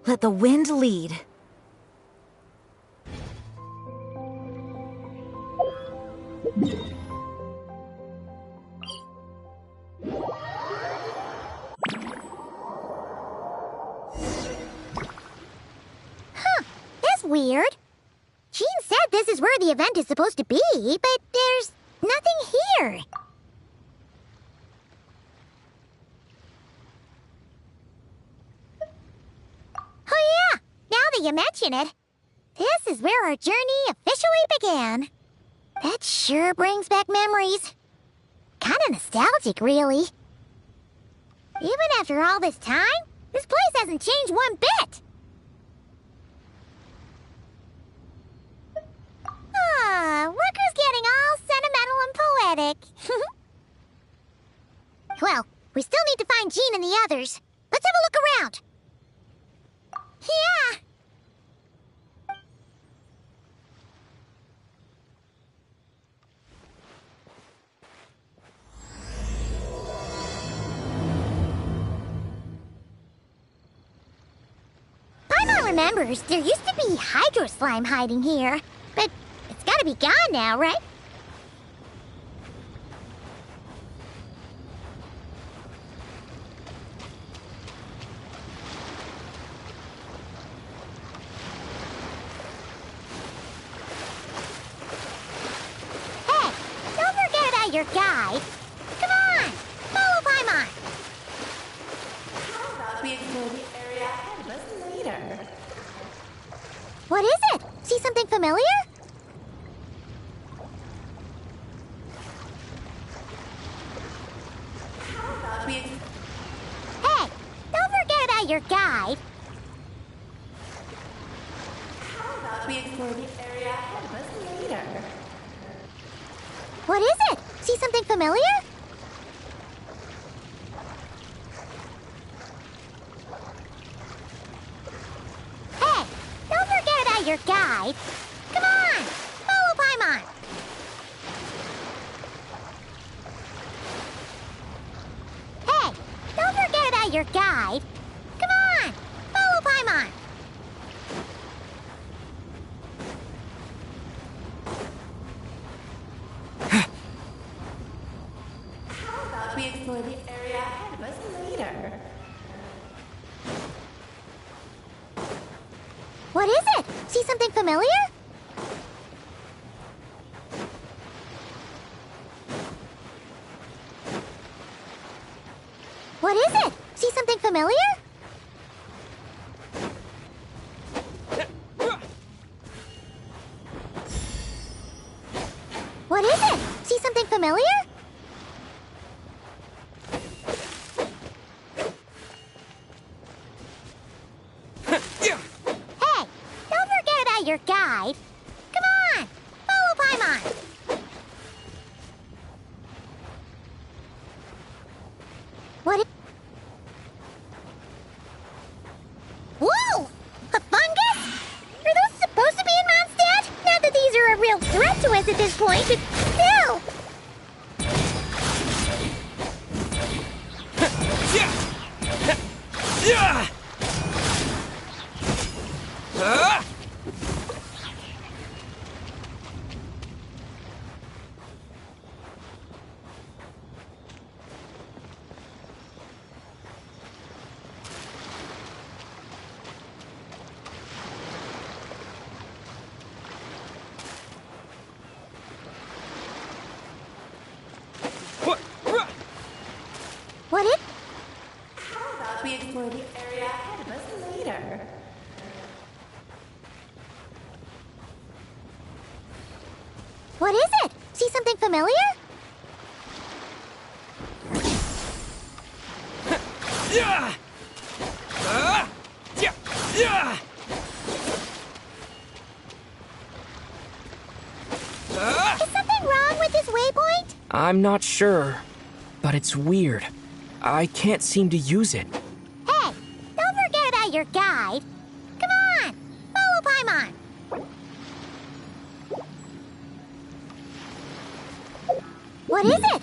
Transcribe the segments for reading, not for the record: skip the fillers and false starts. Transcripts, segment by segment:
Let the wind lead. Huh, that's weird. Jean said this is where the event is supposed to be, but there's nothing here. Oh yeah, now that you mention it, this is where our journey officially began. That sure brings back memories. Kinda nostalgic, really. Even after all this time, this place hasn't changed one bit. Rucker's getting all sentimental and poetic. Well, we still need to find Jean and the others. Let's have a look around. Yeah. Paimon remembers there used to be hydro slime hiding here, but it's gotta be gone now, right? Hey, don't forget about your guide. Come on, follow Paimon. How about we explore the area ahead of us later? What is it? See something familiar? How about we Hey, don't forget about your guide. How about we explore the area ahead of us later? What is it? See something familiar? Hey, don't forget about your guide. Come on, follow Paimon. Hey, don't forget about your guide. Come on, follow Paimon. How about we explore the area ahead of us later? What is it? See something familiar? What is it? See something familiar? What is it? See something familiar? Hey, don't forget about your guide. Come on, follow Paimon. What? Whoa! A fungus? Are those supposed to be in Mondstadt? Not that these are a real threat to us at this point, but still! about we explore the area ahead of us later? What is it? See something familiar? Yeah! Yeah! Yeah! Is something wrong with this waypoint? I'm not sure, but it's weird. I can't seem to use it. Hey, don't forget about your guide. Come on, follow Paimon. What is it?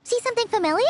See something familiar?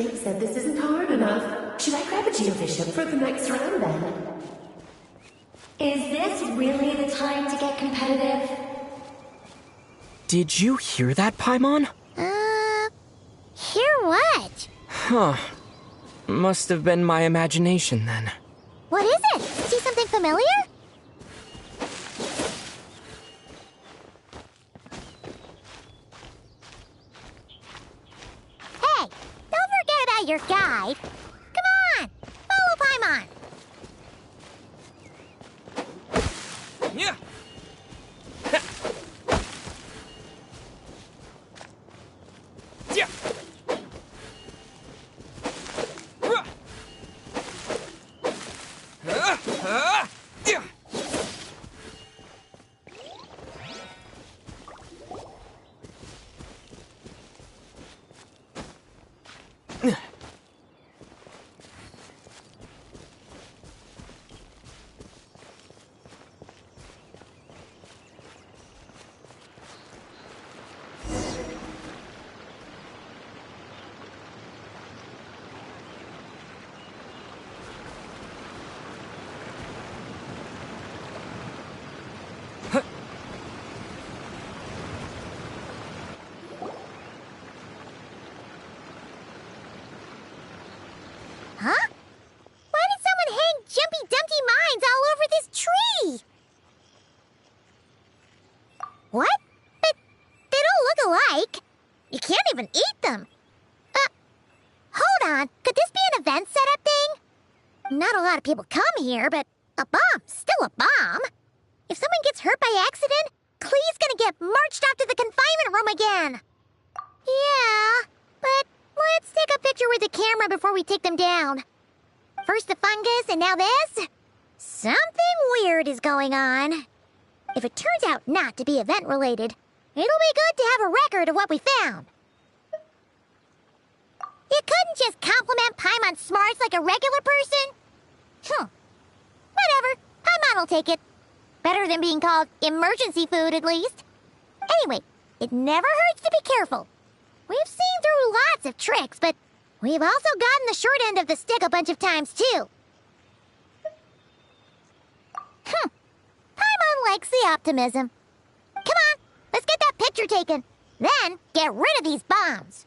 Drake said this isn't hard enough. Should I grab a Geobishop for the next round then? Is this really the time to get competitive? Did you hear that, Paimon? Hear what? Huh. Must have been my imagination then. What is it? See something familiar? Hey, don't forget about your guide. Come on, follow Paimon. Yeah. Yeah. Yeah. Huh? Why did someone hang Jumpy Dumpty mines all over this tree? What? But they don't look alike. You can't even eat them. Hold on. Could this be an event setup thing? Not a lot of people come here, but a bomb's still a bomb. If someone gets hurt by accident, Clee's gonna get marched off to the confinement room again. Yeah, but let's take a picture with the camera before we take them down. First the fungus, and now this? Something weird is going on. If it turns out not to be event-related, it'll be good to have a record of what we found. You couldn't just compliment Paimon's smarts like a regular person? Whatever. Paimon will take it. Better than being called emergency food, at least. Anyway, it never hurts to be careful. We've seen through lots of tricks, but we've also gotten the short end of the stick a bunch of times, too. Paimon likes the optimism. Come on, let's get that picture taken. Then, get rid of these bombs.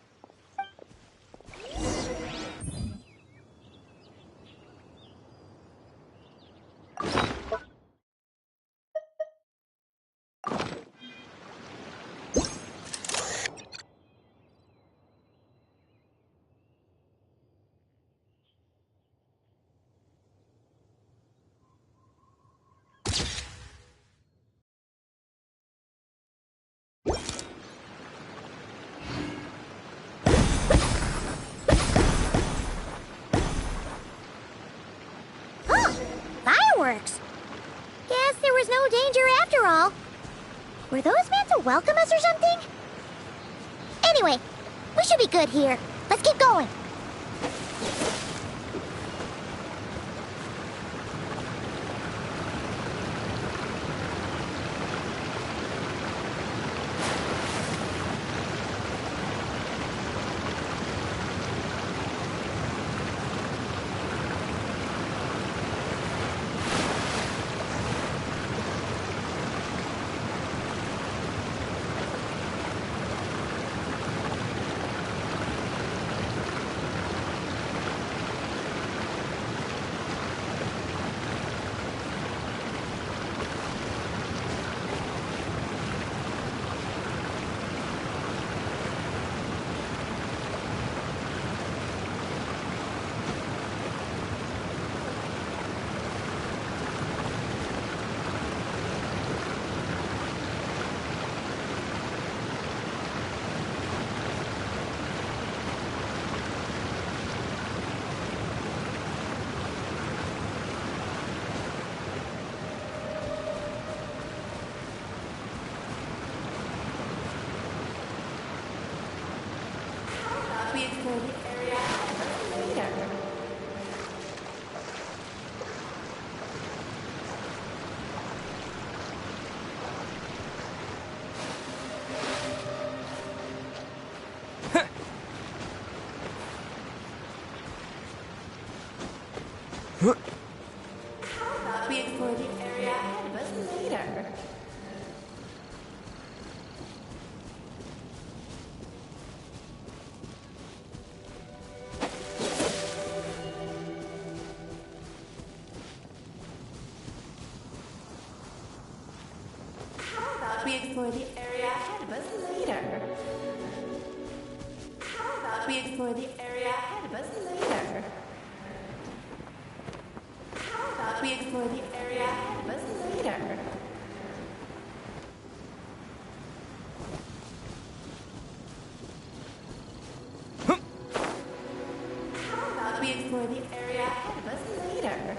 Fireworks! Guess there was no danger after all. Were those meant to welcome us or something? Anyway, we should be good here. Let's keep going. How about we explore the area ahead of us later? How about we explore the area ahead of us later? How about we explore the area ahead of us later? How about we explore the area ahead of us later? How about we explore the area ahead of us later?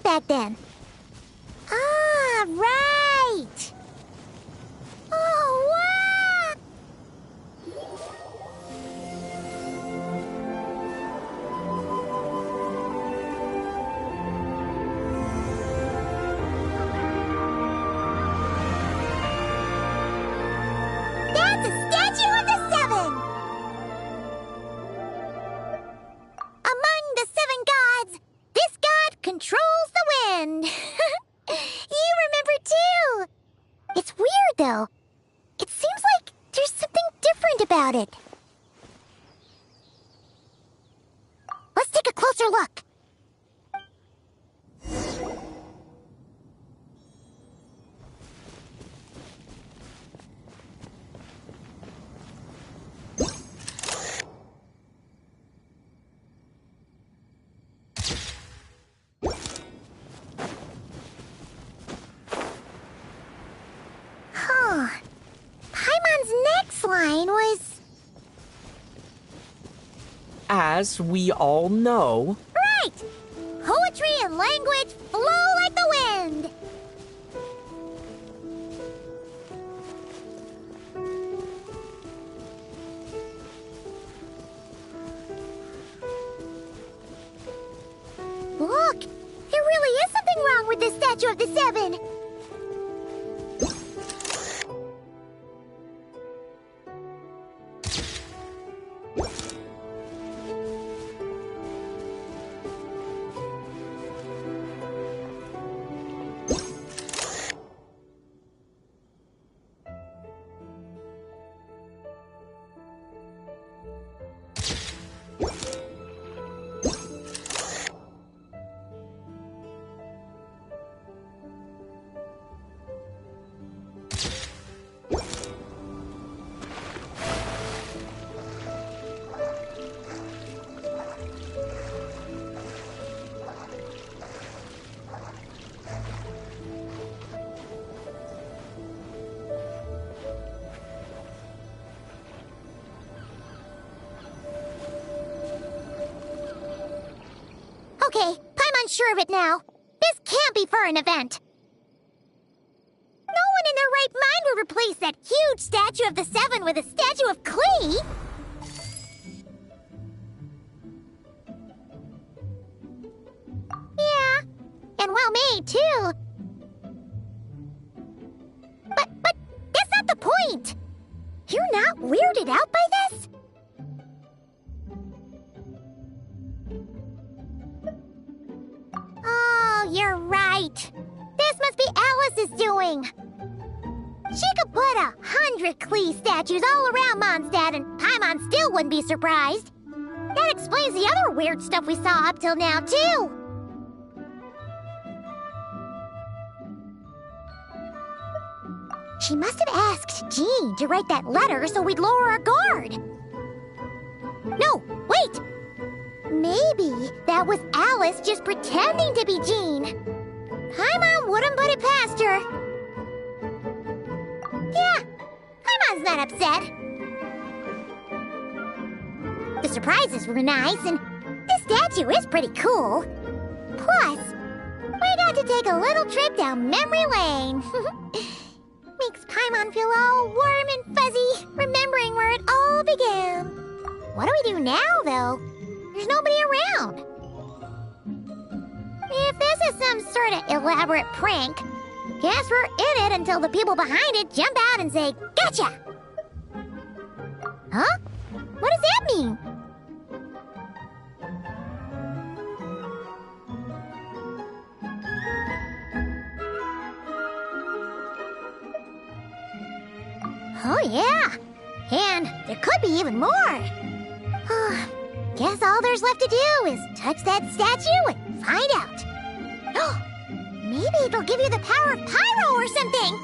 back then. Ah, right! Oh, wow! started. Let's take a closer look. Huh. Paimon's next line was... As we all know, Right! Poetry and language flow like the wind! Look! There really is something wrong with this statue of the Seven! Okay, Paimon's sure of it now. This can't be for an event. No one in their right mind would replace that huge statue of the Seven with a statue of Klee. Yeah, and well made too. But that's not the point. You're not weirded out by this? Oh, you're right. This must be Alice's doing. She could put 100 Klee statues all around Mondstadt and Paimon still wouldn't be surprised. That explains the other weird stuff we saw up till now, too. She must have asked Jean to write that letter so we'd lower our guard. No, wait! Maybe that was Alice just pretending to be Jean. Paimon wouldn't put it past her. Yeah, Paimon's not upset. The surprises were nice, and this statue is pretty cool. Plus, we got to take a little trip down memory lane. Makes Paimon feel all warm and fuzzy, remembering where it all began. What do we do now, though? There's nobody around. If this is some sort of elaborate prank, guess we're in it until the people behind it jump out and say, "Gotcha!" Huh? What does that mean? Oh, yeah. And there could be even more. Guess all there's left to do is touch that statue and find out. Maybe it'll give you the power of pyro or something.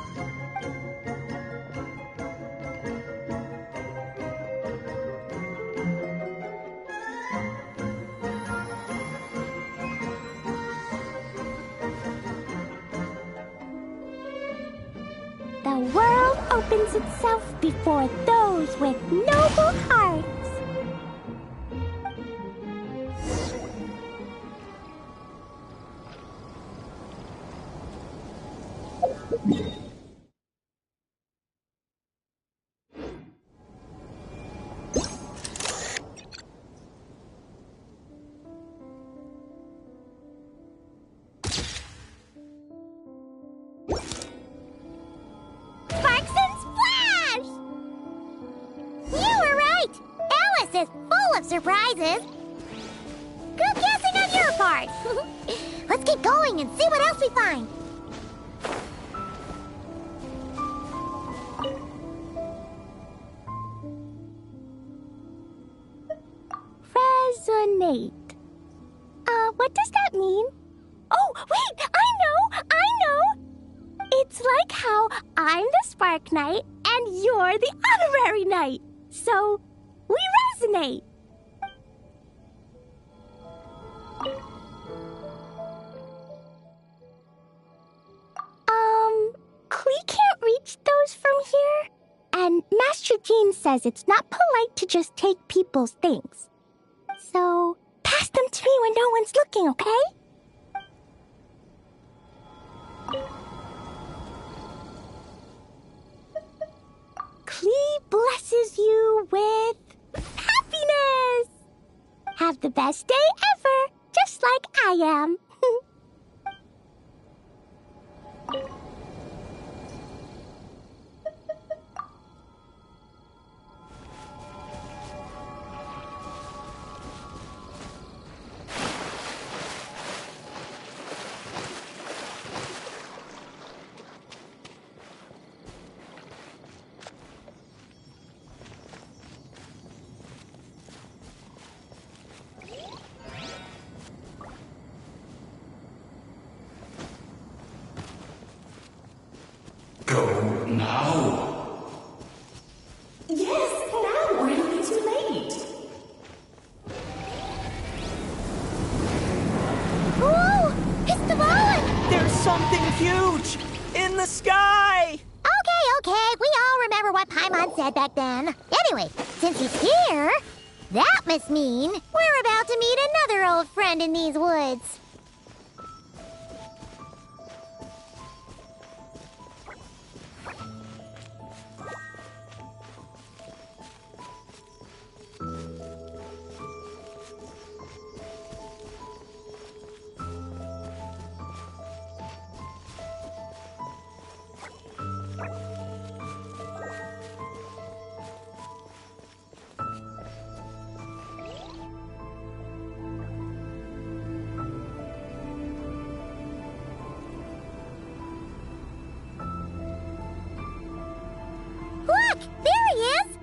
The world opens itself before those with noble hearts. Surprises. Good guessing on your part. Let's keep going and see what else we find. resonate. What does that mean? Oh, wait, I know! It's like how I'm the Spark Knight and you're the Honorary Knight. So, we resonate. Klee can't reach those from here. And Master Jean says it's not polite to just take people's things. So, pass them to me when no one's looking, okay? Klee blesses you with happiness! Have the best day ever, just like I am. Go now. Yes, now, or it'll be too late. Ooh! It's the ball! There's something huge in the sky! Okay, we all remember what Paimon said back then. Anyway, since he's here, that must mean we're about to meet another old friend in these woods. Look! There he is!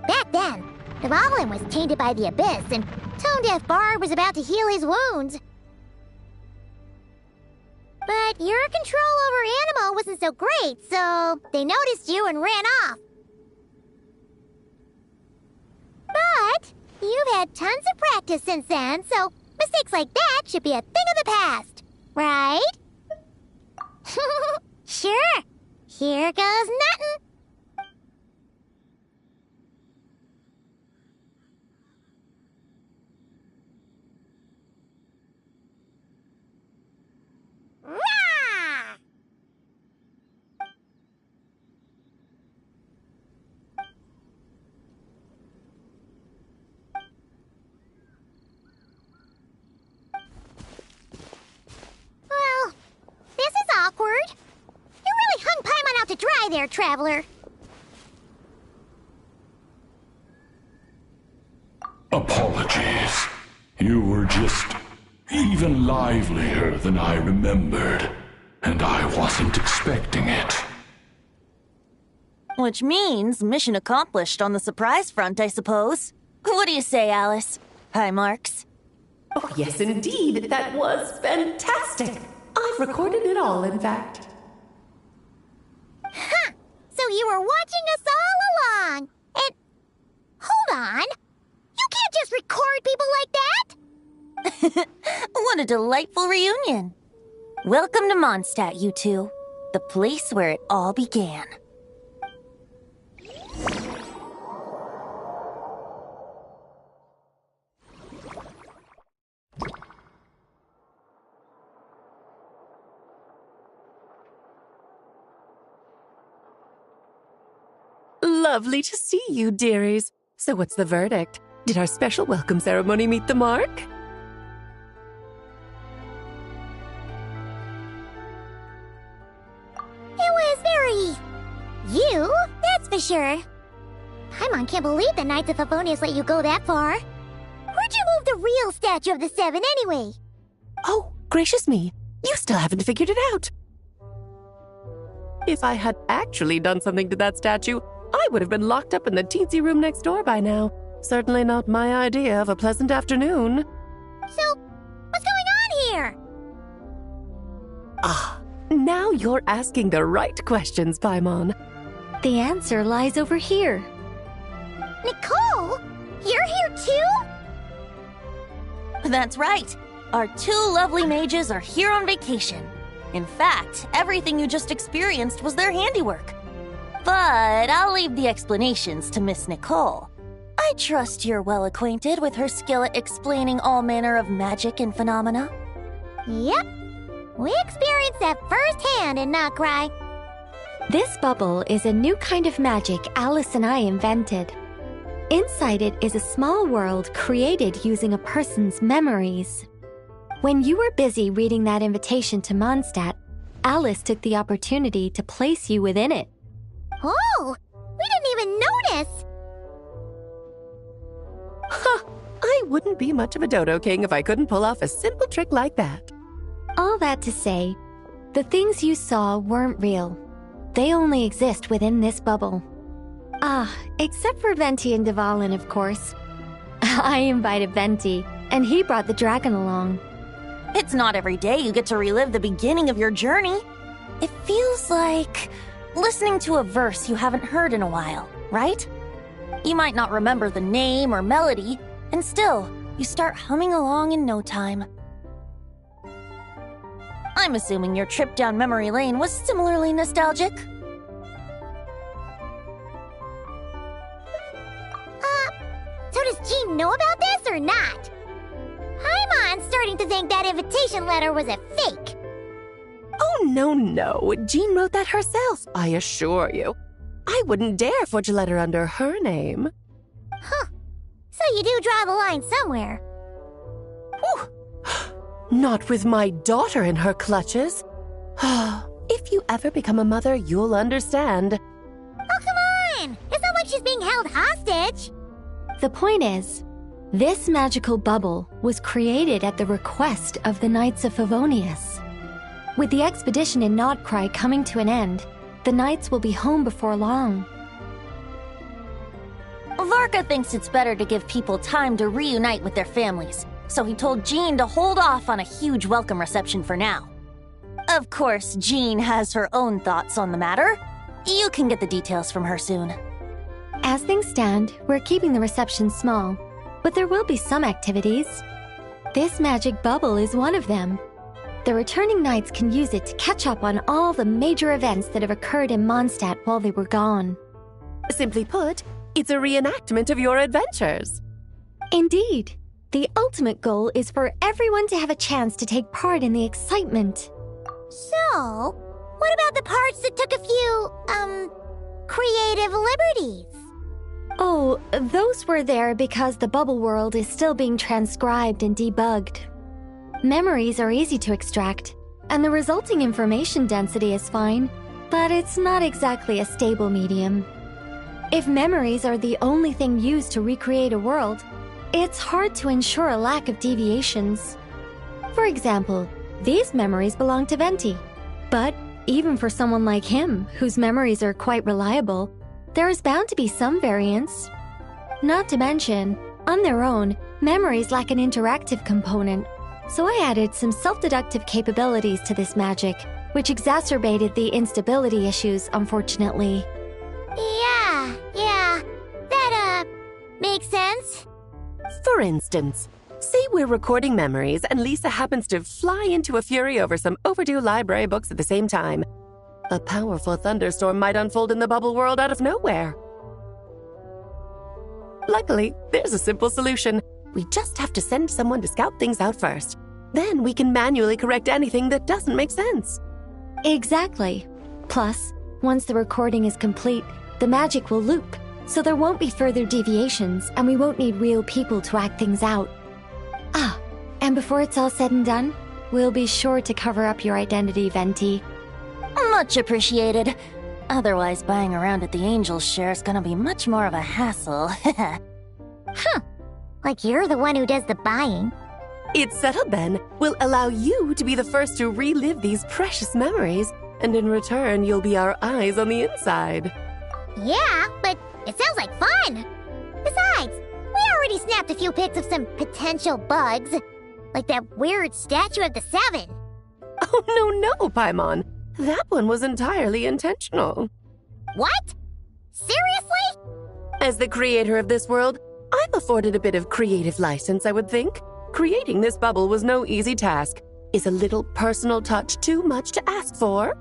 Back then, Dvalin was tainted by the Abyss, and Tone-Deaf Bard was about to heal his wounds. But your control over Animo wasn't so great, so they noticed you and ran off. But you've had tons of practice since then, so mistakes like that should be a thing of the past, right? Sure. Here goes nothing. Rah! Well, this is awkward. You really hung Paimon out to dry there, Traveler. Apologies. You were just even livelier than I remembered, and I wasn't expecting it. Which means mission accomplished on the surprise front, I suppose. What do you say, Alice? Hi, Marks. Oh, yes, indeed. That was fantastic. I've recorded it all, in fact. Huh! So you were watching us all along. And hold on. You can't just record people like that. What a delightful reunion. Welcome to Mondstadt, you two. The place where it all began. Lovely to see you, dearies. So what's the verdict? Did our special welcome ceremony meet the mark? It was very... you, that's for sure. Paimon can't believe the Knights of Favonius let you go that far. Where'd you move the real statue of the Seven anyway? Oh, gracious me. You still haven't figured it out. If I had actually done something to that statue, I would have been locked up in the teensy room next door by now. Certainly not my idea of a pleasant afternoon. So, what's going on here? Ah, now you're asking the right questions, Paimon. The answer lies over here. Nicole? You're here too? That's right. Our two lovely mages are here on vacation. In fact, everything you just experienced was their handiwork. But I'll leave the explanations to Miss Nicole. I trust you're well acquainted with her skill at explaining all manner of magic and phenomena. Yep. We experienced that firsthand in Notcry. This bubble is a new kind of magic Alice and I invented. Inside it is a small world created using a person's memories. When you were busy reading that invitation to Mondstadt, Alice took the opportunity to place you within it. Oh, we didn't even notice. Huh, I wouldn't be much of a Dodo King if I couldn't pull off a simple trick like that. All that to say, the things you saw weren't real. They only exist within this bubble. Ah, except for Venti and Dvalin, of course. I invited Venti, and he brought the dragon along. It's not every day you get to relive the beginning of your journey. It feels like listening to a verse you haven't heard in a while, right? You might not remember the name or melody, and still, you start humming along in no time. I'm assuming your trip down memory lane was similarly nostalgic. So does Jean know about this or not? Paimon's starting to think that invitation letter was a fake. Oh, no. Jean wrote that herself, I assure you. I wouldn't dare forge a letter under her name. Huh. So you do draw the line somewhere. Whew. Not with my daughter in her clutches. If you ever become a mother, you'll understand. Oh, come on! It's not like she's being held hostage. The point is, this magical bubble was created at the request of the Knights of Favonius. With the expedition in Notcry coming to an end, the Knights will be home before long. Varka thinks it's better to give people time to reunite with their families, so he told Jean to hold off on a huge welcome reception for now. Of course, Jean has her own thoughts on the matter. You can get the details from her soon. As things stand, we're keeping the reception small, but there will be some activities. This magic bubble is one of them. The returning knights can use it to catch up on all the major events that have occurred in Mondstadt while they were gone. Simply put, it's a reenactment of your adventures. Indeed. The ultimate goal is for everyone to have a chance to take part in the excitement. So, what about the parts that took a few, creative liberties? Oh, those were there because the bubble world is still being transcribed and debugged. Memories are easy to extract, and the resulting information density is fine, but it's not exactly a stable medium. If memories are the only thing used to recreate a world, it's hard to ensure a lack of deviations. For example, these memories belong to Venti, but even for someone like him, whose memories are quite reliable, there is bound to be some variance. Not to mention, on their own, memories lack an interactive component, so I added some self-deductive capabilities to this magic, which exacerbated the instability issues, unfortunately. Yeah, that, makes sense. For instance, say we're recording memories and Lisa happens to fly into a fury over some overdue library books at the same time. A powerful thunderstorm might unfold in the bubble world out of nowhere. Luckily, there's a simple solution. We just have to send someone to scout things out first. Then we can manually correct anything that doesn't make sense. Exactly. Plus, once the recording is complete, the magic will loop, so there won't be further deviations, and we won't need real people to act things out. Ah, and before it's all said and done, we'll be sure to cover up your identity, Venti. Much appreciated. Otherwise, buying around at the Angel's share is gonna be much more of a hassle. Huh. Like you're the one who does the buying. It's settled then. We'll allow you to be the first to relive these precious memories, and in return, you'll be our eyes on the inside. Yeah, but it sounds like fun. Besides, we he snapped a few pics of some potential bugs. Like that weird statue of the Seven. Oh, no, Paimon. That one was entirely intentional. What? Seriously? As the creator of this world, I'm afforded a bit of creative license, I would think. Creating this bubble was no easy task. Is a little personal touch too much to ask for?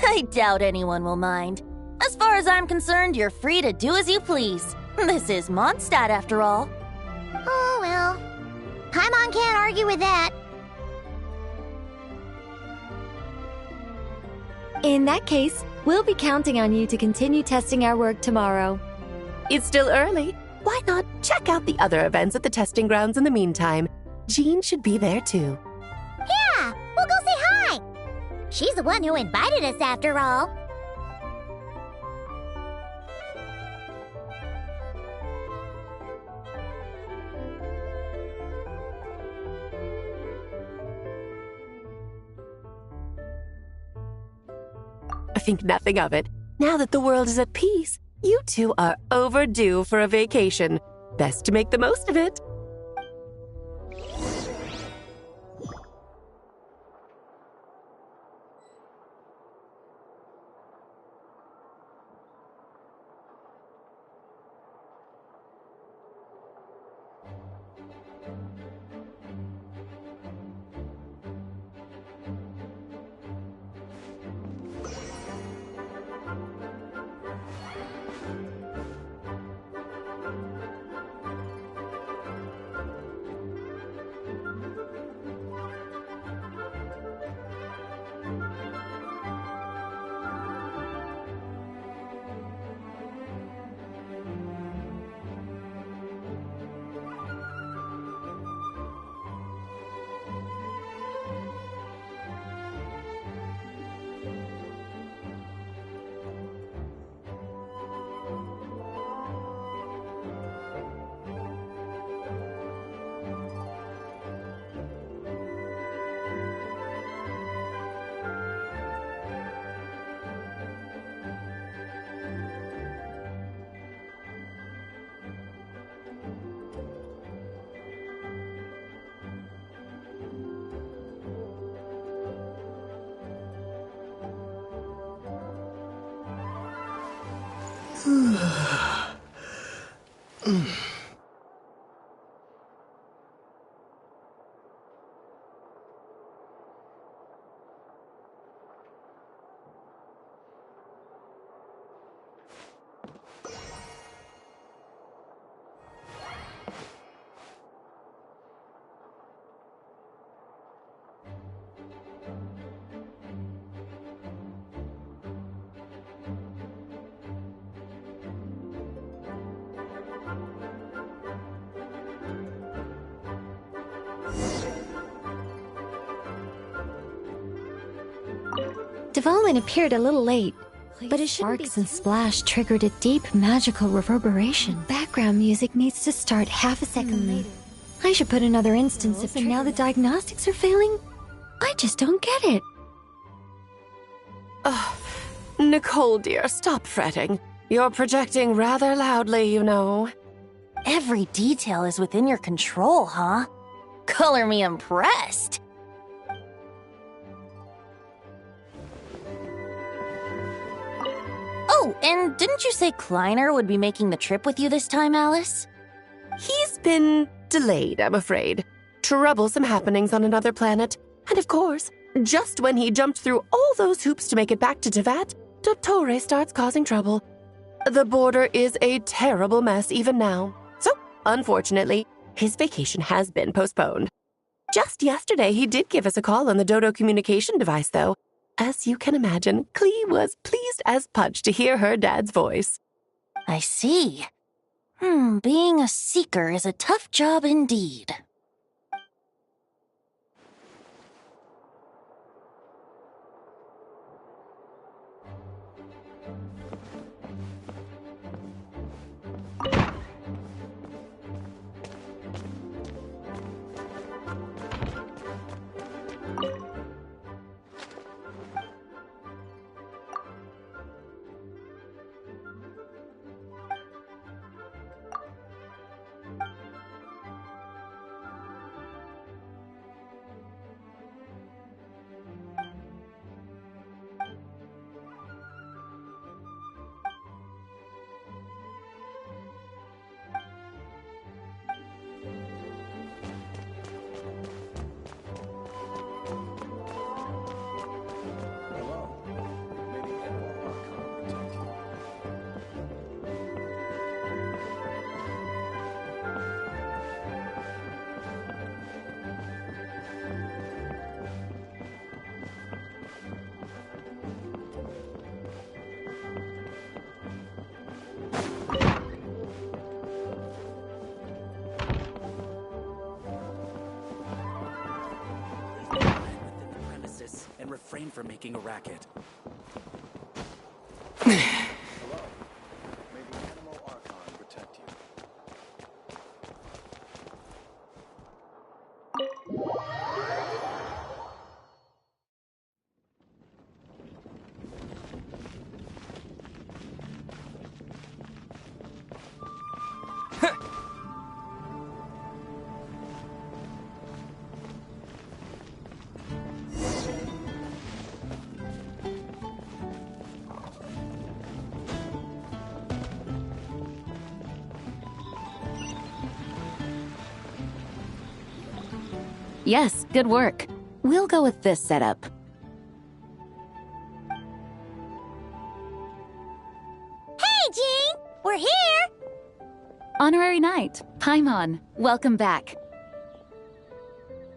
I doubt anyone will mind. As far as I'm concerned, you're free to do as you please. This is Mondstadt, after all. Oh, well. Paimon can't argue with that. In that case, we'll be counting on you to continue testing our work tomorrow. It's still early. Why not check out the other events at the testing grounds in the meantime? Jean should be there too. Yeah, we'll go say hi. She's the one who invited us after all. Think nothing of it. Now that the world is at peace, you two are overdue for a vacation. Best to make the most of it. Devolin appeared a little late, but his sparks and splash triggered a deep magical reverberation. Background music needs to start half a second late. I should put another instance if now the diagnostics are failing. I just don't get it. Nicole, dear, stop fretting. You're projecting rather loudly, you know. Every detail is within your control, huh? Color me impressed. Oh, and didn't you say Kleiner would be making the trip with you this time, Alice? He's been delayed, I'm afraid. Troublesome happenings on another planet. And of course, just when he jumped through all those hoops to make it back to Tevat, Dottore starts causing trouble. The border is a terrible mess even now. So, unfortunately, his vacation has been postponed. Just yesterday, he did give us a call on the Dodo communication device, though. As you can imagine, Klee was pleased as punch to hear her dad's voice. I see. Being a seeker is a tough job indeed. and refrain from making a racket. Hello. May the Animal Archon protect you. Yes, good work. We'll go with this setup. Hey, Jean! We're here! Honorary Knight, Paimon, welcome back.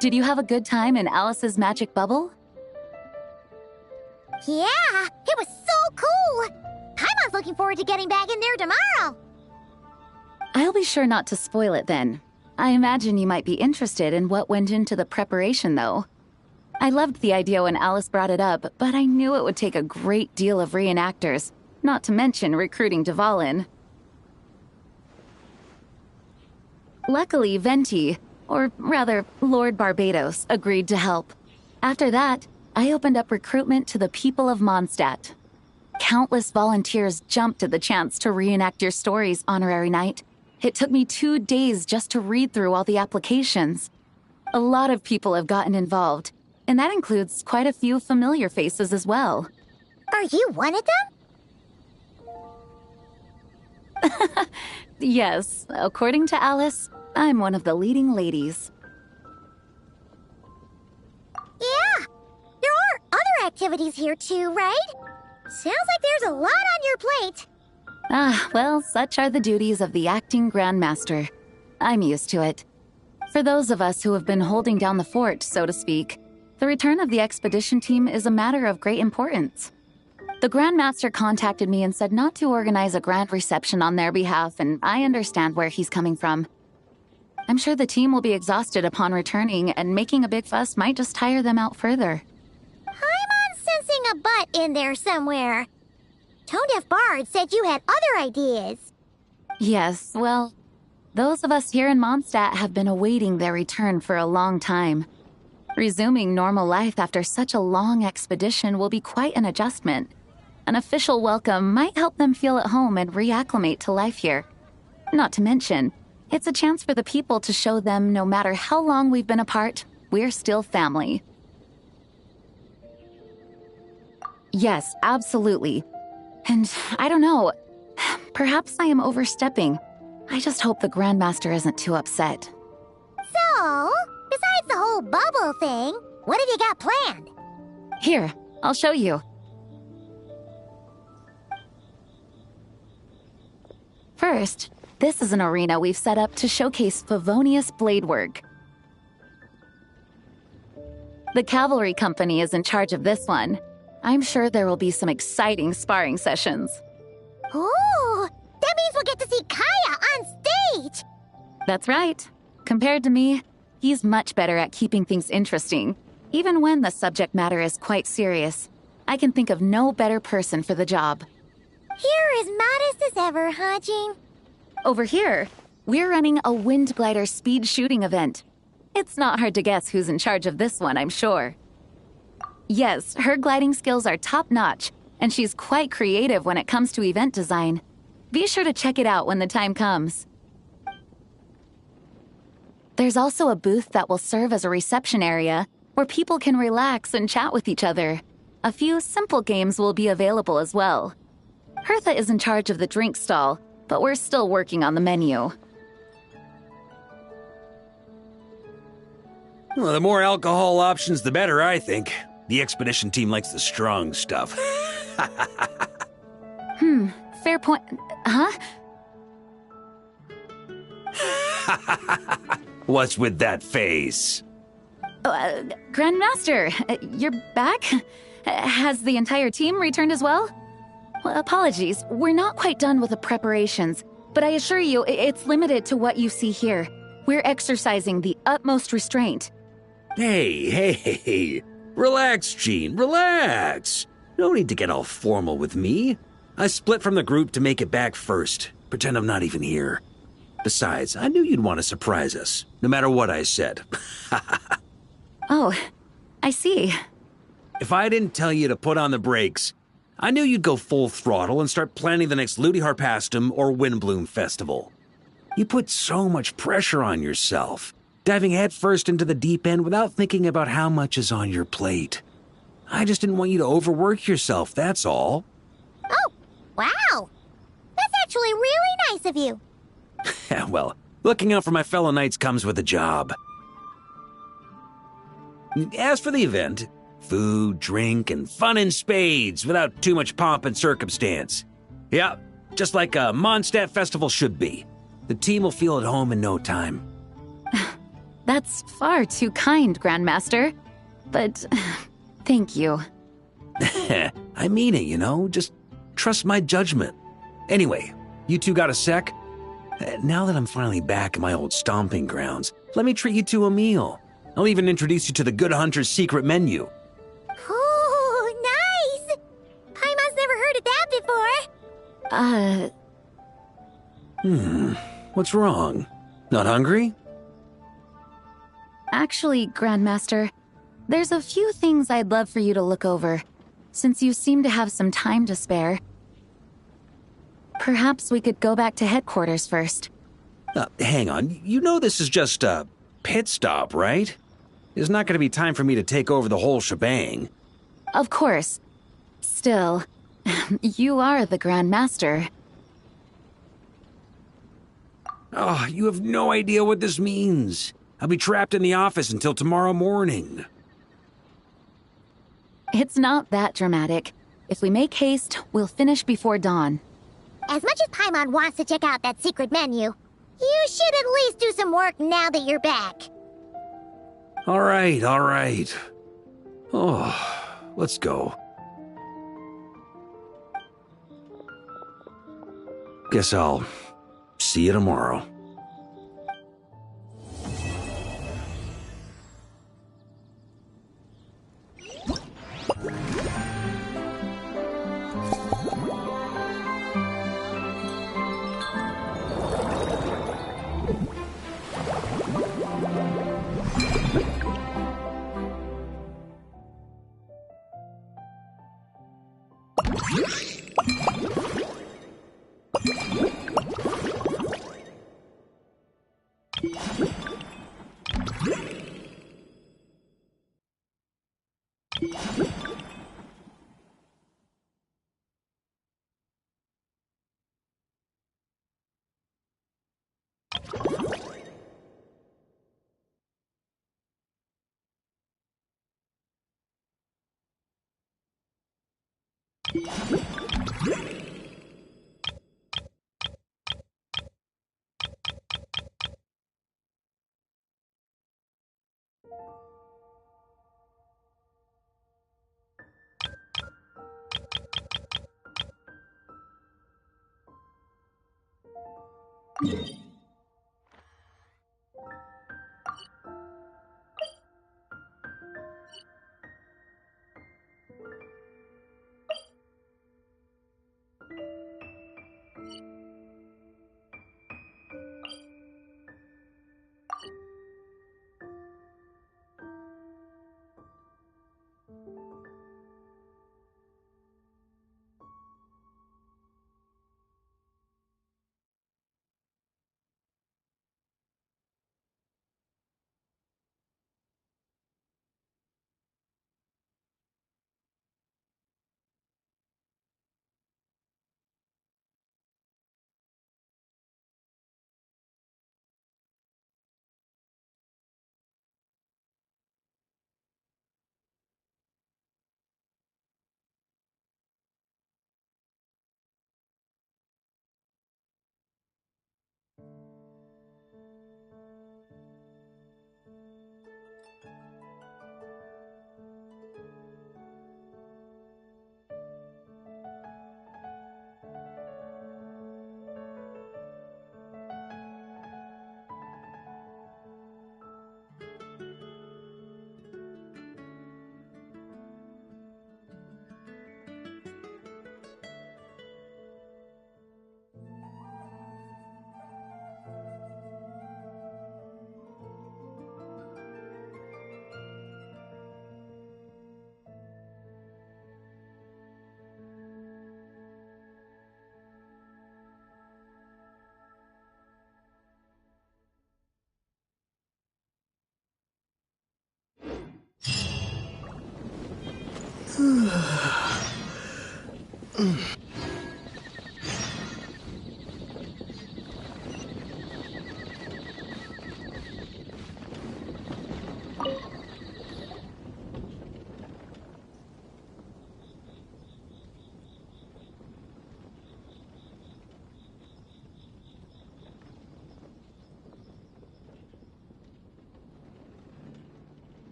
Did you have a good time in Alice's magic bubble? Yeah, it was so cool! Paimon's looking forward to getting back in there tomorrow! I'll be sure not to spoil it then. I imagine you might be interested in what went into the preparation, though. I loved the idea when Alice brought it up, but I knew it would take a great deal of reenactors, not to mention recruiting Dvalin. Luckily, Venti, or rather, Lord Barbados, agreed to help. After that, I opened up recruitment to the people of Mondstadt. Countless volunteers jumped at the chance to reenact your stories, Honorary Knight. It took me 2 days just to read through all the applications. A lot of people have gotten involved, and that includes quite a few familiar faces as well. Are you one of them? Yes, according to Alice, I'm one of the leading ladies. Yeah, there are other activities here too, right? Sounds like there's a lot on your plate. Ah, well, such are the duties of the acting Grandmaster. I'm used to it. For those of us who have been holding down the fort, so to speak, the return of the expedition team is a matter of great importance. The Grandmaster contacted me and said not to organize a grand reception on their behalf, and I understand where he's coming from. I'm sure the team will be exhausted upon returning, and making a big fuss might just tire them out further. I'm sensing a butt in there somewhere. Tone-deaf Bard said you had other ideas. Yes, well, those of us here in Mondstadt have been awaiting their return for a long time. Resuming normal life after such a long expedition will be quite an adjustment. An official welcome might help them feel at home and reacclimate to life here. Not to mention, it's a chance for the people to show them no matter how long we've been apart, we're still family. Yes, absolutely. And I don't know, perhaps I am overstepping. I just hope the Grandmaster isn't too upset. So, besides the whole bubble thing, what have you got planned? Here, I'll show you. First, this is an arena we've set up to showcase Favonius blade work. The Cavalry Company is in charge of this one. I'm sure there will be some exciting sparring sessions. Ooh, that means we'll get to see Kaya on stage! That's right. Compared to me, he's much better at keeping things interesting, even when the subject matter is quite serious. I can think of no better person for the job. You're as modest as ever, huh, Jean? Over here, we're running a Wind Glider speed shooting event. It's not hard to guess who's in charge of this one, I'm sure. Yes, her gliding skills are top-notch, and she's quite creative when it comes to event design. Be sure to check it out when the time comes. There's also a booth that will serve as a reception area where people can relax and chat with each other. A few simple games will be available as well. Hertha is in charge of the drink stall, but we're still working on the menu. Well, the more alcohol options, the better, I think. The expedition team likes the strong stuff. Fair point. Huh? What's with that face? Grandmaster, you're back? Has the entire team returned as well? Well, apologies, we're not quite done with the preparations, but I assure you, it's limited to what you see here. We're exercising the utmost restraint. Hey, Relax, Gene, relax. No need to get all formal with me. I split from the group to make it back first. Pretend I'm not even here. Besides, I knew you'd want to surprise us, no matter what I said. Oh, I see. If I didn't tell you to put on the brakes, I knew you'd go full throttle and start planning the next Ludi Harpastum or Windbloom Festival. You put so much pressure on yourself, diving headfirst into the deep end without thinking about how much is on your plate. I just didn't want you to overwork yourself, that's all. Oh, wow. That's actually really nice of you. Well, looking out for my fellow knights comes with a job. As for the event, food, drink, and fun in spades without too much pomp and circumstance. Yeah, just like a Mondstadt festival should be. The team will feel at home in no time. That's far too kind, Grandmaster. But thank you. I mean it, you know? Just trust my judgment. Anyway, you two got a sec? Now that I'm finally back in my old stomping grounds, let me treat you to a meal. I'll even introduce you to the Good Hunter's secret menu. Oh, nice! Paimon's never heard of that before. What's wrong? Not hungry? Actually, Grandmaster, there's a few things I'd love for you to look over, since you seem to have some time to spare. Perhaps we could go back to headquarters first. Hang on. You know this is just a pit stop, right? There's not going to be time for me to take over the whole shebang. Of course. Still, you are the Grandmaster. Oh, you have no idea what this means. I'll be trapped in the office until tomorrow morning. It's not that dramatic. If we make haste, we'll finish before dawn. As much as Paimon wants to check out that secret menu, you should at least do some work now that you're back. All right, all right. Oh, let's go. Guess I'll see you tomorrow.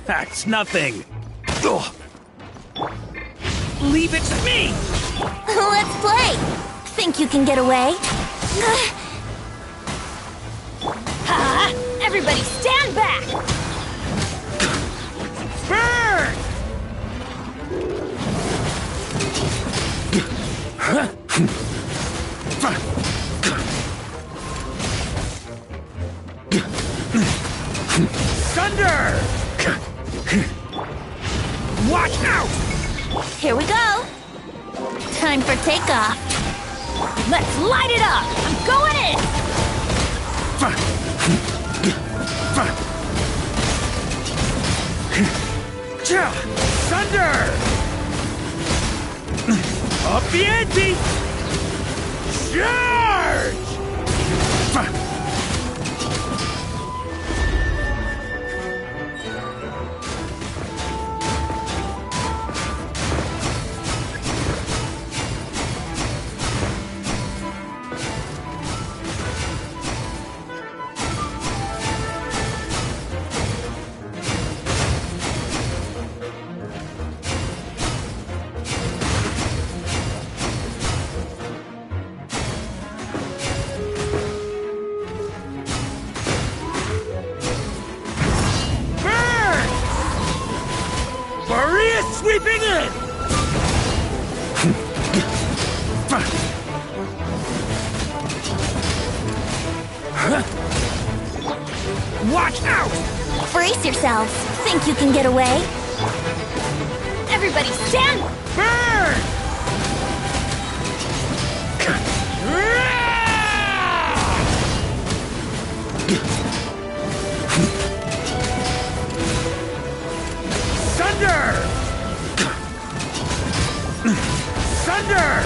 That's nothing. Ugh. Leave it to me! Let's play! Think you can get away? Ha! Everybody stand back! Burn! Thunder! Watch out! Here we go! Time for takeoff. Let's light it up! I'm going in! Thunder! Up the ante! Charge! Sweeping in! Watch out! Brace yourselves. Think you can get away? Everybody stand! Burn! Thunder! Thunder!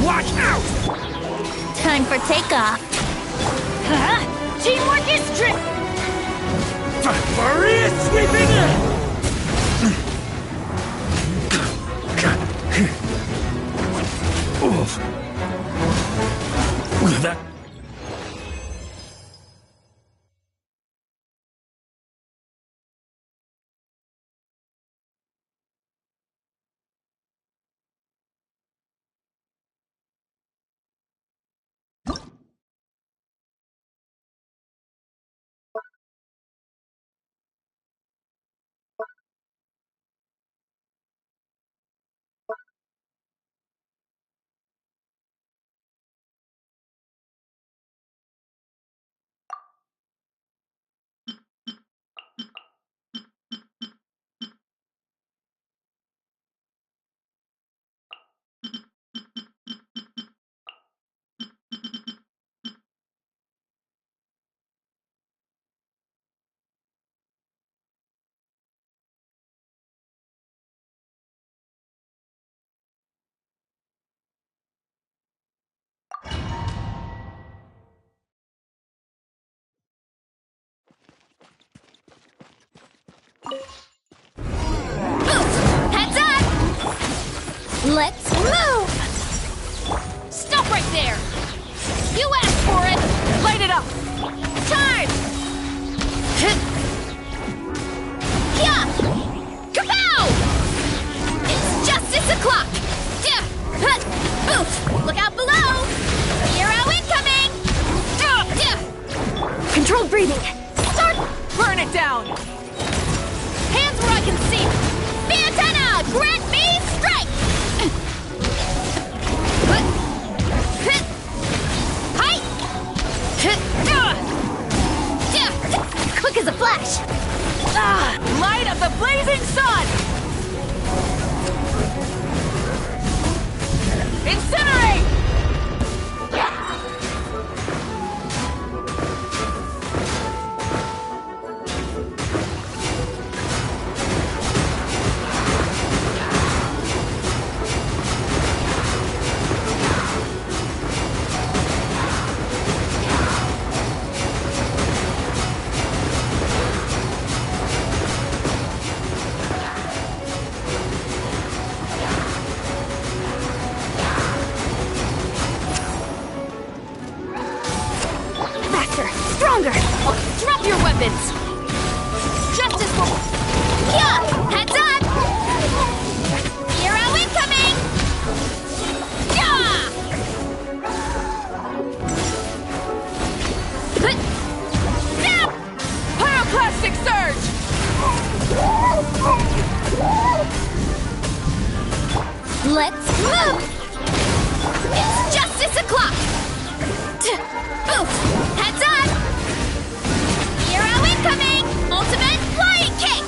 Watch out! Time for takeoff. Huh? Teamwork is strict! Maria sweeping in! Oof. That... Let's move! Stop right there! You asked for it! Light it up! Charge! Yeah! Kapow! It's justice o'clock! Boof! Look out below! Hero incoming! Controlled breathing. Start! Burn it down! Hands where I can see! Antenna! Grant me strength! Quick as a flash! Light of the blazing sun! Incinerate! Stronger! Drop your weapons! Justice will... Yeah! Heads up! Hero incoming! Yeah! Pyroclastic surge! Let's move! It's justice o'clock! Boof! Heads up! Hero incoming! Ultimate flying kick!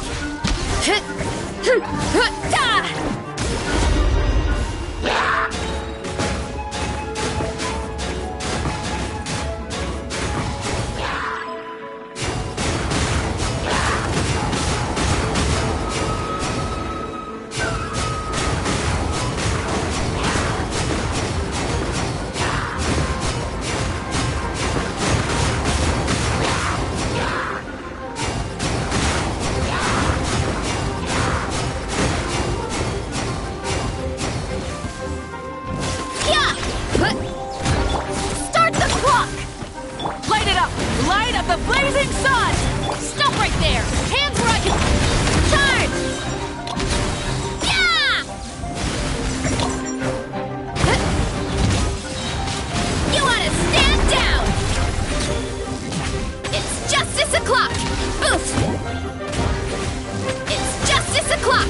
Start the clock! Light it up! Light of the blazing sun! Stop right there! Hands where I can... Charge! Yeah! You ought to stand down! It's justice o'clock! Boof! It's justice o'clock!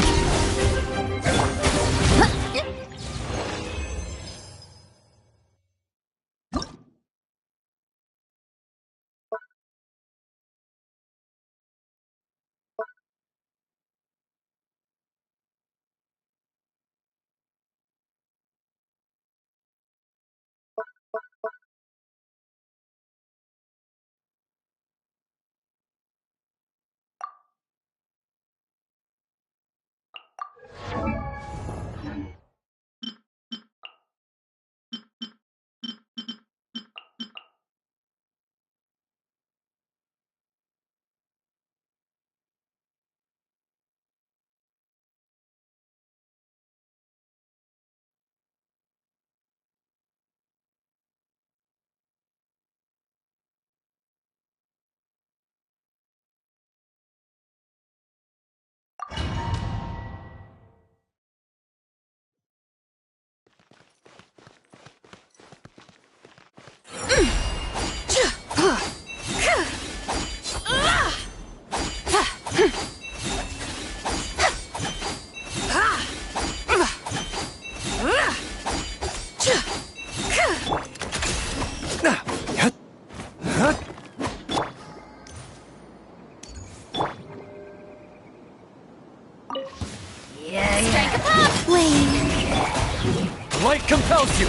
Light compels you!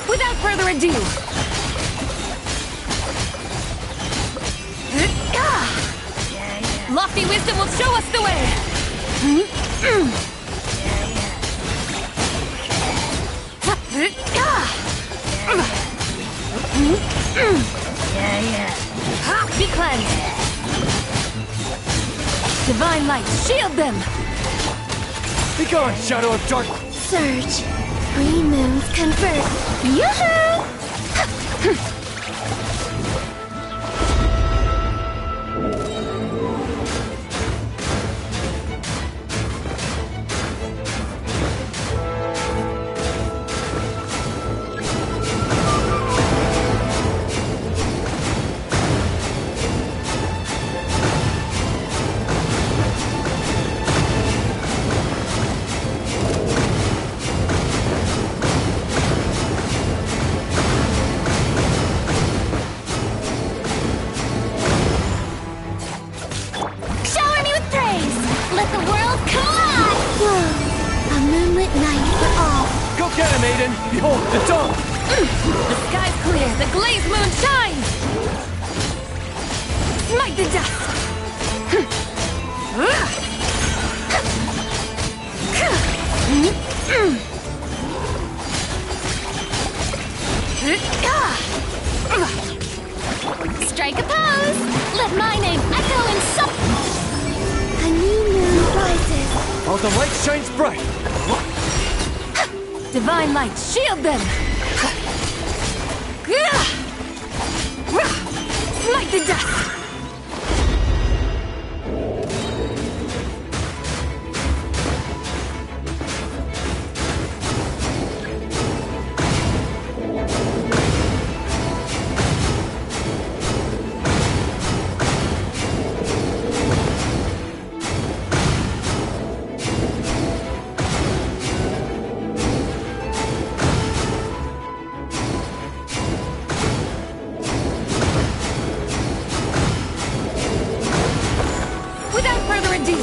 Without further ado! Lofty wisdom will show us the way! Be cleansed! Divine light, shield them! Be gone, Shadow of Dark! Surge. Green moons convert. Yoo-hoo! Shower me with praise! Let the world collide! A moonlit night for all. Go get him, Aiden! Behold, the dawn! The sky's clear, the glazed moon shines! Smite the dust! Strike a pose! Let my name echo in some... A new moon rises. While the light shines bright! Divine light, shield them! Smite the dust! Without further ado,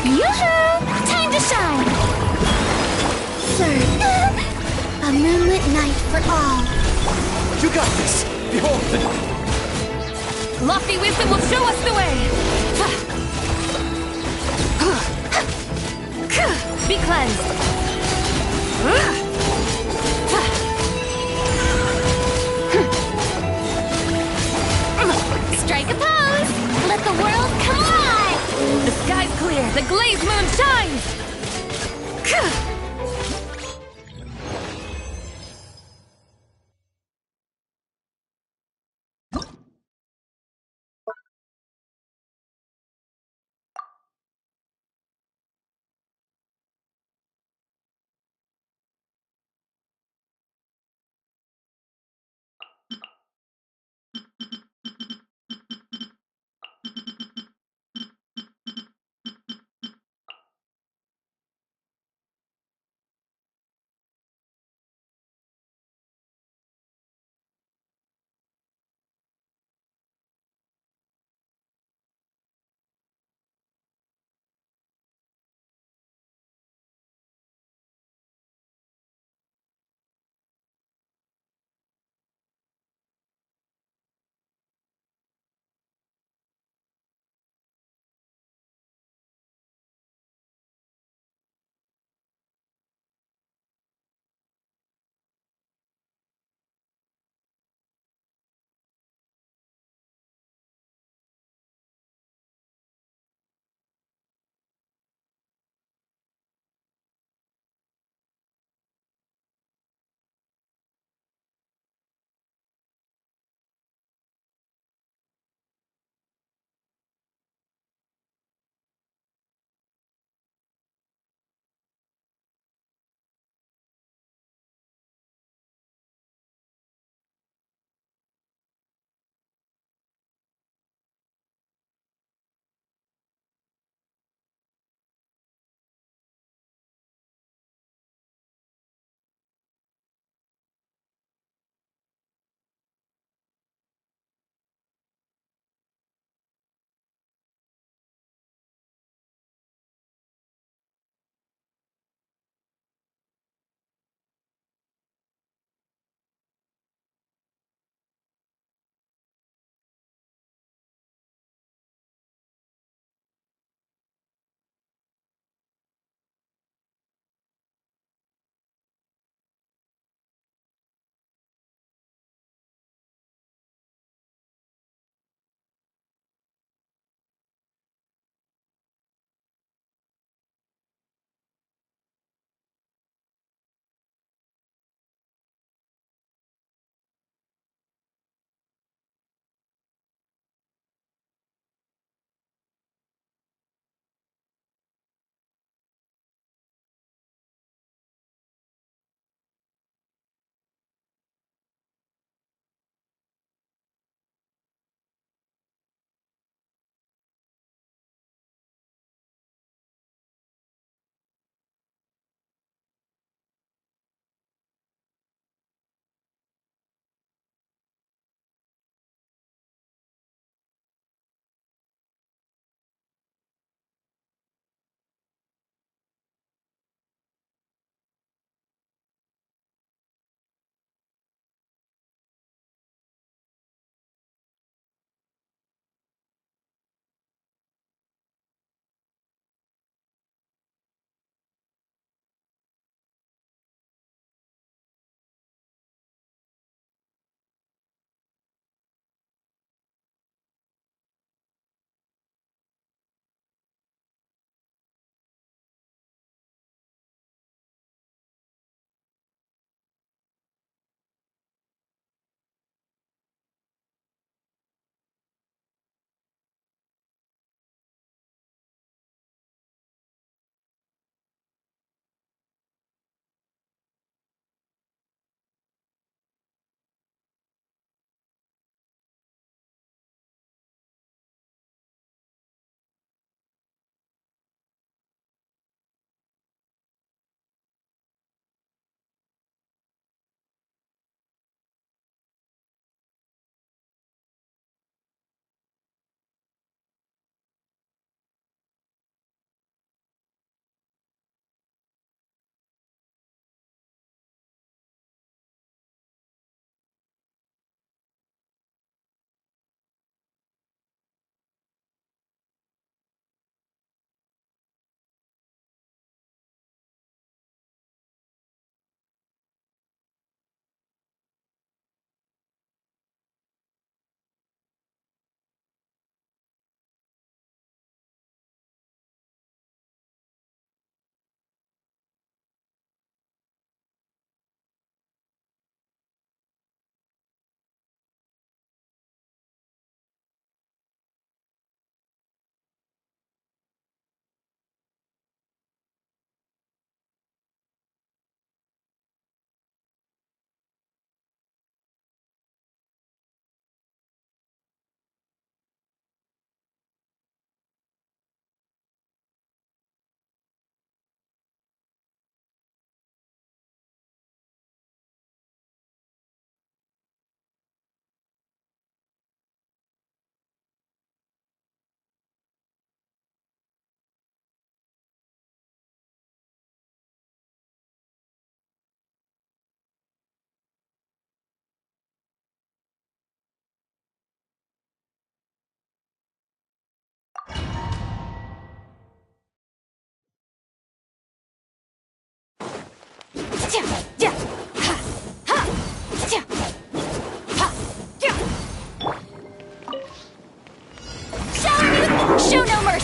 yoo-hoo! Time to shine! Surge. A moonlit night for all. You got this! Behold, the... Lofty wisdom will show us the way! Be cleansed! Strike a pose! Let the world collide! The sky's clear, the glazed moon shines!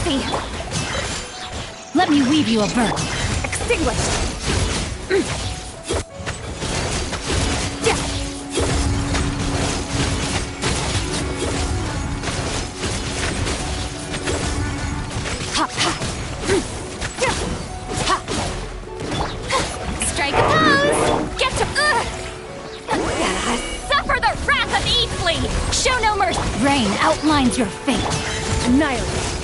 heavy. Let me weave you a bird. Extinguished. Strike a pose! Get to... Suffer the wrath of Eatley! Show no mercy! Rain outlines your fate. Annihilate.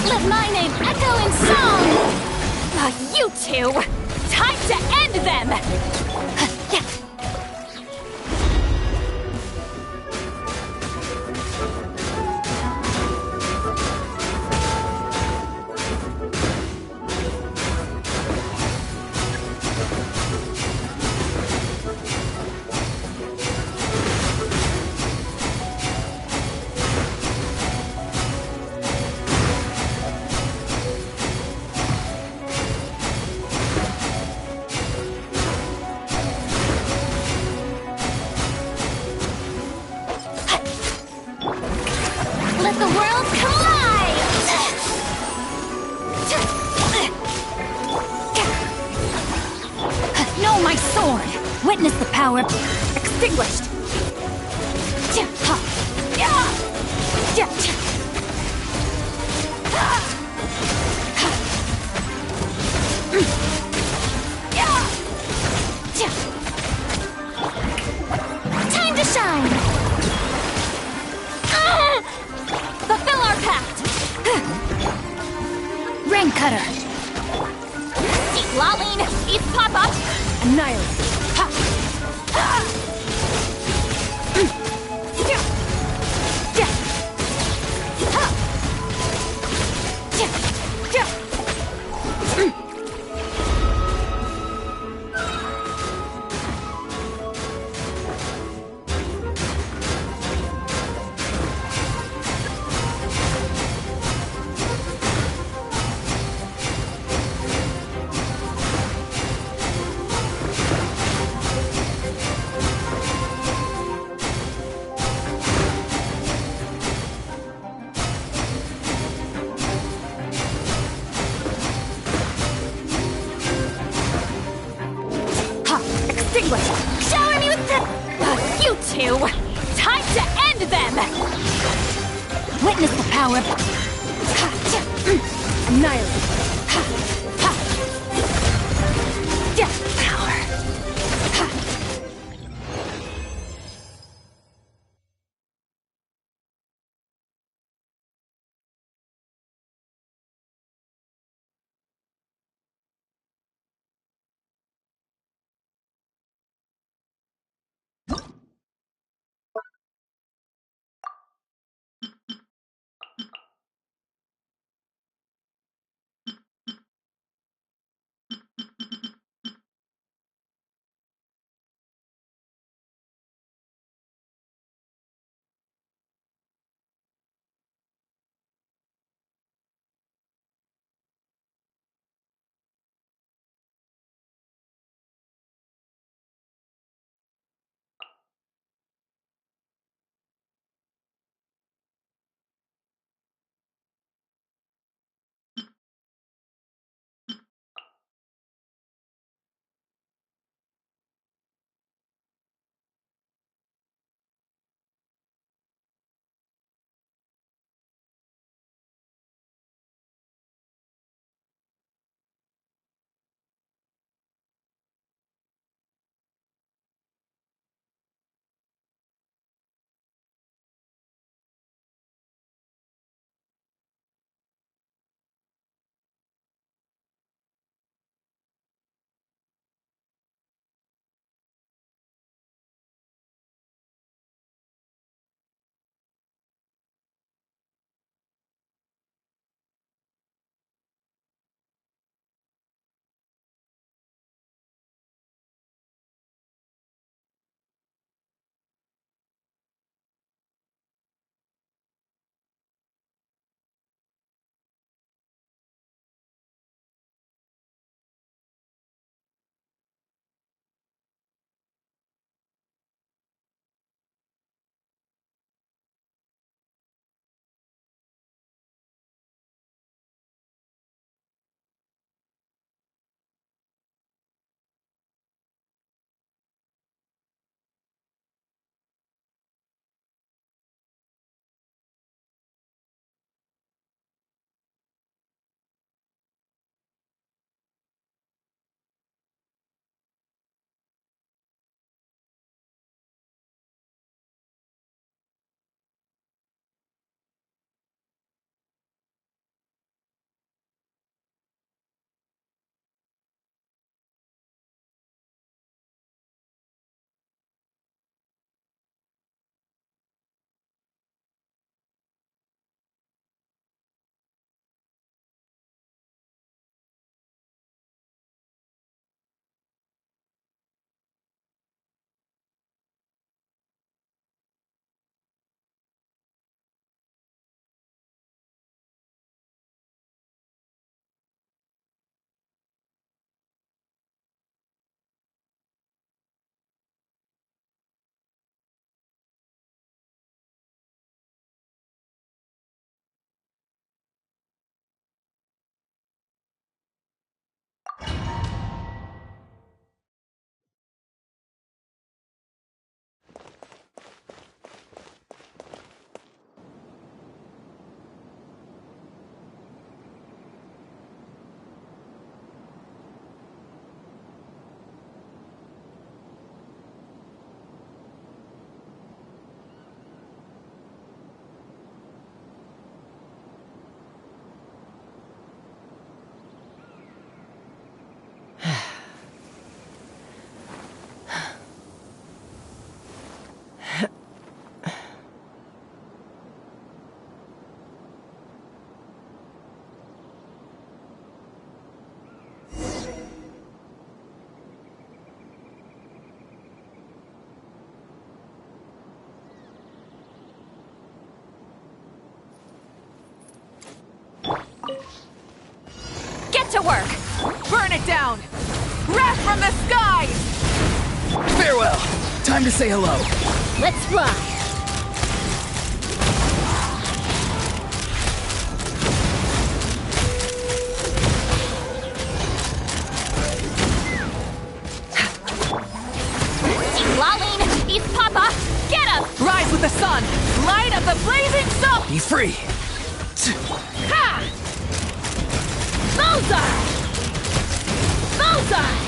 Let my name echo in song! You two! Time to end them! Let the world collide! Know my sword! Witness the power... Extinguished! Time to shine! Fulfill our pact! Rain Cutter! Eat Laline! Eat Papa! Annihilate! Ha! Ha! Extinguish! Shower me with the... you two! Time to end them! Witness the power... Annihilate! Death power! to work! Burn it down! Wrath from the skies! Farewell! Time to say hello. Let's fly. Laline, East Papa, get him! Rise with the sun! Light of the blazing sun! Be free. Ha! Bullseye! Bullseye!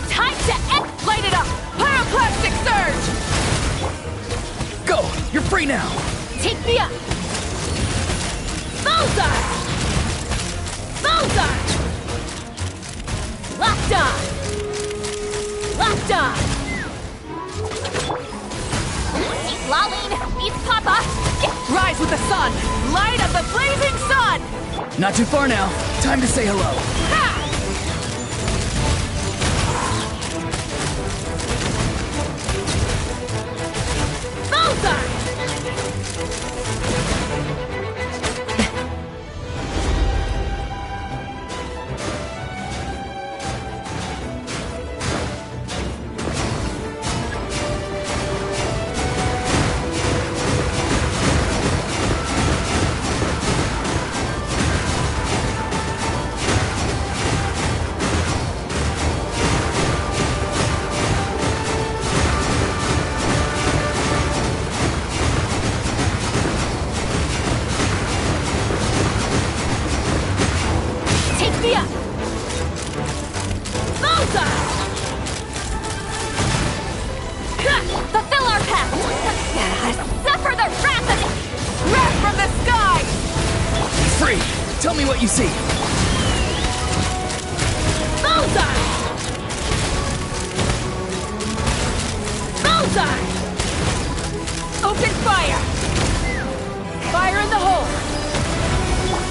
Time to light it up! Pyroclastic surge! Go! You're free now! Take me up! Bullseye! Bullseye! Locked on! Locked on! Laline, East Papa, Rise with the sun! Light of the blazing sun! Not too far now. Time to say hello. Ha! Bullseye! Take me up! Bullseye! fulfill our pact! Suffer the wrath of Wrath from the skies! Be free! Tell me what you see. Bullseye! Bullseye! Open fire! Fire in the hole!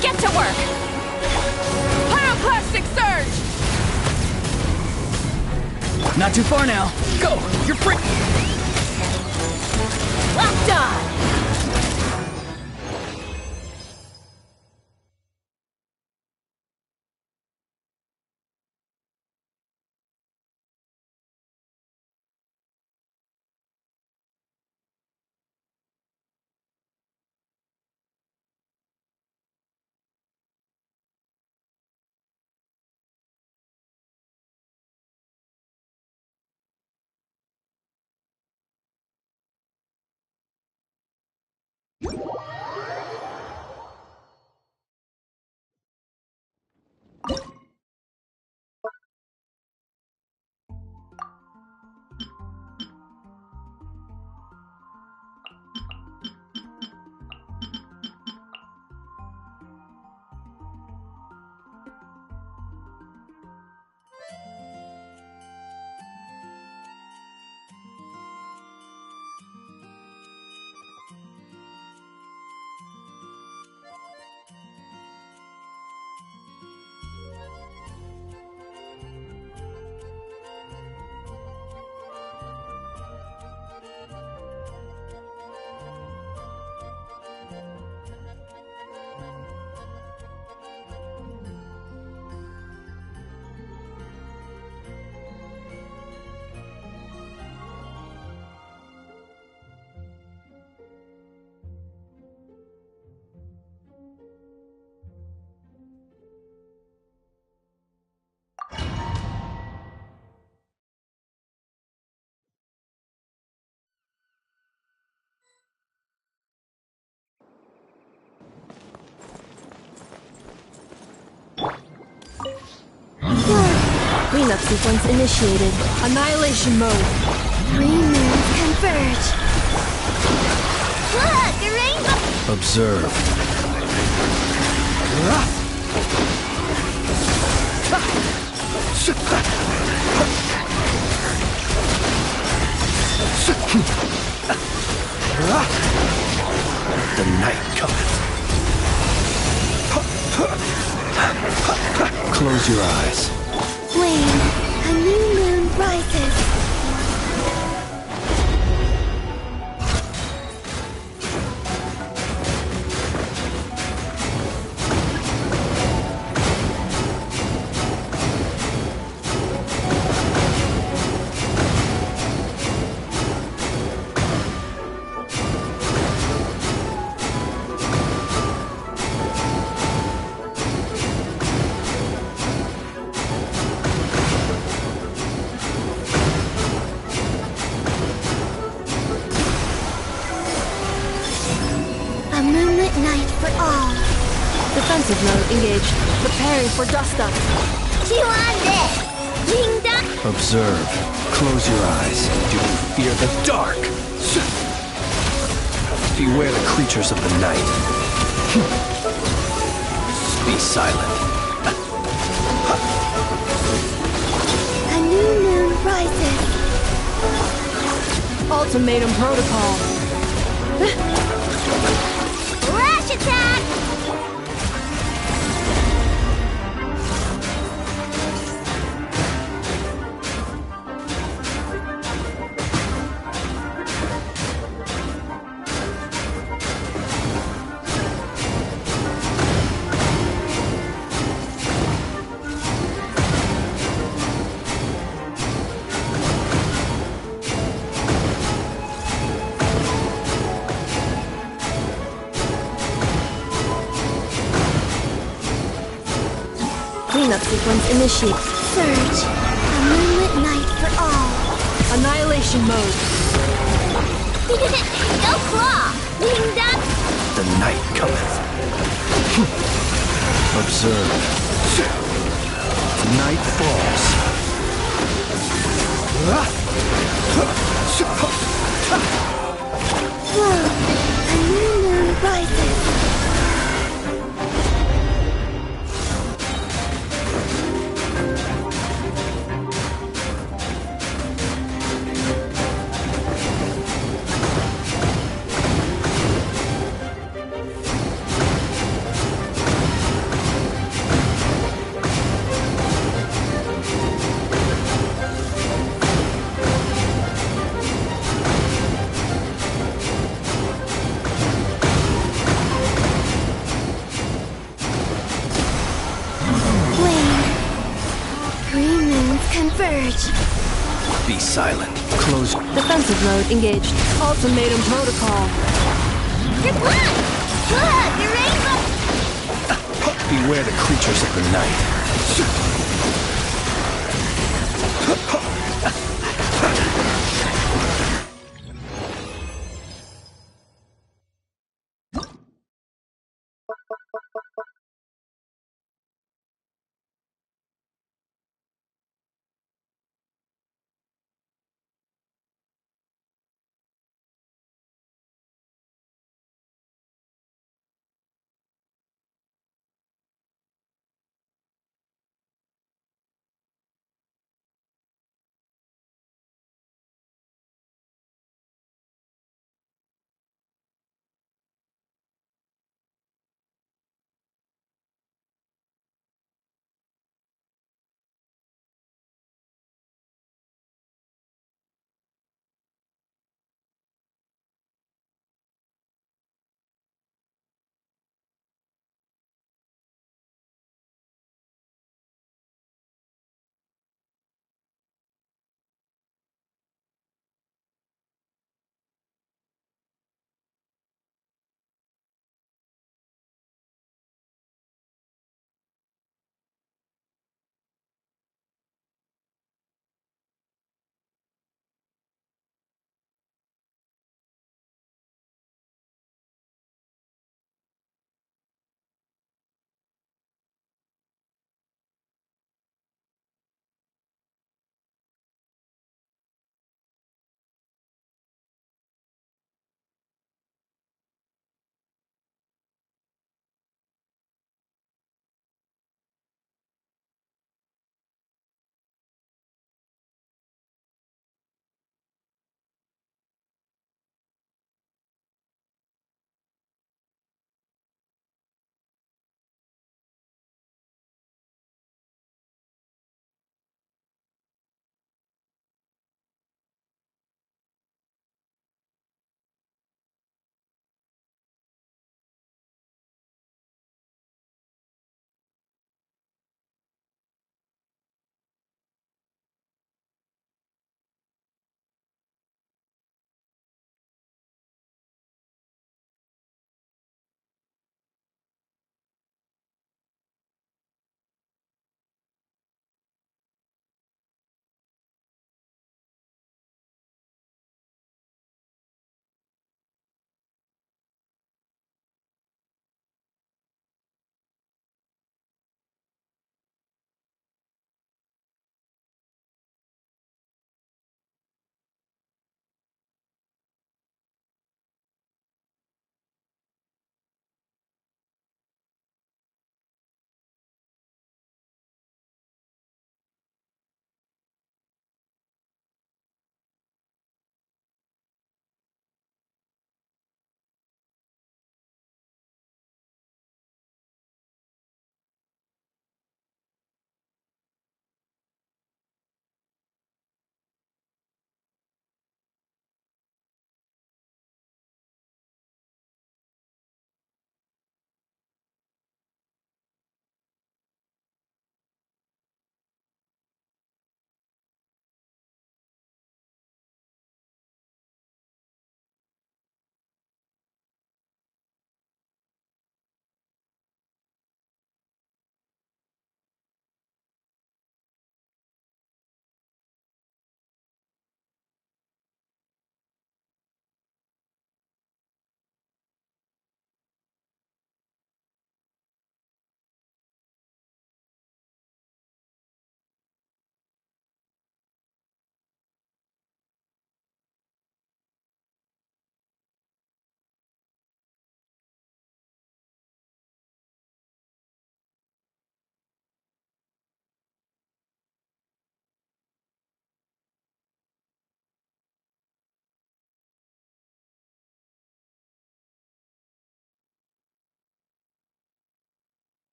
Get to work! Pyroclastic surge! Not too far now. Go! You're free! Locked on! Cleanup sequence initiated. Annihilation mode! Three moons converge. Look, a rainbow! Observe. The night cometh. Close your eyes. Wayne, a new moon rises. A moonlit night for all. Defensive mode engaged. Preparing for dust up. Chew on this! Ding dong! Observe. Close your eyes. Do you fear the dark? Beware the creatures of the night. Be silent. A new moon rises. Ultimatum protocol. Flash attack! Cleanup sequence initiate. Surge. A moonlit night for all. Annihilation mode. Go claw! Ding dong! The night cometh. Observe. Night falls. Whoa. A new moon rises. Three moons converge. Be silent. Close. Defensive mode engaged. Ultimatum protocol. Good luck! Look, a rainbow! Beware the creatures of the night.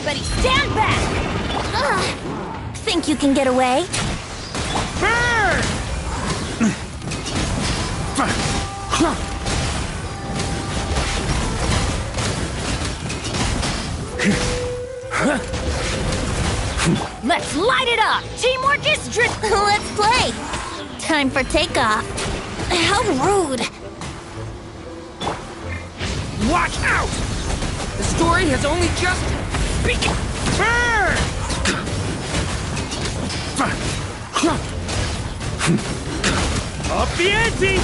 Everybody stand back! Think you can get away? Burn! Let's light it up! Teamwork is Let's play! Time for takeoff. How rude! Watch out! The story has only just begun. Burn! Up the ante!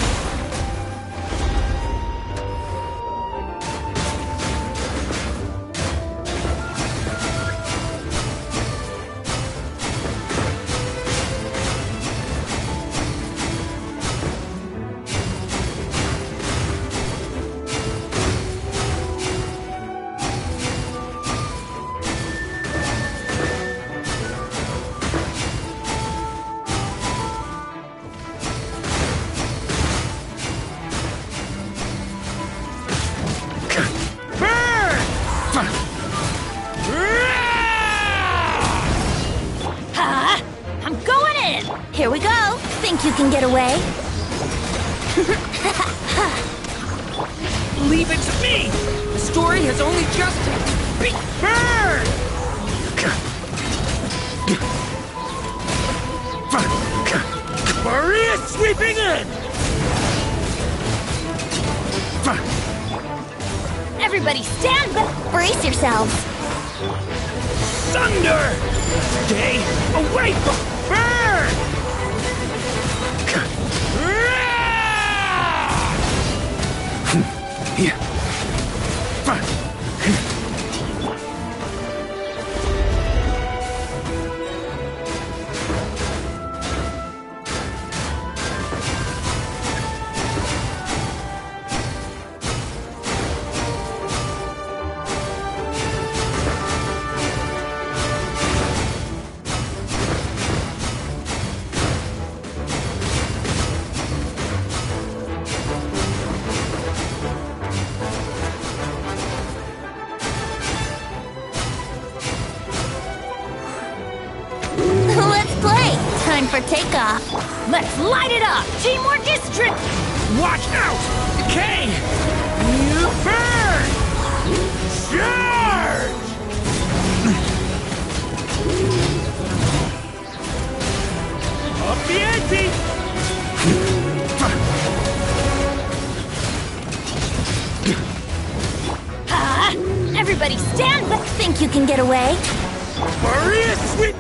Here we go. Think you can get away? Leave it to me! The story has only just begun! Maria sweeping in! Everybody stand back! Brace yourselves! Thunder! Stay away from burn! Let's play! Time for takeoff. Let's light it up! Teamwork is Watch out! Decay! You burn! Charge! Up the ante! Everybody stand back! Think you can get away? Maria sweep!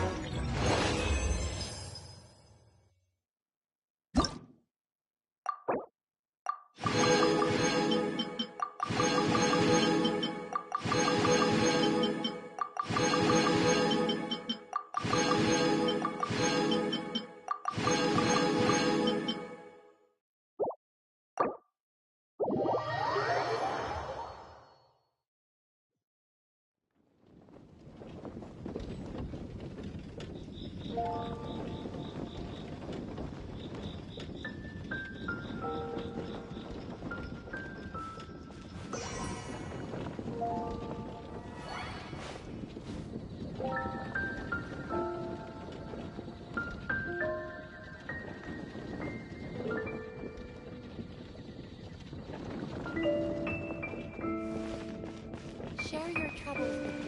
Share your troubles with me.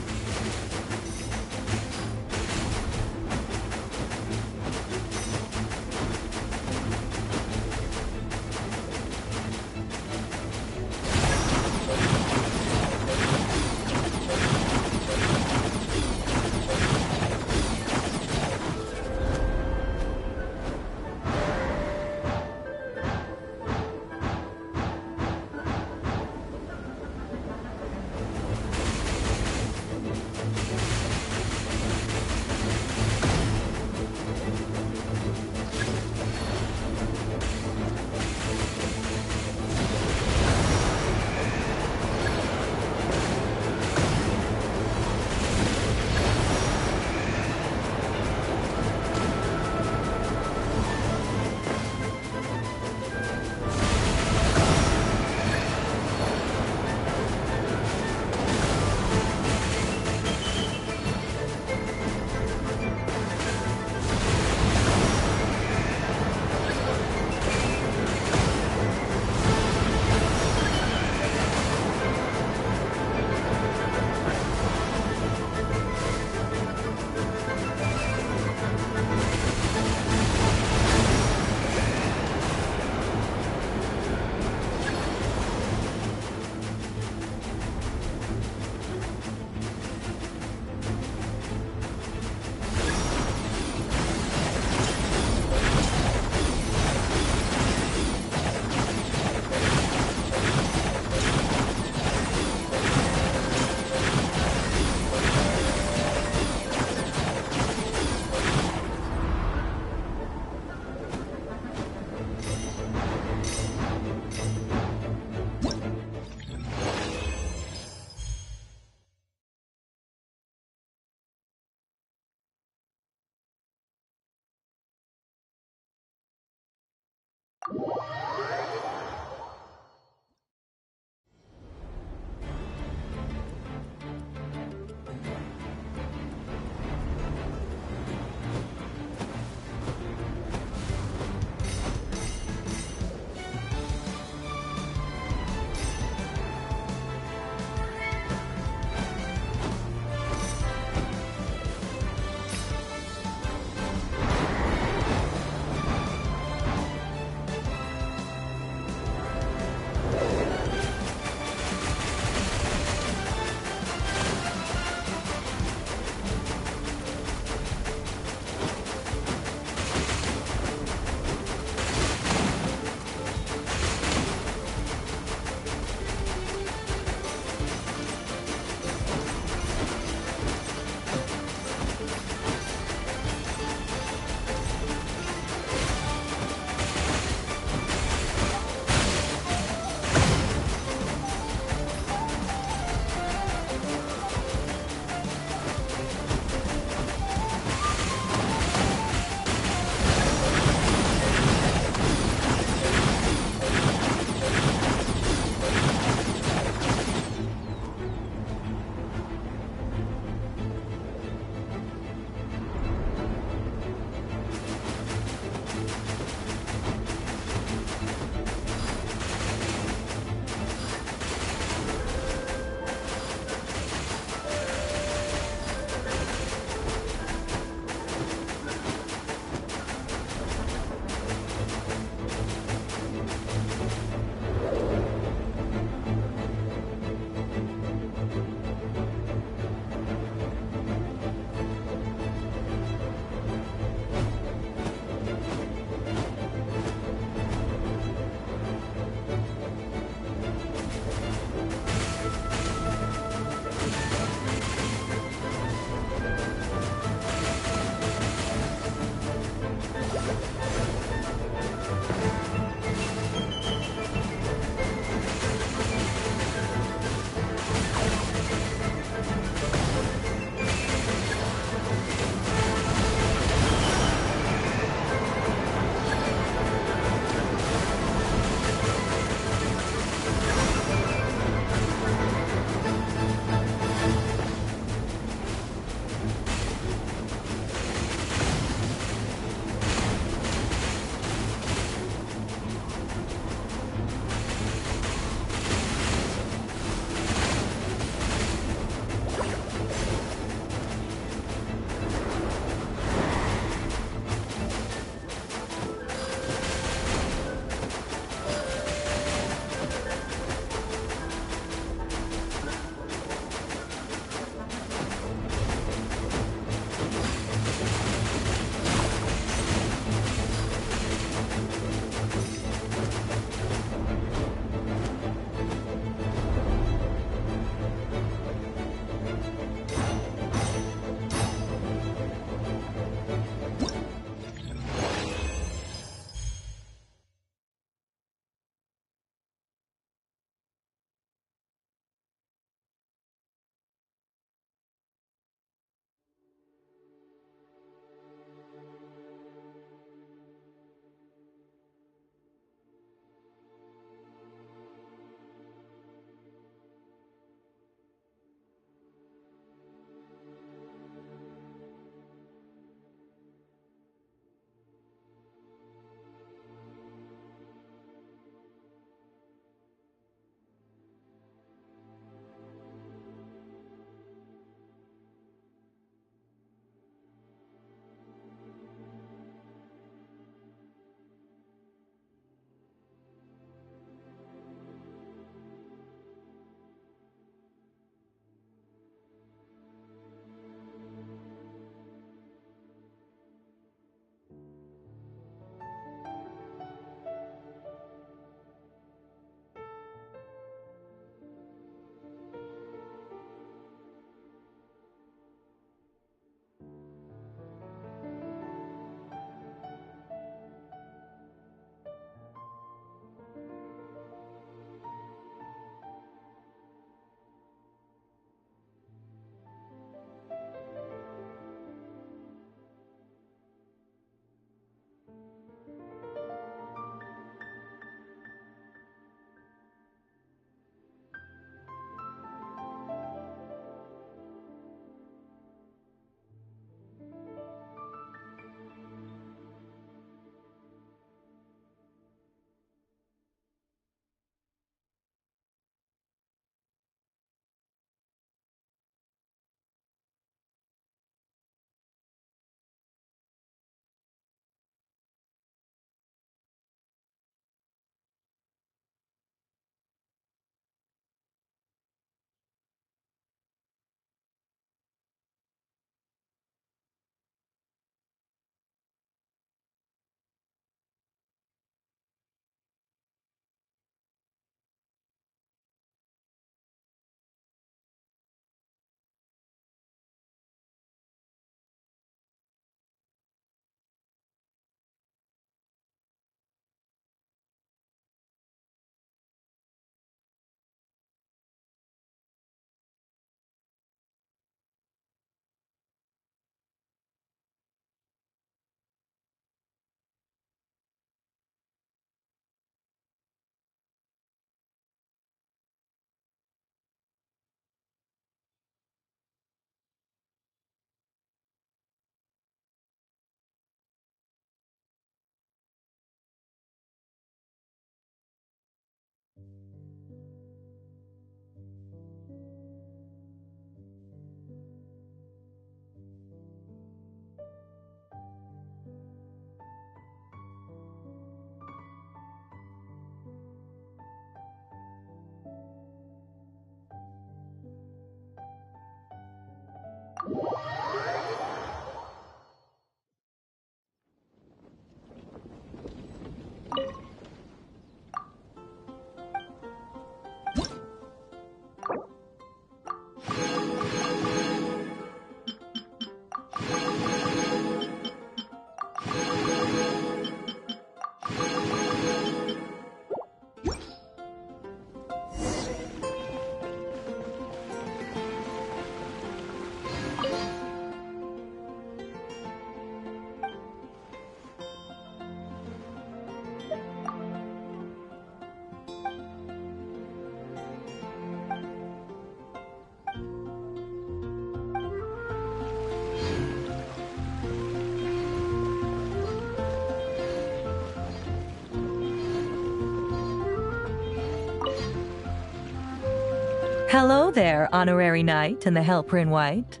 Hello there, Honorary Knight and the Helper in White.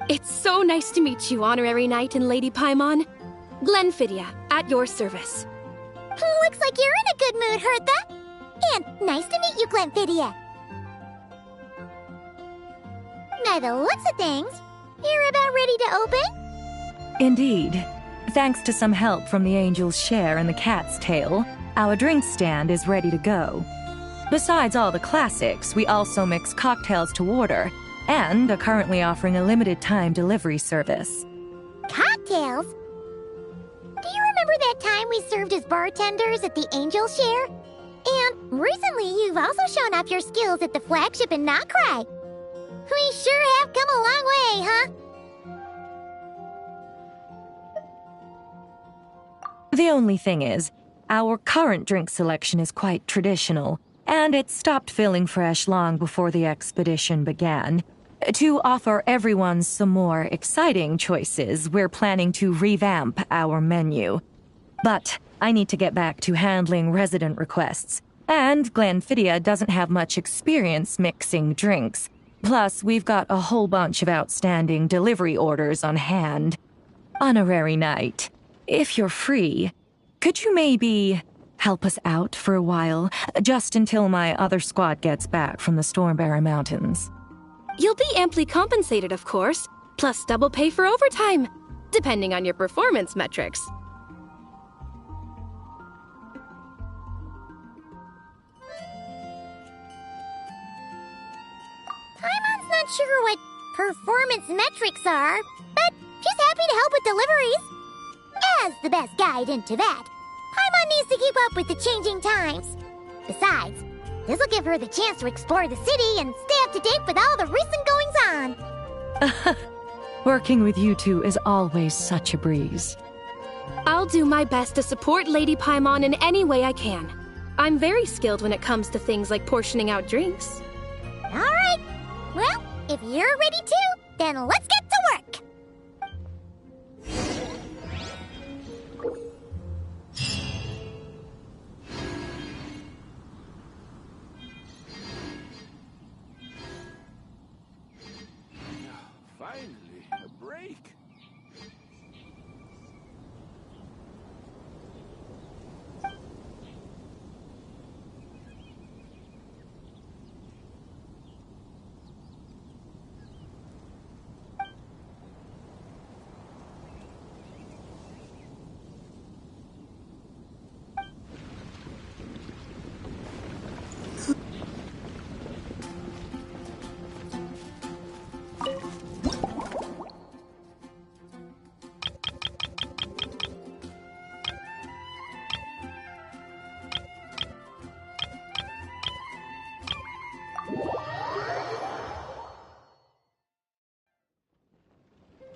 It's so nice to meet you, Honorary Knight and Lady Paimon. Glenfidia, at your service. Looks like you're in a good mood, Hertha. And nice to meet you, Glenfidia. By the looks of things, you're about ready to open? Indeed. Thanks to some help from the Angel's Share and the Cat's Tail, our drink stand is ready to go. Besides all the classics, we also mix cocktails to order, and are currently offering a limited-time delivery service. Cocktails? Do you remember that time we served as bartenders at the Angel Share? And recently you've also shown off your skills at the flagship in Nocrai. We sure have come a long way, huh? The only thing is, our current drink selection is quite traditional, and it stopped feeling fresh long before the expedition began. To offer everyone some more exciting choices, we're planning to revamp our menu. But I need to get back to handling resident requests, and Glenfidia doesn't have much experience mixing drinks. Plus, we've got a whole bunch of outstanding delivery orders on hand. Honorary Knight, if you're free, could you maybe help us out for a while, just until my other squad gets back from the Stormbearer Mountains? You'll be amply compensated, of course, plus double pay for overtime, depending on your performance metrics. Paimon's not sure what performance metrics are, but she's happy to help with deliveries. As the best guide into that, Paimon needs to keep up with the changing times. Besides, this'll give her the chance to explore the city and stay up to date with all the recent goings-on. Working with you two is always such a breeze. I'll do my best to support Lady Paimon in any way I can. I'm very skilled when it comes to things like portioning out drinks. All right. Well, if you're ready too, then let's get to work. Finally, a break.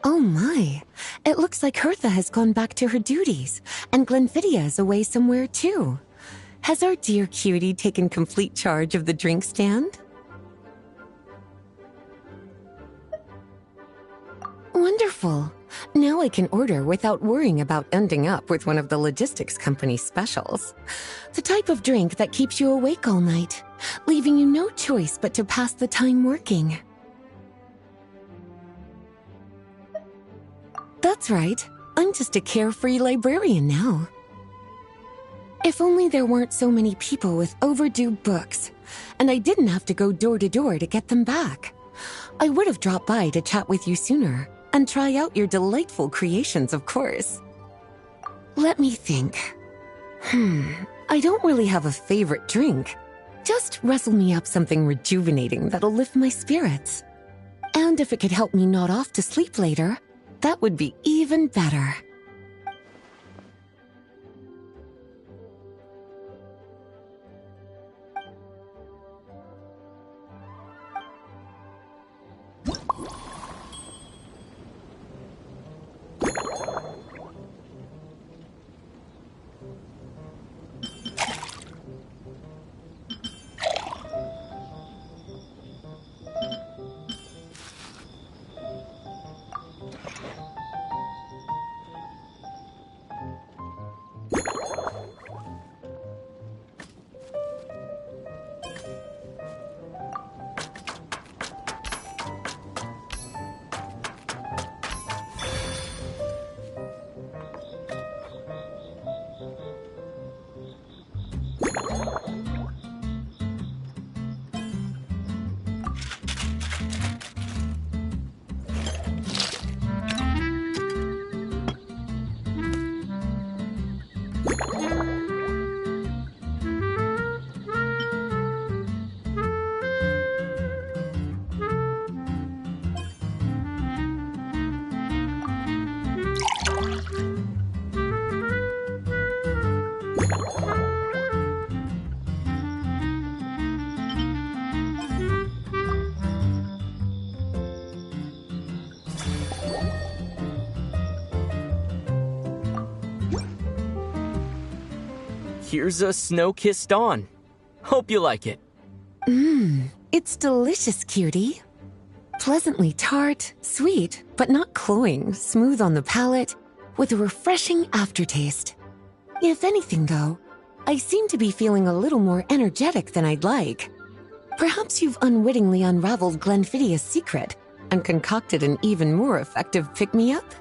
Oh my, it looks like Hertha has gone back to her duties, and Glenfidia is away somewhere too. Has our dear cutie taken complete charge of the drink stand? Wonderful. Now I can order without worrying about ending up with one of the logistics company's specials. The type of drink that keeps you awake all night, leaving you no choice but to pass the time working. That's right. I'm just a carefree librarian now. If only there weren't so many people with overdue books, and I didn't have to go door to door to get them back. I would have dropped by to chat with you sooner and try out your delightful creations, of course. Let me think. I don't really have a favorite drink. Just wrestle me up something rejuvenating that'll lift my spirits. And if it could help me nod off to sleep later, that would be even better. Here's a snow-kissed dawn. Hope you like it. It's delicious, cutie. Pleasantly tart, sweet, but not cloying, smooth on the palate, with a refreshing aftertaste. If anything, though, I seem to be feeling a little more energetic than I'd like. Perhaps you've unwittingly unraveled Glenfiddia's secret and concocted an even more effective pick-me-up?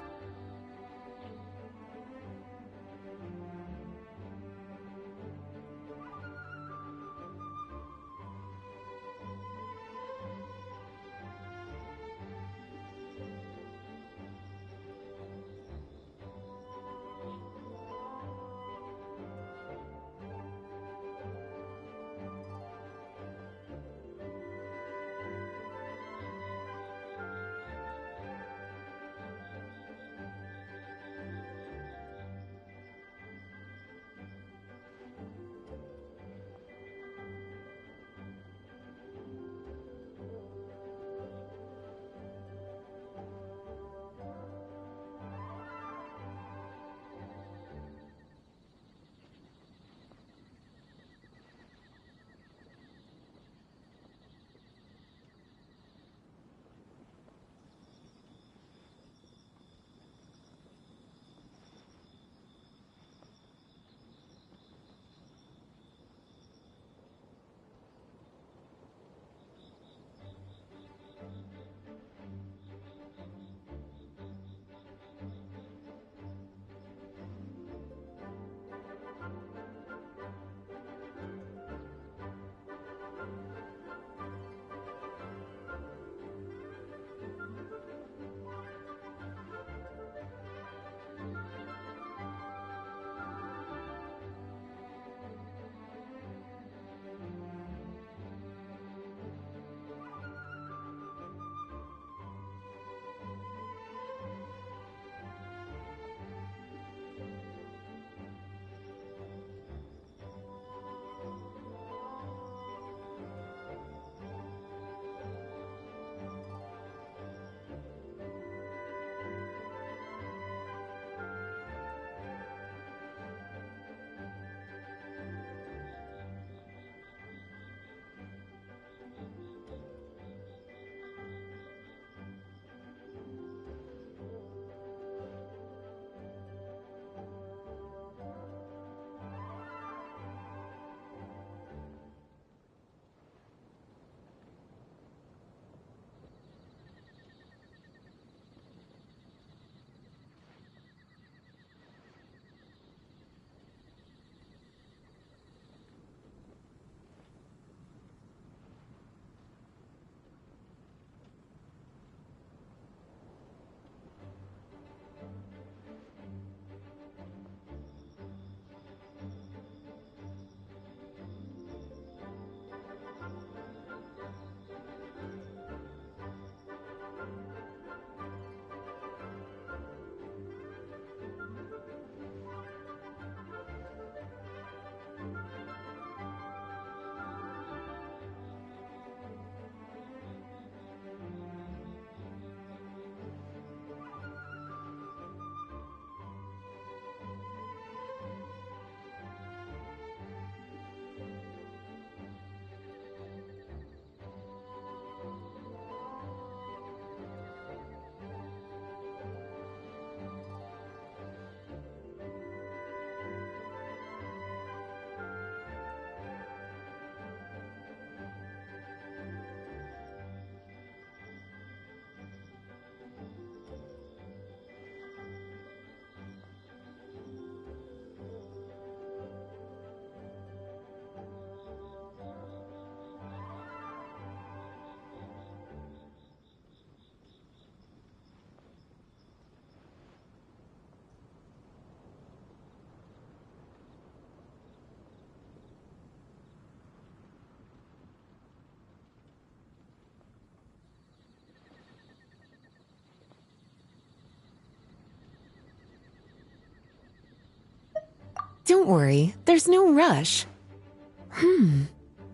worry, there's no rush.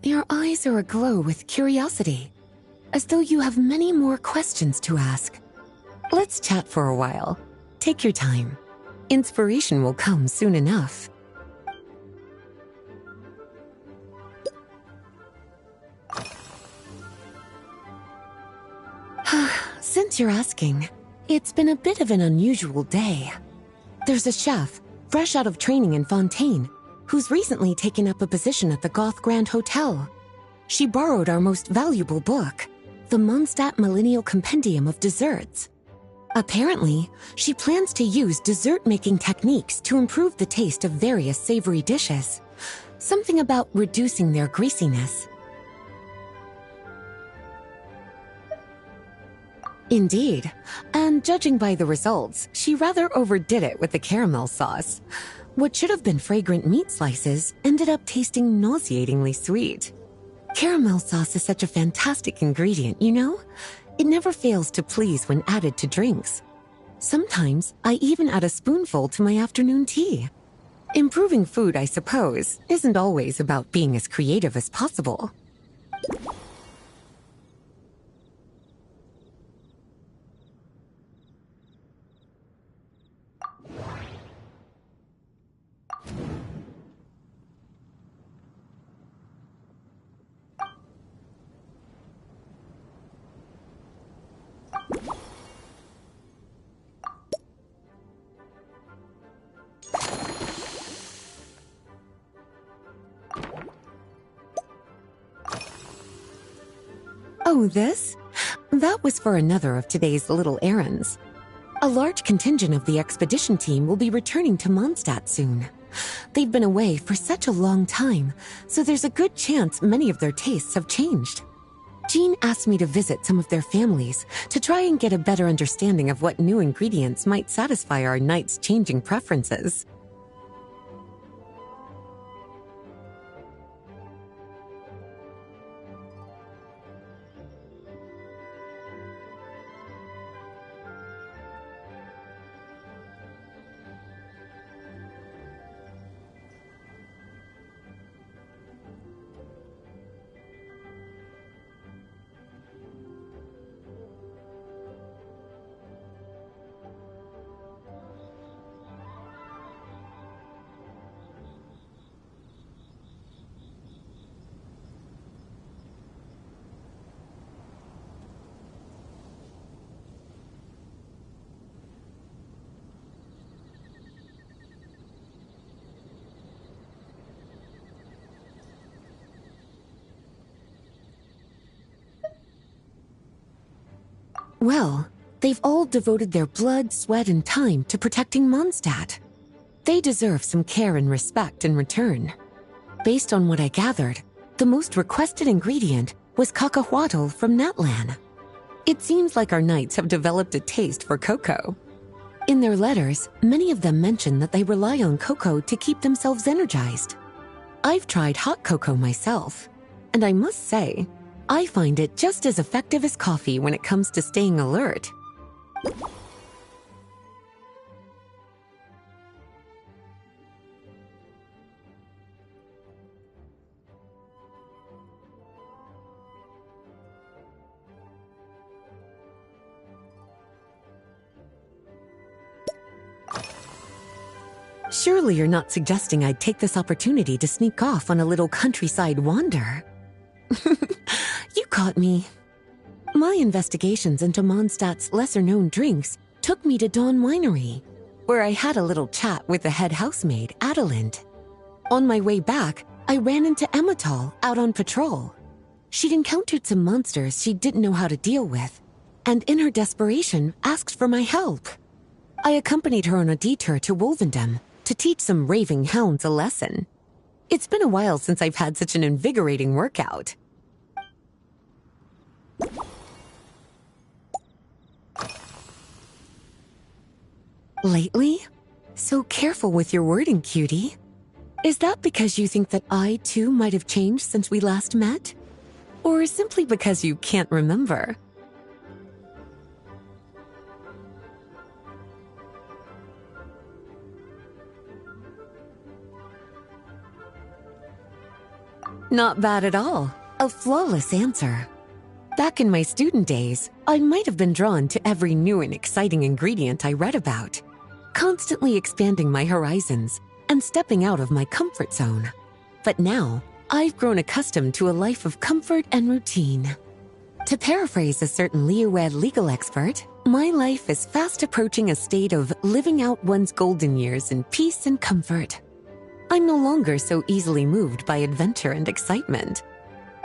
Your eyes are aglow with curiosity, as though you have many more questions to ask. Let's chat for a while. Take your time. Inspiration will come soon enough. Since you're asking, it's been a bit of an unusual day. There's a chef, fresh out of training in Fontaine, who's recently taken up a position at the Goth Grand Hotel. She borrowed our most valuable book, the Mondstadt Millennial Compendium of Desserts. Apparently, she plans to use dessert-making techniques to improve the taste of various savory dishes. Something about reducing their greasiness. Indeed, and judging by the results, she rather overdid it with the caramel sauce. What should have been fragrant meat slices ended up tasting nauseatingly sweet. Caramel sauce is such a fantastic ingredient, you know? It never fails to please when added to drinks. Sometimes I even add a spoonful to my afternoon tea. Improving food, I suppose, isn't always about being as creative as possible. Oh, this? That was for another of today's little errands. A large contingent of the expedition team will be returning to Mondstadt soon. They've been away for such a long time, so there's a good chance many of their tastes have changed. Jean asked me to visit some of their families to try and get a better understanding of what new ingredients might satisfy our knights' changing preferences. Well, they've all devoted their blood, sweat, and time to protecting Mondstadt. They deserve some care and respect in return. Based on what I gathered, the most requested ingredient was cacahuatl from Natlan. It seems like our knights have developed a taste for cocoa. In their letters, many of them mention that they rely on cocoa to keep themselves energized. I've tried hot cocoa myself, and I must say, I find it just as effective as coffee when it comes to staying alert. Surely you're not suggesting I'd take this opportunity to sneak off on a little countryside wander? You caught me. My investigations into Mondstadt's lesser-known drinks took me to Dawn Winery, where I had a little chat with the head housemaid, Adelind. On my way back, I ran into Emmetall out on patrol. She'd encountered some monsters she didn't know how to deal with, and in her desperation, asked for my help. I accompanied her on a detour to Wolvendom to teach some raving hounds a lesson. It's been a while since I've had such an invigorating workout. Lately? So careful with your wording, cutie. Is that because you think that I, too, might have changed since we last met? Or simply because you can't remember? Not bad at all. A flawless answer. Back in my student days, I might have been drawn to every new and exciting ingredient I read about, constantly expanding my horizons and stepping out of my comfort zone. But now, I've grown accustomed to a life of comfort and routine. To paraphrase a certain Leo-Ed legal expert, my life is fast approaching a state of living out one's golden years in peace and comfort. I'm no longer so easily moved by adventure and excitement.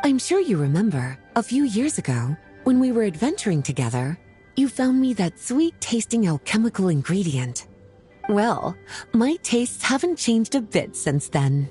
I'm sure you remember, a few years ago, when we were adventuring together, you found me that sweet-tasting alchemical ingredient. Well, my tastes haven't changed a bit since then.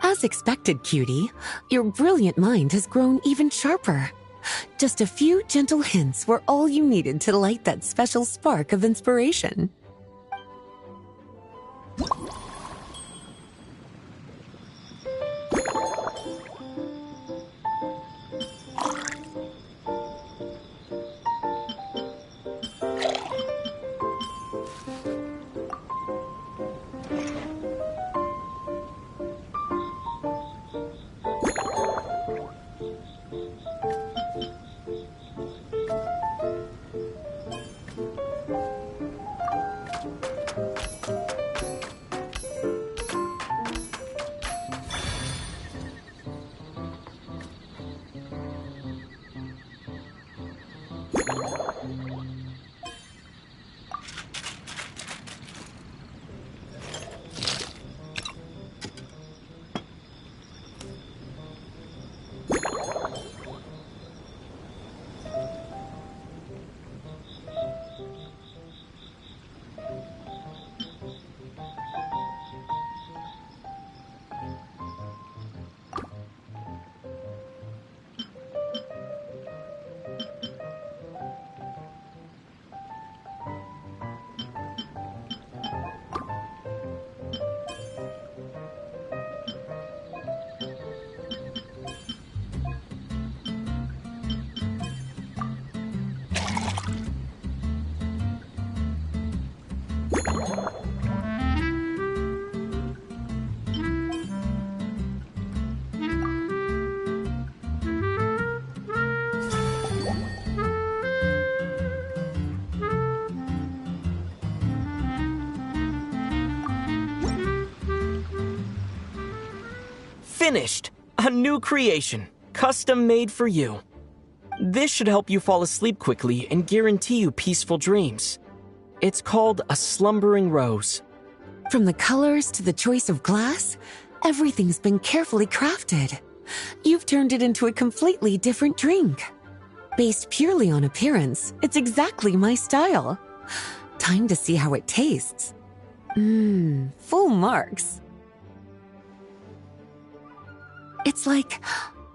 As expected, cutie, your brilliant mind has grown even sharper. Just a few gentle hints were all you needed to light that special spark of inspiration. Finished! A new creation, custom made for you. This should help you fall asleep quickly and guarantee you peaceful dreams. It's called a slumbering rose. From the colors to the choice of glass, everything's been carefully crafted. You've turned it into a completely different drink. Based purely on appearance, it's exactly my style. Time to see how it tastes. Full marks. It's like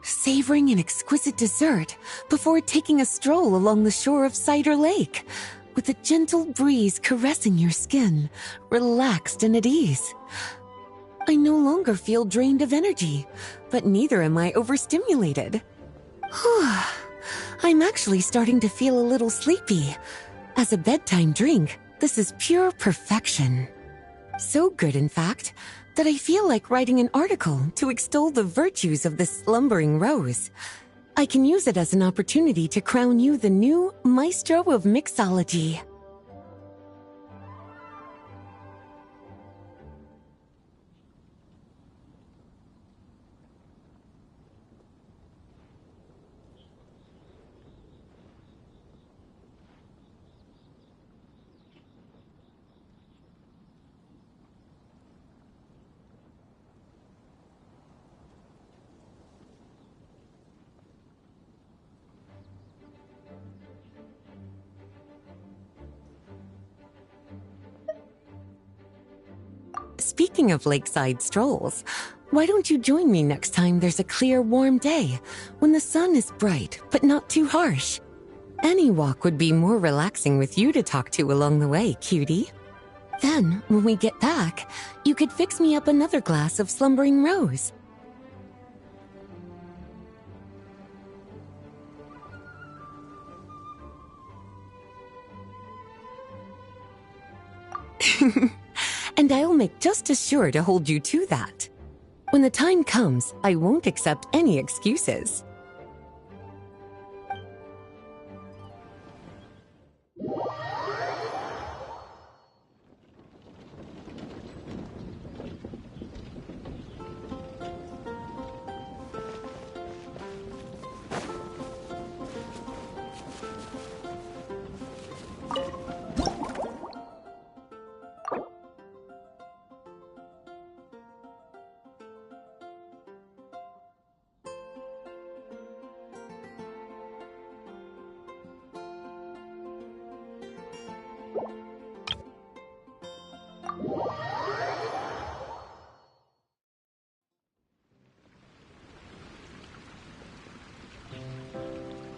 savoring an exquisite dessert before taking a stroll along the shore of Cider Lake, with a gentle breeze caressing your skin, relaxed and at ease. I no longer feel drained of energy, but neither am I overstimulated. I'm actually starting to feel a little sleepy. As a bedtime drink, this is pure perfection. So good, in fact, that I feel like writing an article to extol the virtues of the slumbering rose. I can use it as an opportunity to crown you the new maestro of mixology. Speaking of lakeside strolls, why don't you join me next time there's a clear, warm day when the sun is bright but not too harsh? Any walk would be more relaxing with you to talk to along the way, cutie. Then, when we get back, you could fix me up another glass of slumbering rose. And I'll make just as sure to hold you to that. When the time comes, I won't accept any excuses.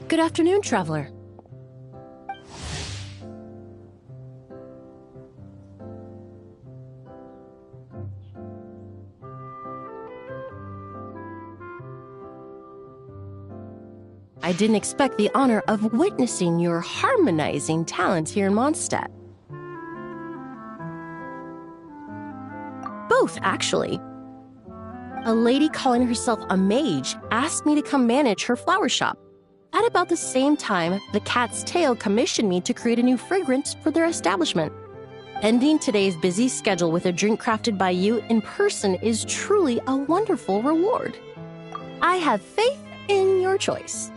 Good afternoon, traveler. I didn't expect the honor of witnessing your harmonizing talents here in Mondstadt. Both, actually. A lady calling herself a mage asked me to come manage her flower shop. At about the same time, the Cat's Tail commissioned me to create a new fragrance for their establishment. Ending today's busy schedule with a drink crafted by you in person is truly a wonderful reward. I have faith in your choice.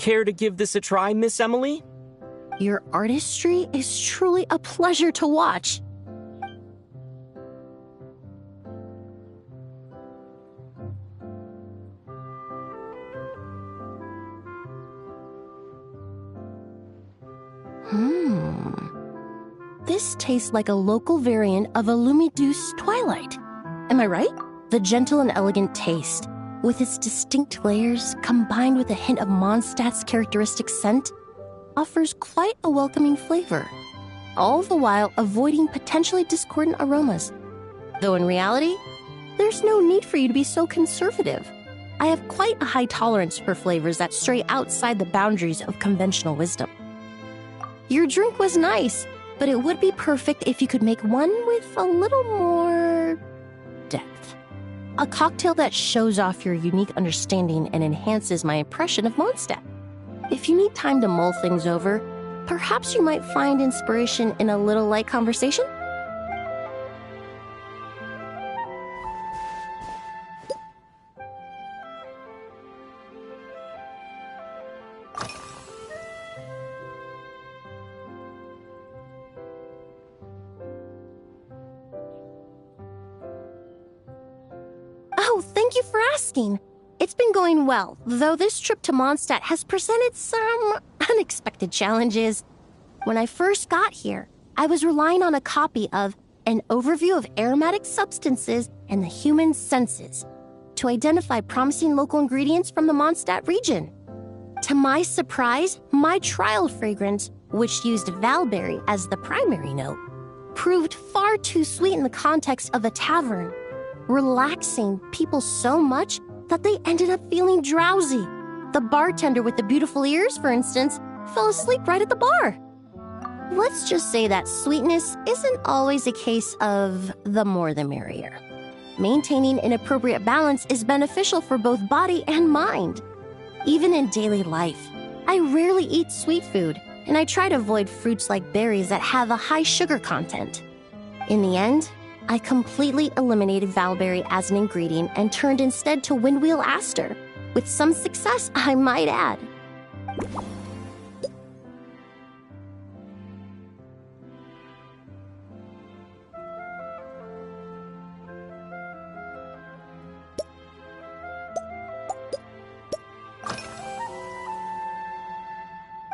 Care to give this a try, Miss Emily? Your artistry is truly a pleasure to watch. This tastes like a local variant of a Lumiduce Twilight. Am I right? The gentle and elegant taste, with its distinct layers combined with a hint of Mondstadt's characteristic scent, offers quite a welcoming flavor, all the while avoiding potentially discordant aromas. Though in reality, there's no need for you to be so conservative. I have quite a high tolerance for flavors that stray outside the boundaries of conventional wisdom. Your drink was nice, but it would be perfect if you could make one with a little more depth. A cocktail that shows off your unique understanding and enhances my impression of Mondstadt. If you need time to mull things over, perhaps you might find inspiration in a little light conversation? Oh, thank you for asking. It's been going well, though this trip to Mondstadt has presented some unexpected challenges. When I first got here, I was relying on a copy of An Overview of Aromatic Substances and the Human Senses to identify promising local ingredients from the Mondstadt region. To my surprise, my trial fragrance, which used Valberry as the primary note, proved far too sweet in the context of a tavern, relaxing people so much that they ended up feeling drowsy. The bartender with the beautiful ears, for instance, fell asleep right at the bar. Let's just say that sweetness isn't always a case of the more the merrier. Maintaining an appropriate balance is beneficial for both body and mind. Even in daily life, I rarely eat sweet food, and I try to avoid fruits like berries that have a high sugar content. In the end, I completely eliminated Valberry as an ingredient and turned instead to Windwheel Aster, with some success, I might add.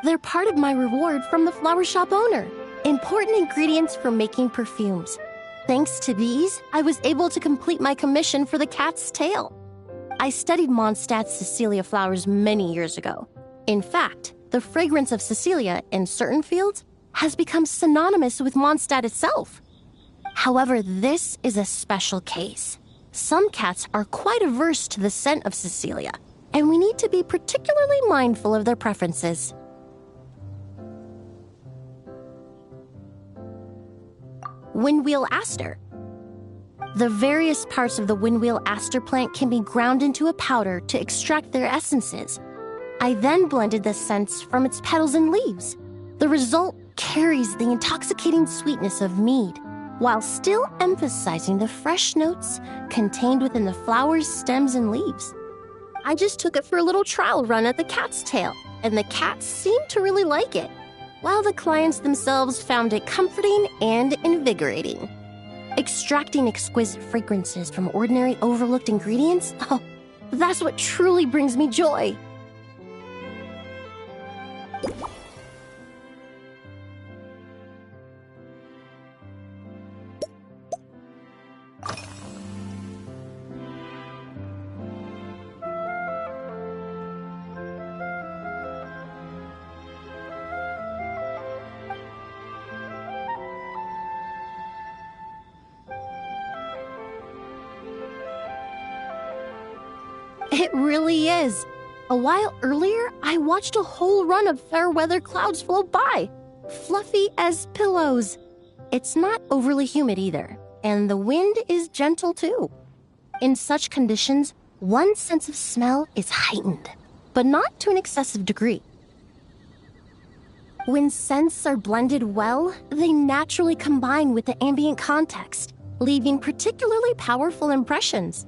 They're part of my reward from the flower shop owner. Important ingredients for making perfumes. Thanks to these, I was able to complete my commission for the cat's tail. I studied Mondstadt's Cecilia flowers many years ago. In fact, the fragrance of Cecilia in certain fields has become synonymous with Mondstadt itself. However, this is a special case. Some cats are quite averse to the scent of Cecilia, and we need to be particularly mindful of their preferences. Windwheel Aster. The various parts of the Windwheel Aster plant can be ground into a powder to extract their essences. I then blended the scents from its petals and leaves. The result carries the intoxicating sweetness of mead, while still emphasizing the fresh notes contained within the flowers, stems, and leaves. I just took it for a little trial run at the cat's tail, and the cats seemed to really like it, while the clients themselves found it comforting and invigorating. Extracting exquisite fragrances from ordinary overlooked ingredients, oh, that's what truly brings me joy. It really is. A while earlier, I watched a whole run of fair weather clouds float by, fluffy as pillows. It's not overly humid either, and the wind is gentle too. In such conditions, one's sense of smell is heightened, but not to an excessive degree. When scents are blended well, they naturally combine with the ambient context, leaving particularly powerful impressions.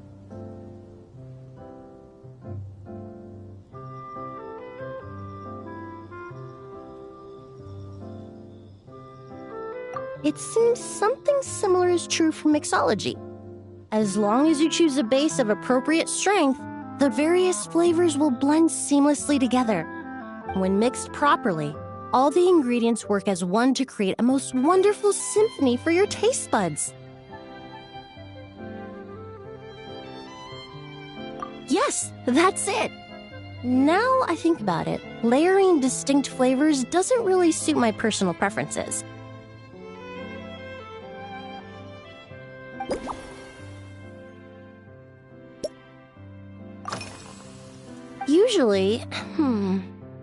it seems something similar is true for mixology. As long as you choose a base of appropriate strength, the various flavors will blend seamlessly together. When mixed properly, all the ingredients work as one to create a most wonderful symphony for your taste buds. Yes, that's it. Now I think about it, layering distinct flavors doesn't really suit my personal preferences. Usually,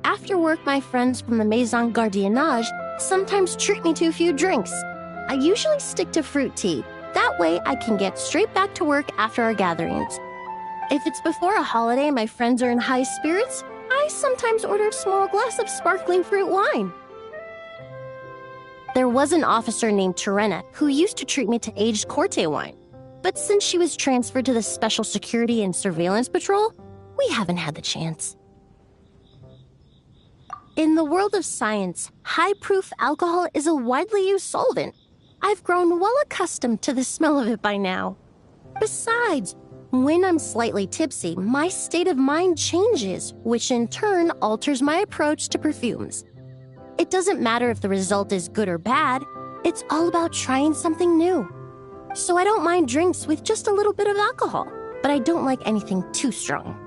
after work, my friends from the Maison Gardiennage sometimes treat me to a few drinks. I usually stick to fruit tea. That way I can get straight back to work after our gatherings. If it's before a holiday and my friends are in high spirits, I sometimes order a small glass of sparkling fruit wine. There was an officer named Terena who used to treat me to aged Corte wine. But since she was transferred to the Special Security and Surveillance Patrol, we haven't had the chance. In the world of science, high-proof alcohol is a widely used solvent. I've grown well accustomed to the smell of it by now. Besides, when I'm slightly tipsy, my state of mind changes, which in turn alters my approach to perfumes. It doesn't matter if the result is good or bad, it's all about trying something new. So I don't mind drinks with just a little bit of alcohol, but I don't like anything too strong.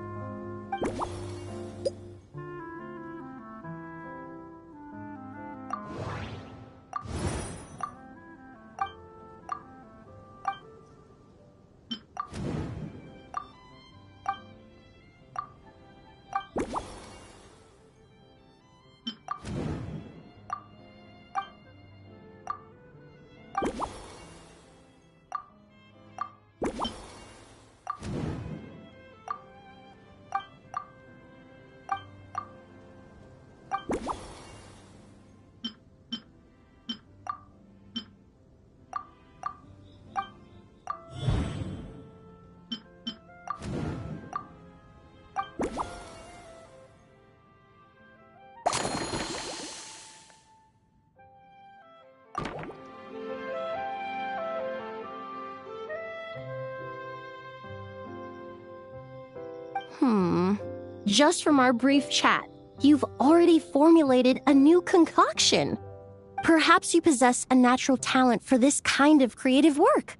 Just from our brief chat, you've already formulated a new concoction. Perhaps you possess a natural talent for this kind of creative work.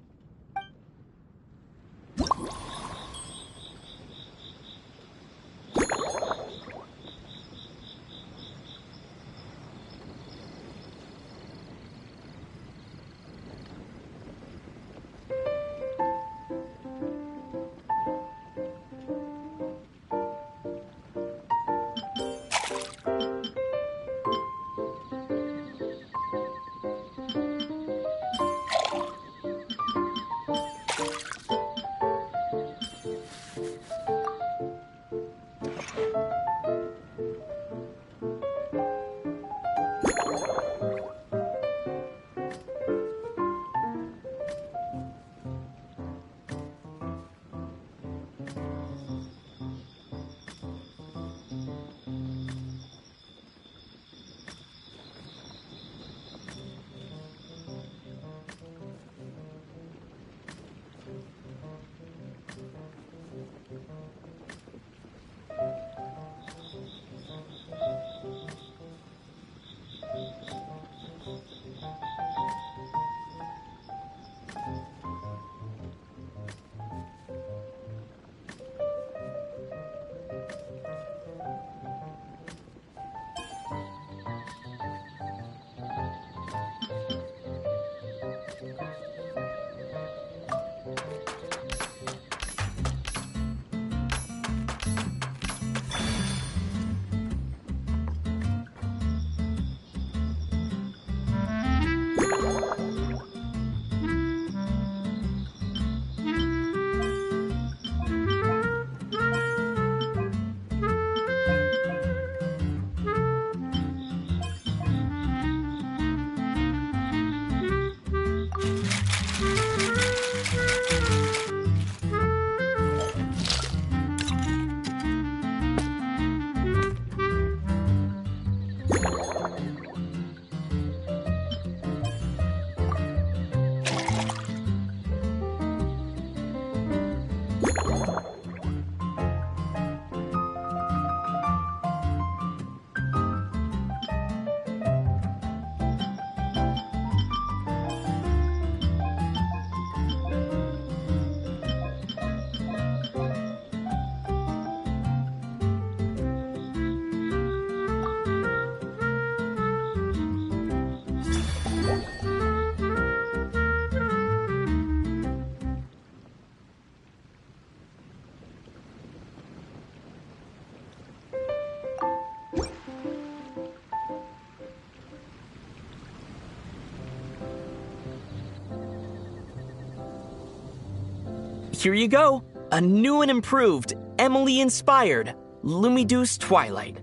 Here you go. A new and improved, Emily-inspired Lumiduce Twilight.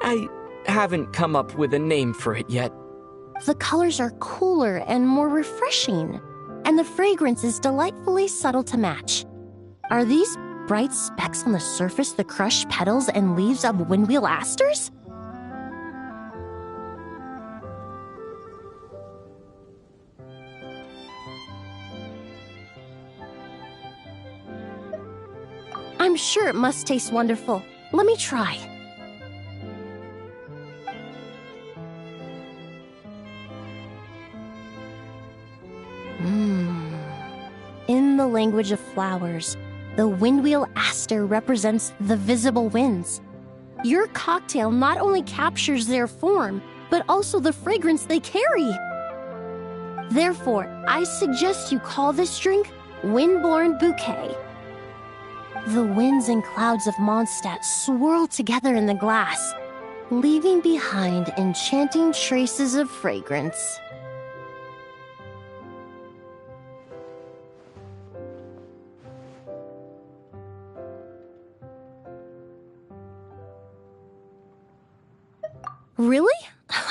I haven't come up with a name for it yet. The colors are cooler and more refreshing, and the fragrance is delightfully subtle to match. Are these bright specks on the surface the crushed petals and leaves of windwheel asters? I'm sure it must taste wonderful. Let me try. In the language of flowers, the windwheel aster represents the visible winds. Your cocktail not only captures their form, but also the fragrance they carry. Therefore, I suggest you call this drink Windborne Bouquet. The winds and clouds of Mondstadt swirl together in the glass, leaving behind enchanting traces of fragrance. Really?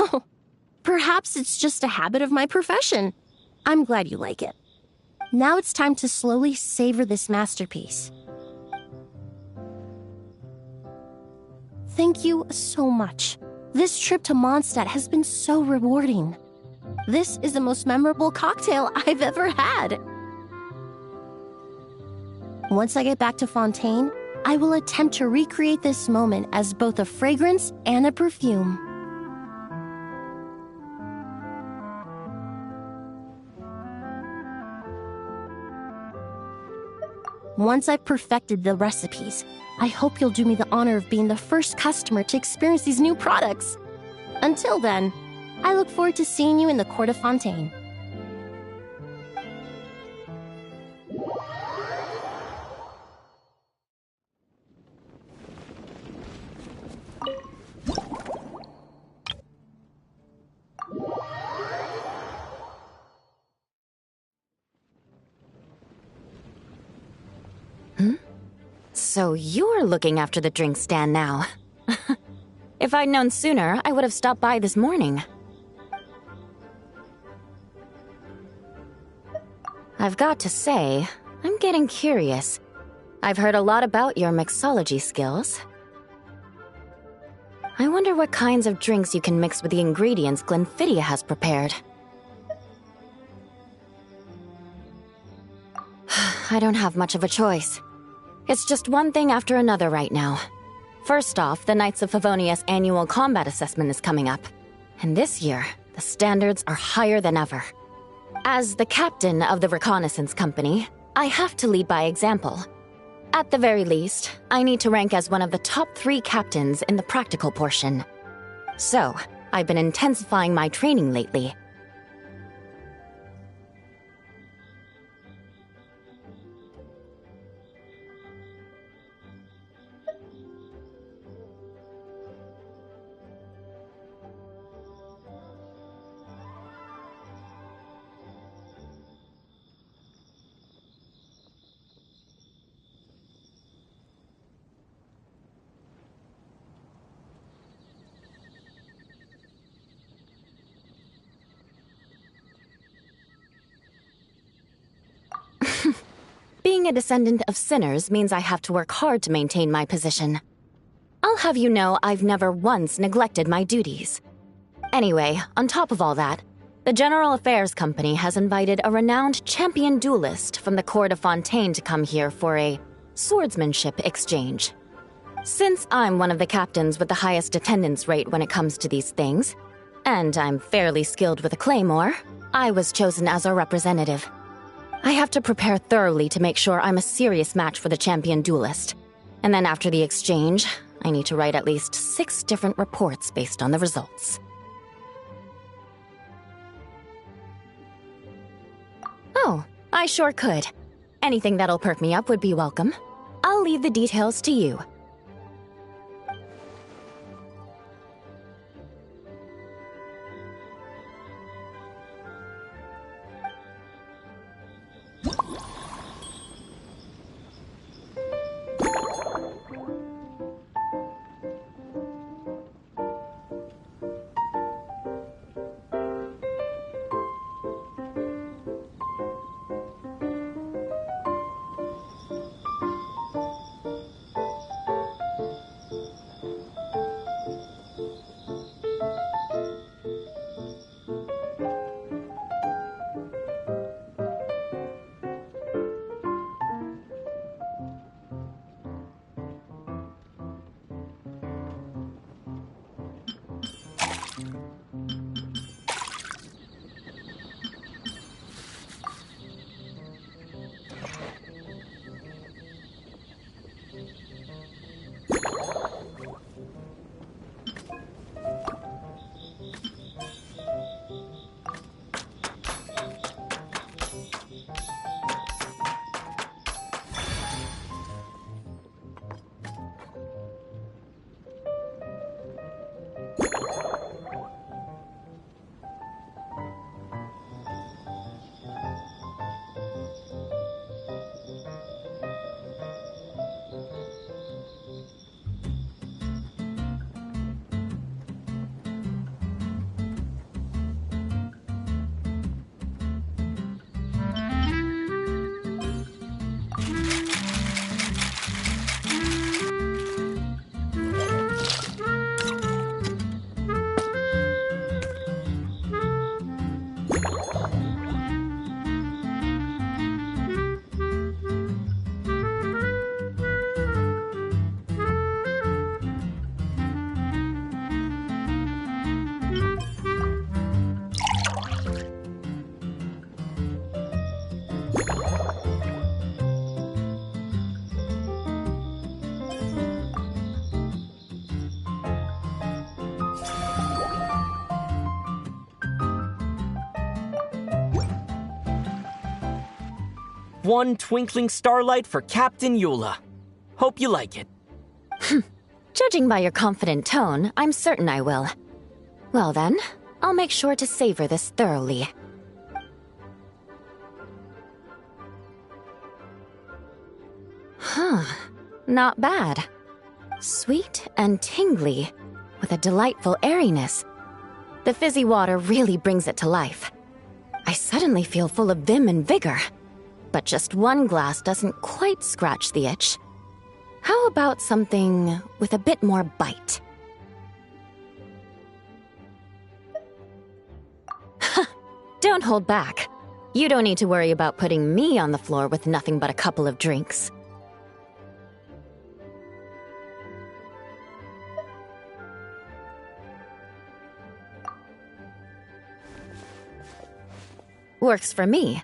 Oh, perhaps it's just a habit of my profession. I'm glad you like it. Now it's time to slowly savor this masterpiece. Thank you so much. This trip to Mondstadt has been so rewarding. This is the most memorable cocktail I've ever had. Once I get back to Fontaine, I will attempt to recreate this moment as both a fragrance and a perfume. Once I've perfected the recipes, I hope you'll do me the honor of being the first customer to experience these new products. Until then, I look forward to seeing you in the Court of Fontaine. So you're looking after the drink stand now. If I'd known sooner, I would have stopped by this morning. I've got to say, I'm getting curious. I've heard a lot about your mixology skills. I wonder what kinds of drinks you can mix with the ingredients Glenfiddich has prepared. I don't have much of a choice. It's just one thing after another right now. First off, the Knights of Favonius annual combat assessment is coming up. And this year, the standards are higher than ever. As the captain of the reconnaissance company, I have to lead by example. At the very least, I need to rank as one of the top 3 captains in the practical portion. So, I've been intensifying my training lately. Being a descendant of sinners means I have to work hard to maintain my position. I'll have you know I've never once neglected my duties. Anyway, on top of all that, the General Affairs Company has invited a renowned champion duelist from the Court of Fontaine to come here for a swordsmanship exchange. Since I'm one of the captains with the highest attendance rate when it comes to these things, and I'm fairly skilled with a claymore, I was chosen as our representative. I have to prepare thoroughly to make sure I'm a serious match for the champion duelist. And then after the exchange, I need to write at least 6 different reports based on the results. Oh, I sure could. Anything that'll perk me up would be welcome. I'll leave the details to you. One twinkling starlight for Captain Eula. Hope you like it. Judging by your confident tone, I'm certain I will. Well then, I'll make sure to savor this thoroughly. Huh, not bad. Sweet and tingly, with a delightful airiness. The fizzy water really brings it to life. I suddenly feel full of vim and vigor. But just one glass doesn't quite scratch the itch. How about something with a bit more bite? Don't hold back. You don't need to worry about putting me on the floor with nothing but a couple of drinks. Works for me.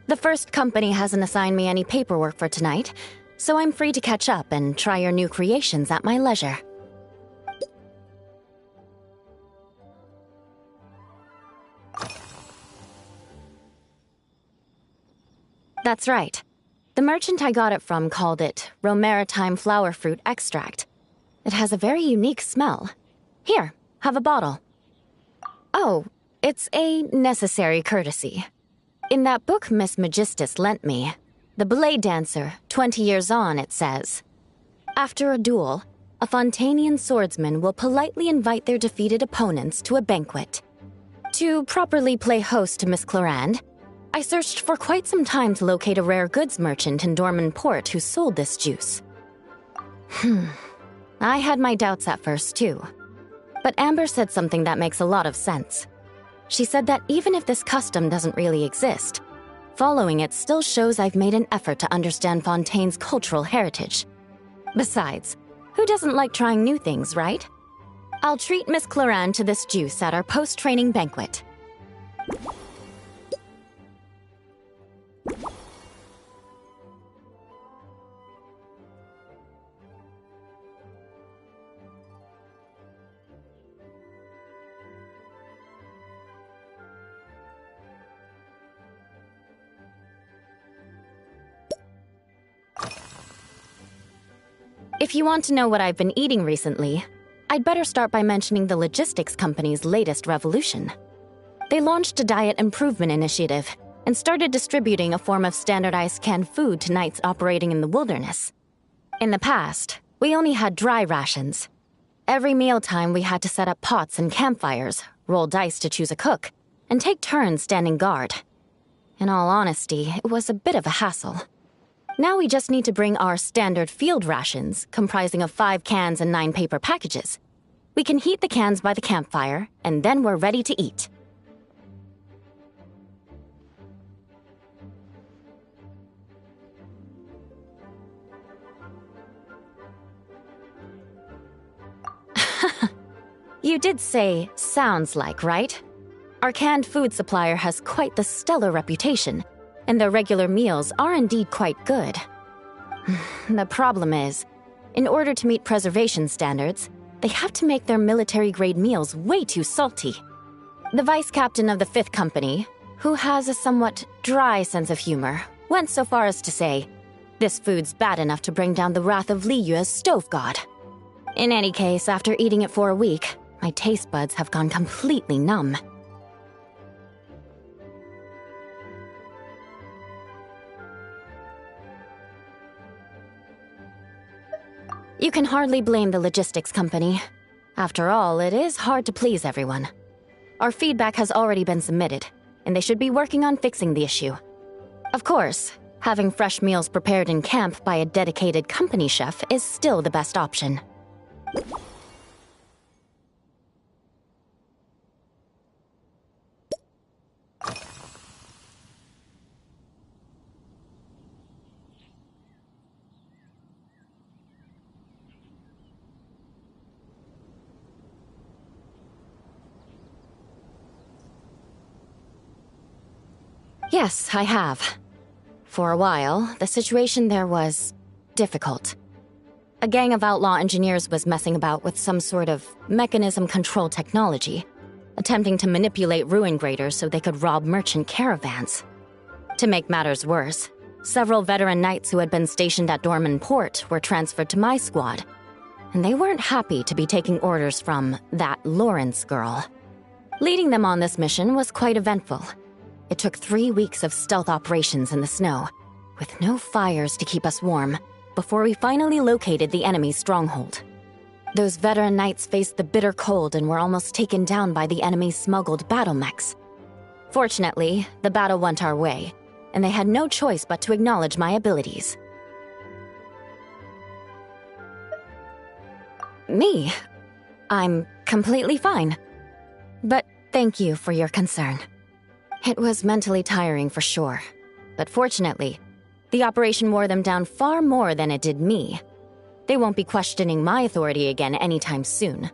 The first company hasn't assigned me any paperwork for tonight, so I'm free to catch up and try your new creations at my leisure. That's right. The merchant I got it from called it Romaritime Flower Fruit Extract. It has a very unique smell. Here, have a bottle. Oh, it's a necessary courtesy. In that book Miss Magistus lent me, The Blade Dancer, 20 Years On, it says, after a duel, a Fontanian swordsman will politely invite their defeated opponents to a banquet. To properly play host to Miss Clarande, I searched for quite some time to locate a rare goods merchant in Dorman Port who sold this juice. I had my doubts at first, too. But Amber said something that makes a lot of sense. She said that even if this custom doesn't really exist, Following it still shows I've made an effort to understand Fontaine's cultural heritage. Besides, who doesn't like trying new things, right? I'll treat Miss Claran to this juice at our post-training banquet. If you want to know what I've been eating recently, I'd better start by mentioning the logistics company's latest revolution. They launched a diet improvement initiative and started distributing a form of standardized canned food to knights operating in the wilderness. In the past, we only had dry rations. Every mealtime we had to set up pots and campfires, roll dice to choose a cook, and take turns standing guard. In all honesty, it was a bit of a hassle. Now we just need to bring our standard field rations, comprising of 5 cans and 9 paper packages. We can heat the cans by the campfire, and then we're ready to eat. You did say, sounds like, right? Our canned food supplier has quite the stellar reputation, and their regular meals are indeed quite good. The problem is, in order to meet preservation standards, they have to make their military-grade meals way too salty. The vice captain of the 5th Company, who has a somewhat dry sense of humor, went so far as to say, "This food's bad enough to bring down the wrath of Li Yue's stove god." In any case, after eating it for a week, my taste buds have gone completely numb. You can hardly blame the logistics company. After all, it is hard to please everyone. Our feedback has already been submitted, and they should be working on fixing the issue. Of course, having fresh meals prepared in camp by a dedicated company chef is still the best option. Yes, I have. For a while, the situation there was difficult. A gang of outlaw engineers was messing about with some sort of mechanism control technology, attempting to manipulate ruin graders so they could rob merchant caravans. To make matters worse, several veteran knights who had been stationed at Dorman Port were transferred to my squad, and they weren't happy to be taking orders from that Lawrence girl. Leading them on this mission was quite eventful. It took 3 weeks of stealth operations in the snow, with no fires to keep us warm, before we finally located the enemy's stronghold. Those veteran knights faced the bitter cold and were almost taken down by the enemy's smuggled battle mechs. Fortunately, the battle went our way, and they had no choice but to acknowledge my abilities. Me? I'm completely fine. But thank you for your concern. It was mentally tiring for sure, but fortunately, the operation wore them down far more than it did me. They won't be questioning my authority again anytime soon.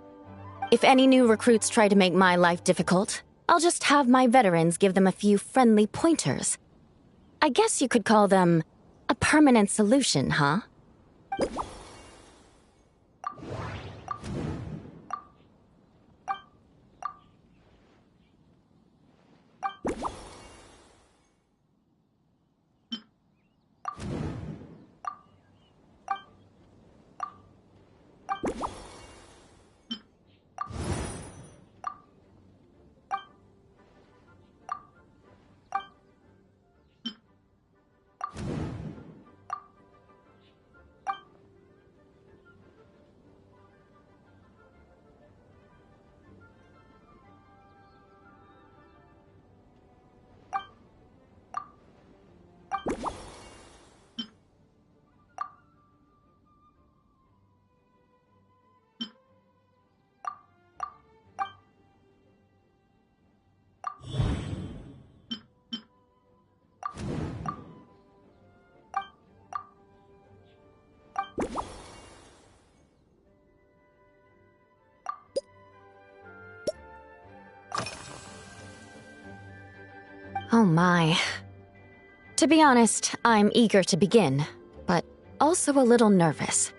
If any new recruits try to make my life difficult, I'll just have my veterans give them a few friendly pointers. I guess you could call them a permanent solution, huh? Oh my. To be honest, I'm eager to begin, but also a little nervous.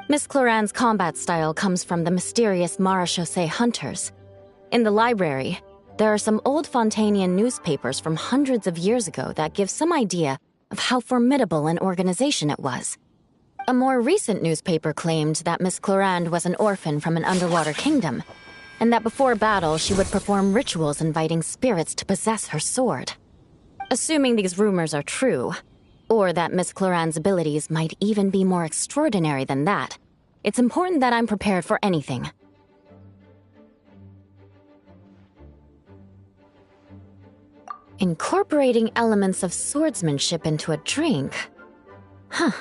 Miss Cloran's combat style comes from the mysterious Marechaussee hunters. In the library, there are some old Fontanian newspapers from hundreds of years ago that give some idea of how formidable an organization it was. A more recent newspaper claimed that Miss Cloran was an orphan from an underwater kingdom, and that before battle she would perform rituals inviting spirits to possess her sword. Assuming these rumors are true, or that Miss Cloran's abilities might even be more extraordinary than that, it's important that I'm prepared for anything. Incorporating elements of swordsmanship into a drink? Huh.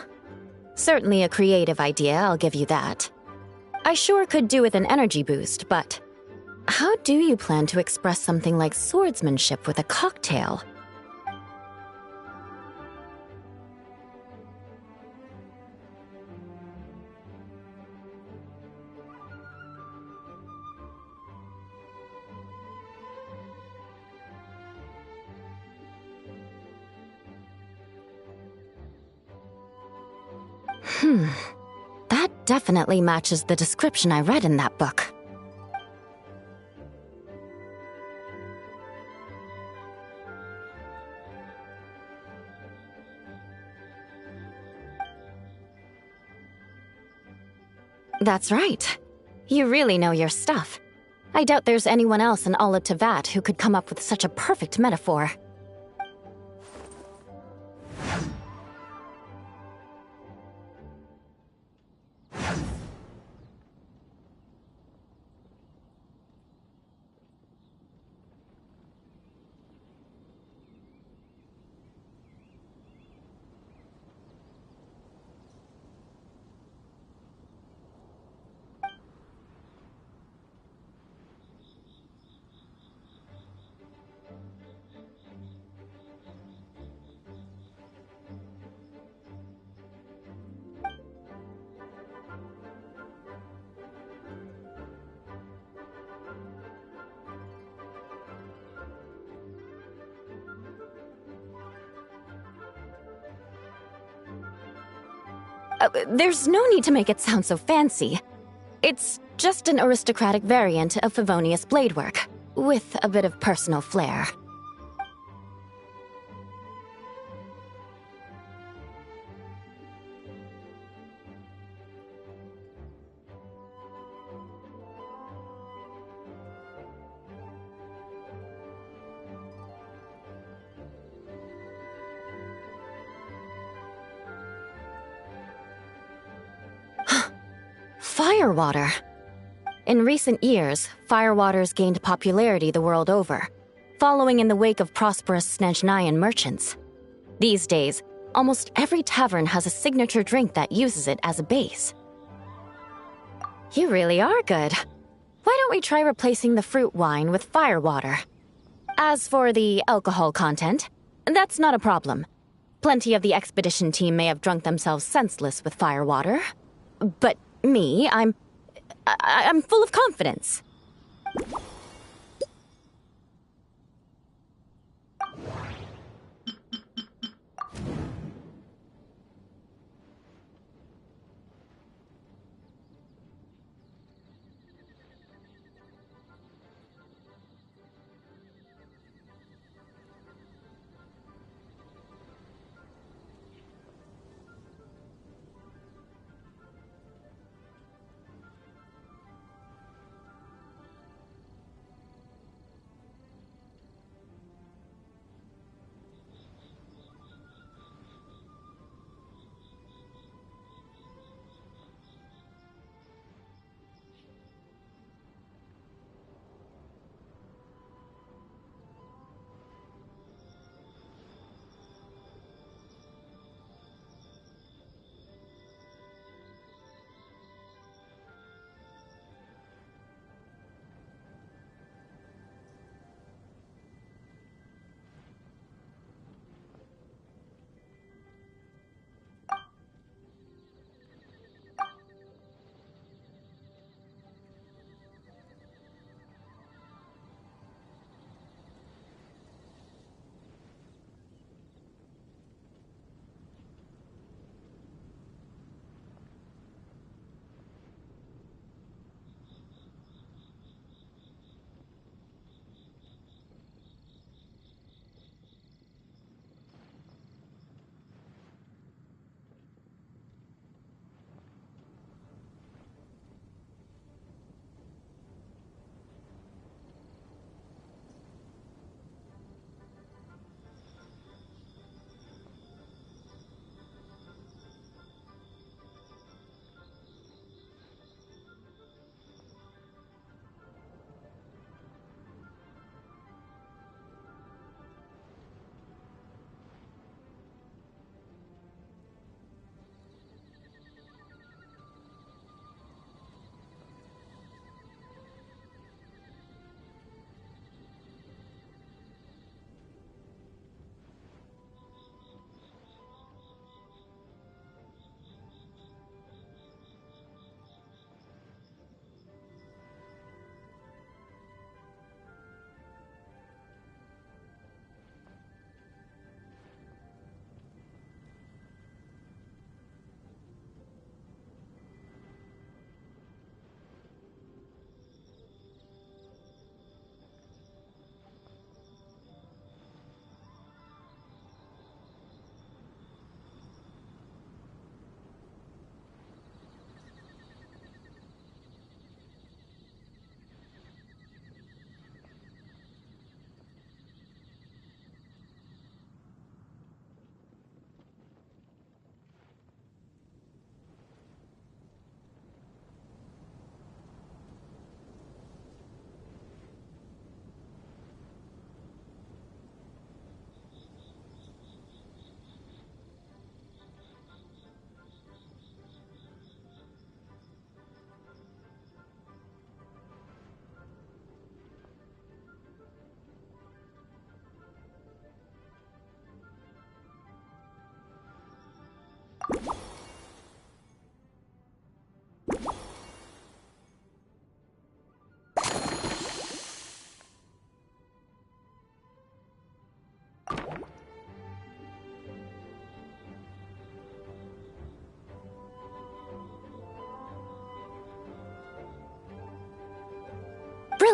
Certainly a creative idea, I'll give you that. I sure could do with an energy boost, but how do you plan to express something like swordsmanship with a cocktail? That definitely matches the description I read in that book. That's right. You really know your stuff. I doubt there's anyone else in all of Tevat who could come up with such a perfect metaphor. There's no need to make it sound so fancy. It's just an aristocratic variant of Favonius bladework, with a bit of personal flair. Firewater. In recent years, firewaters gained popularity the world over, following in the wake of prosperous Snezhnayan merchants. These days, almost every tavern has a signature drink that uses it as a base. You really are good. Why don't we try replacing the fruit wine with firewater? As for the alcohol content, that's not a problem. Plenty of the expedition team may have drunk themselves senseless with firewater. But me, I'm full of confidence.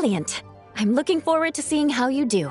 Brilliant! I'm looking forward to seeing how you do.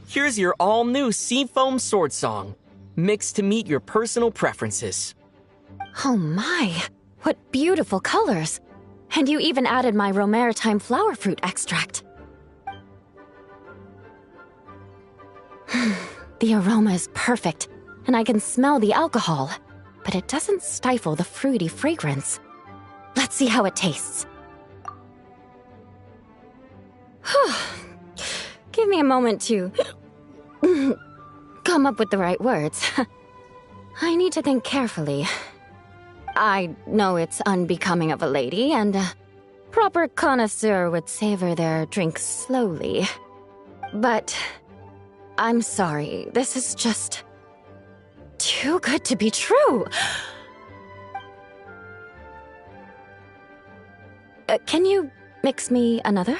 Here's your all-new Seafoam Sword Song, mixed to meet your personal preferences. Oh my, what beautiful colors! And you even added my romaritime flower fruit extract. The aroma is perfect, and I can smell the alcohol, but it doesn't stifle the fruity fragrance. Let's see how it tastes. Give me a moment to come up with the right words. I need to think carefully. I know it's unbecoming of a lady, and a proper connoisseur would savor their drinks slowly. But I'm sorry, this is just too good to be true. Can you mix me another?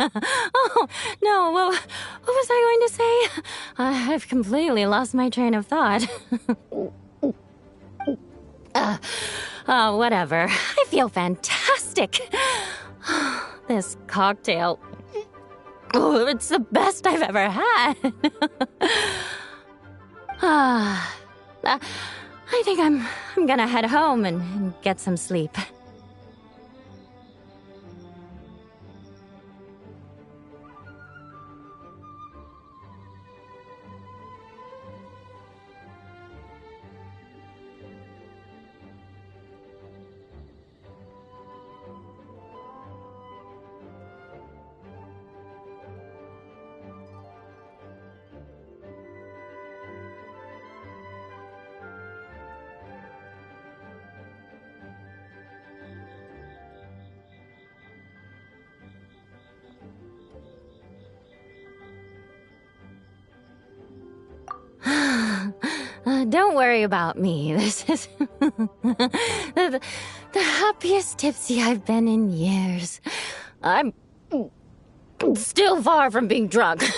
Oh, no, what was I going to say? I've completely lost my train of thought. Whatever. I feel fantastic. This cocktail. Oh, it's the best I've ever had. I think I'm gonna head home and get some sleep. Don't worry about me. This is the happiest tipsy I've been in years. I'm still far from being drunk.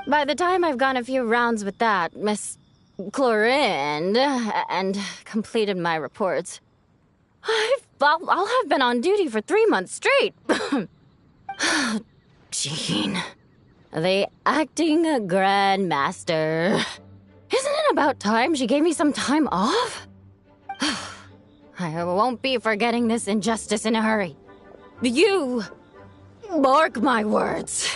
By the time I've gone a few rounds with that Miss Chlorine and completed my reports, I'll have been on duty for 3 months straight. Jean. The acting grandmaster. Isn't it about time she gave me some time off? I won't be forgetting this injustice in a hurry. You mark my words.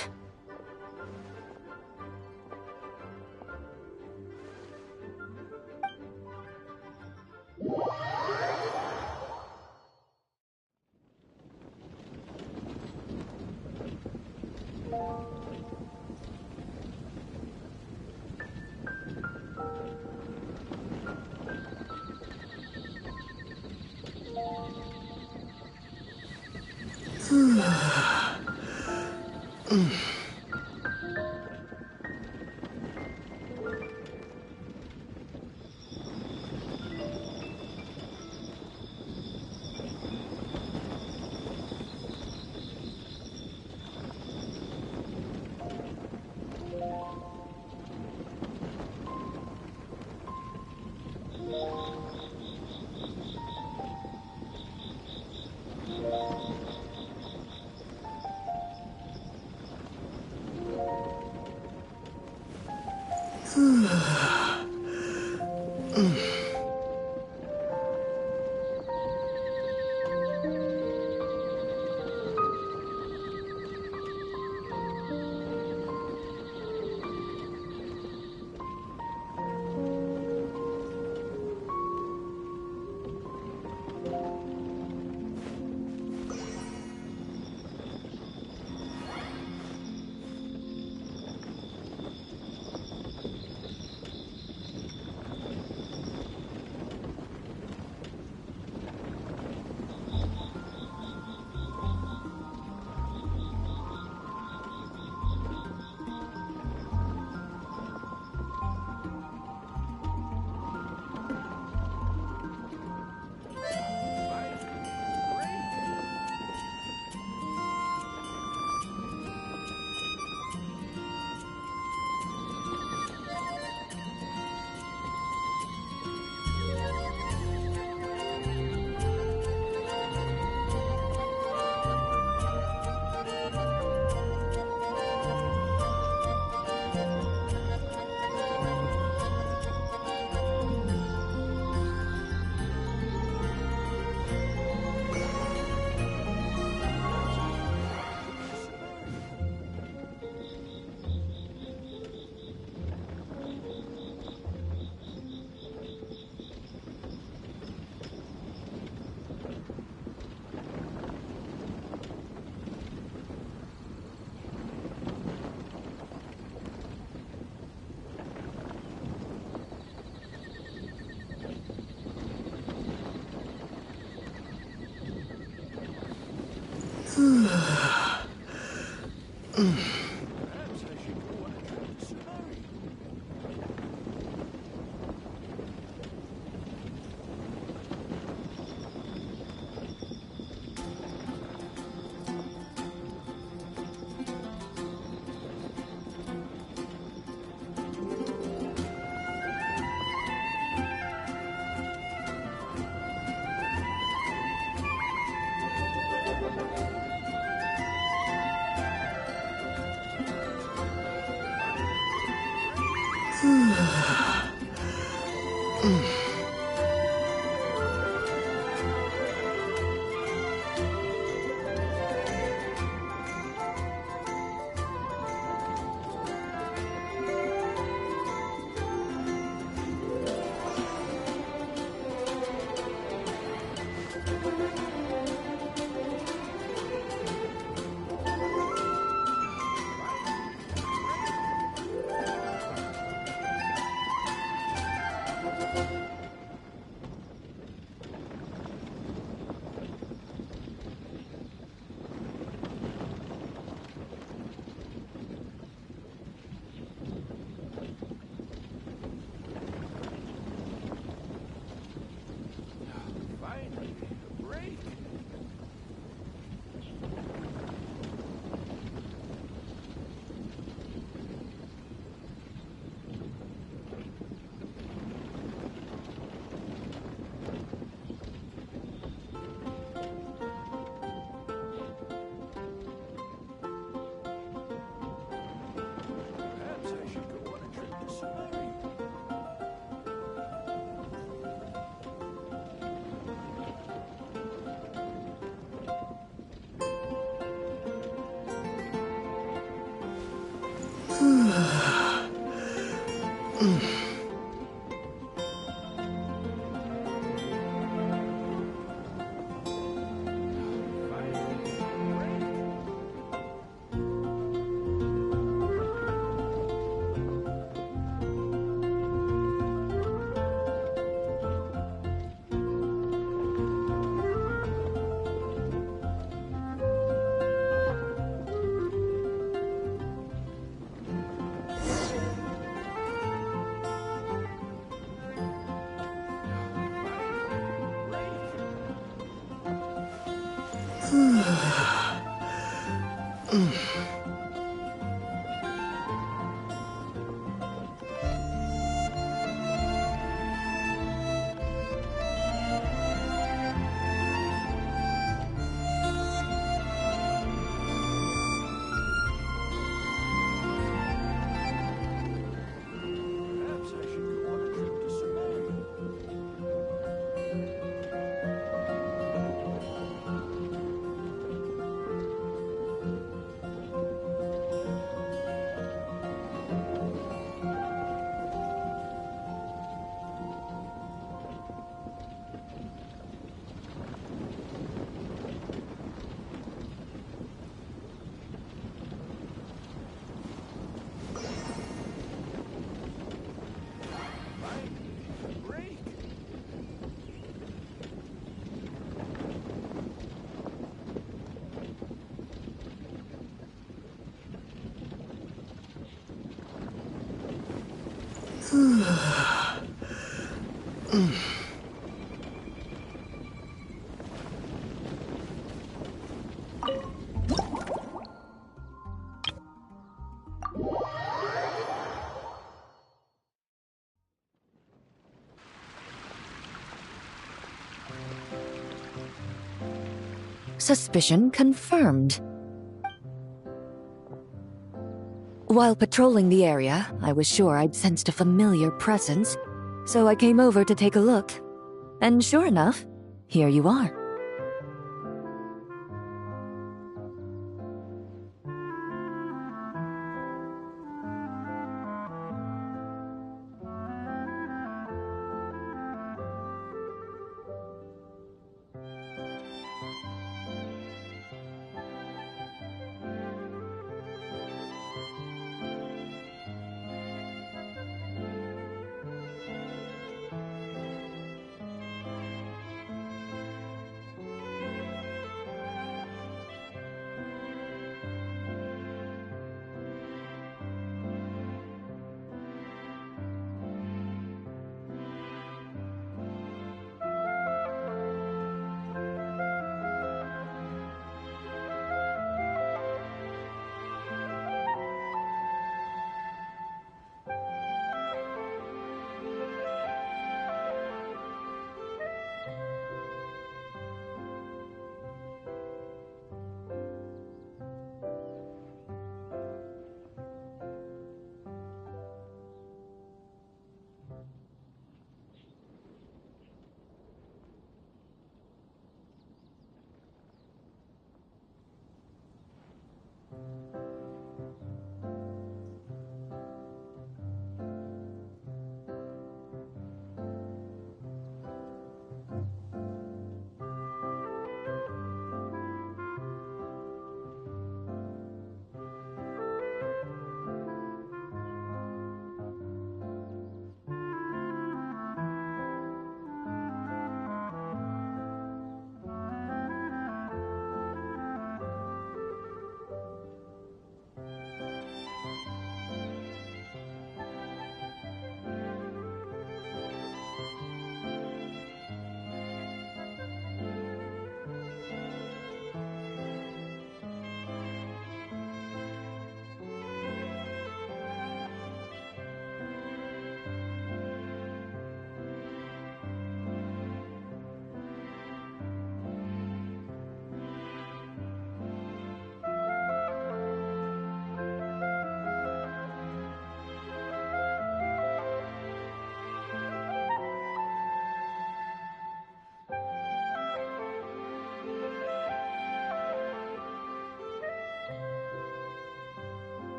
Suspicion confirmed. While patrolling the area, I was sure I'd sensed a familiar presence, so I came over to take a look. And sure enough, here you are.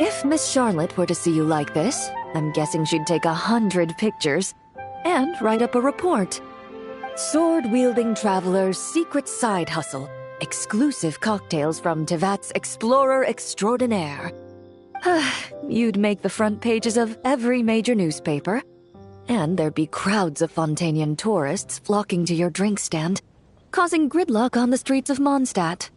If Miss Charlotte were to see you like this, I'm guessing she'd take 100 pictures and write up a report. Sword-wielding traveler's secret side hustle. Exclusive cocktails from Tevat's Explorer Extraordinaire. You'd make the front pages of every major newspaper. And there'd be crowds of Fontanian tourists flocking to your drink stand, causing gridlock on the streets of Mondstadt.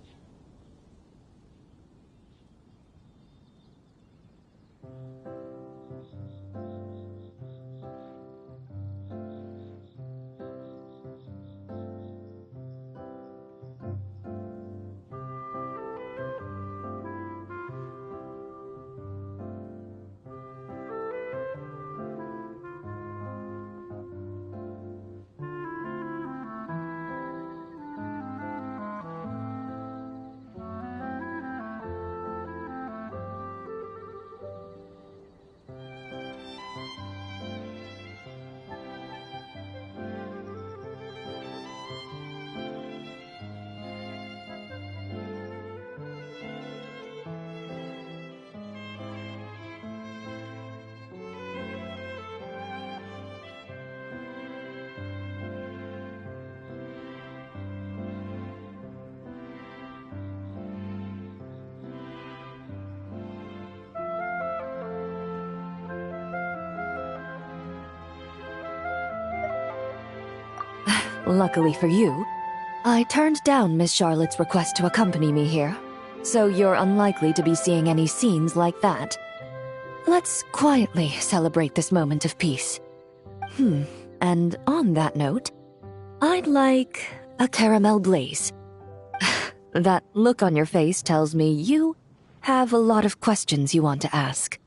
Luckily for you, I turned down Miss Charlotte's request to accompany me here, so you're unlikely to be seeing any scenes like that. Let's quietly celebrate this moment of peace. And on that note, I'd like a caramel glaze. That look on your face tells me you have a lot of questions you want to ask.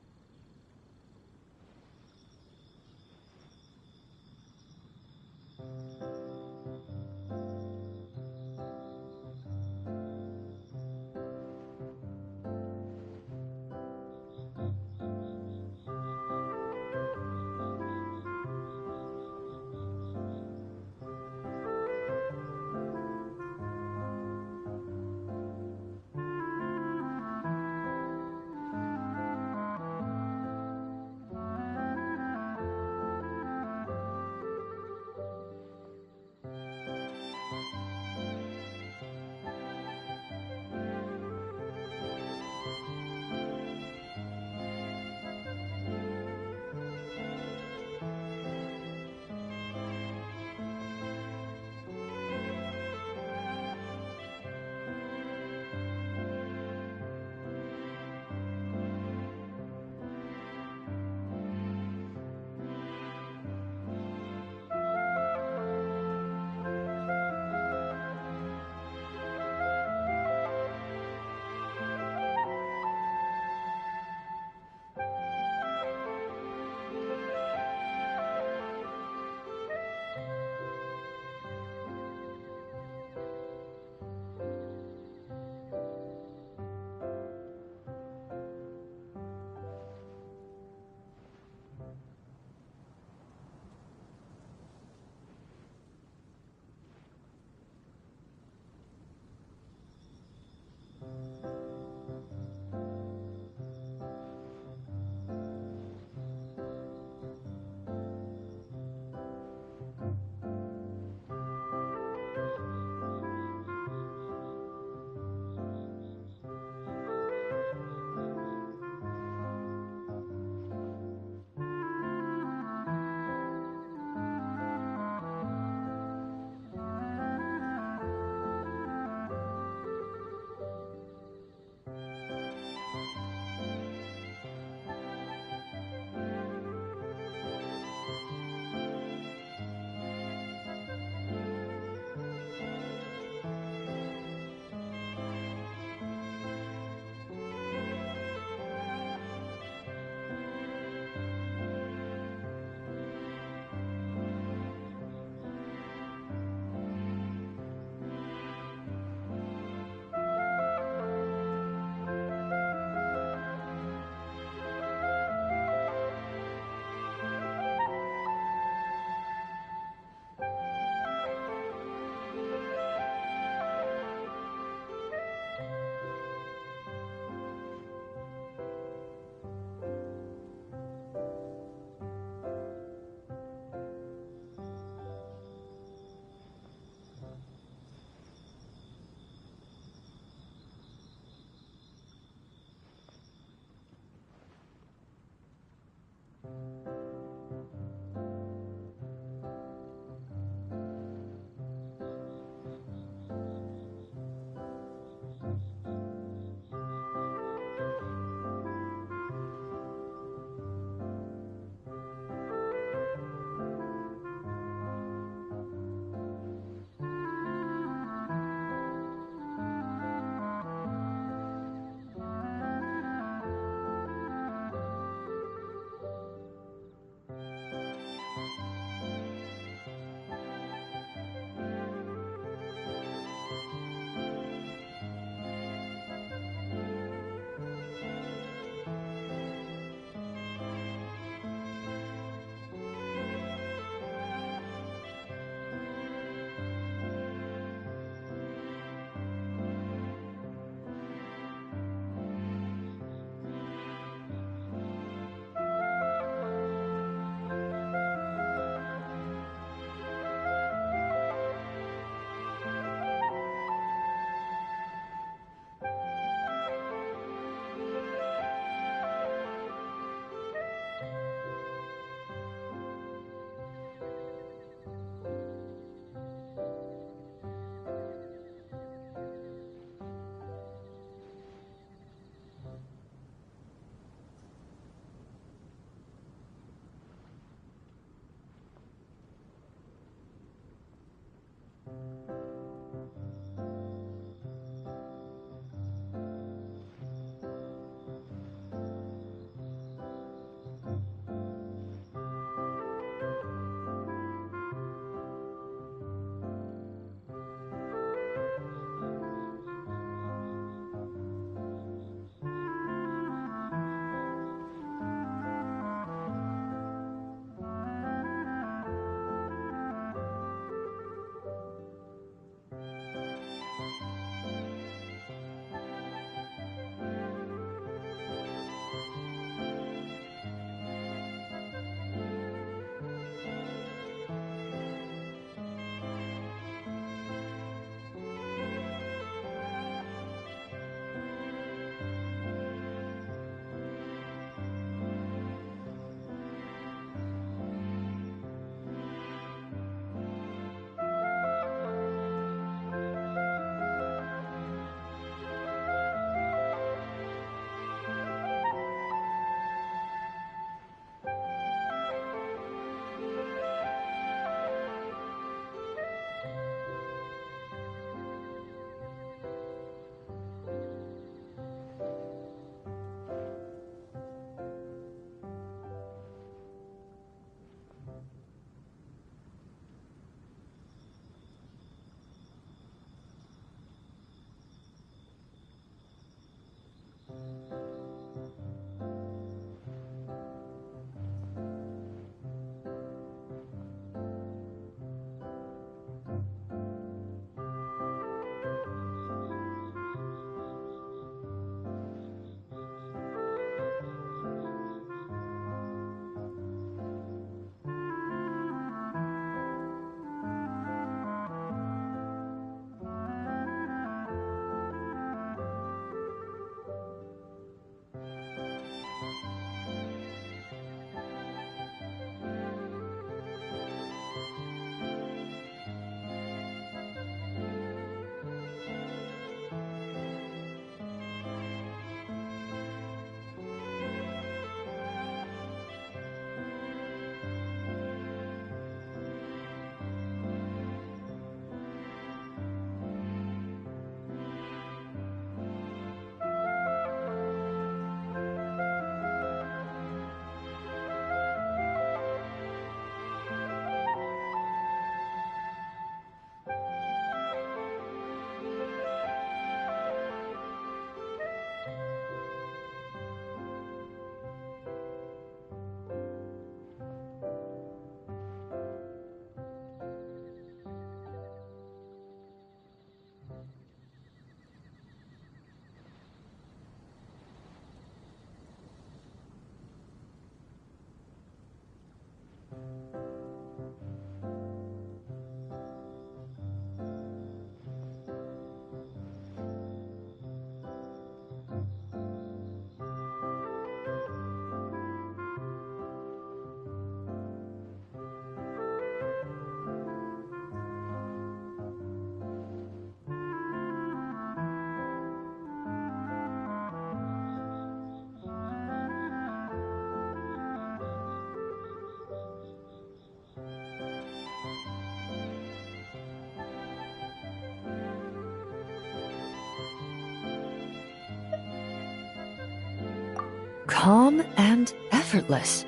Calm and effortless.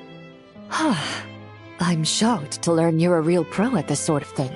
I'm shocked to learn you're a real pro at this sort of thing.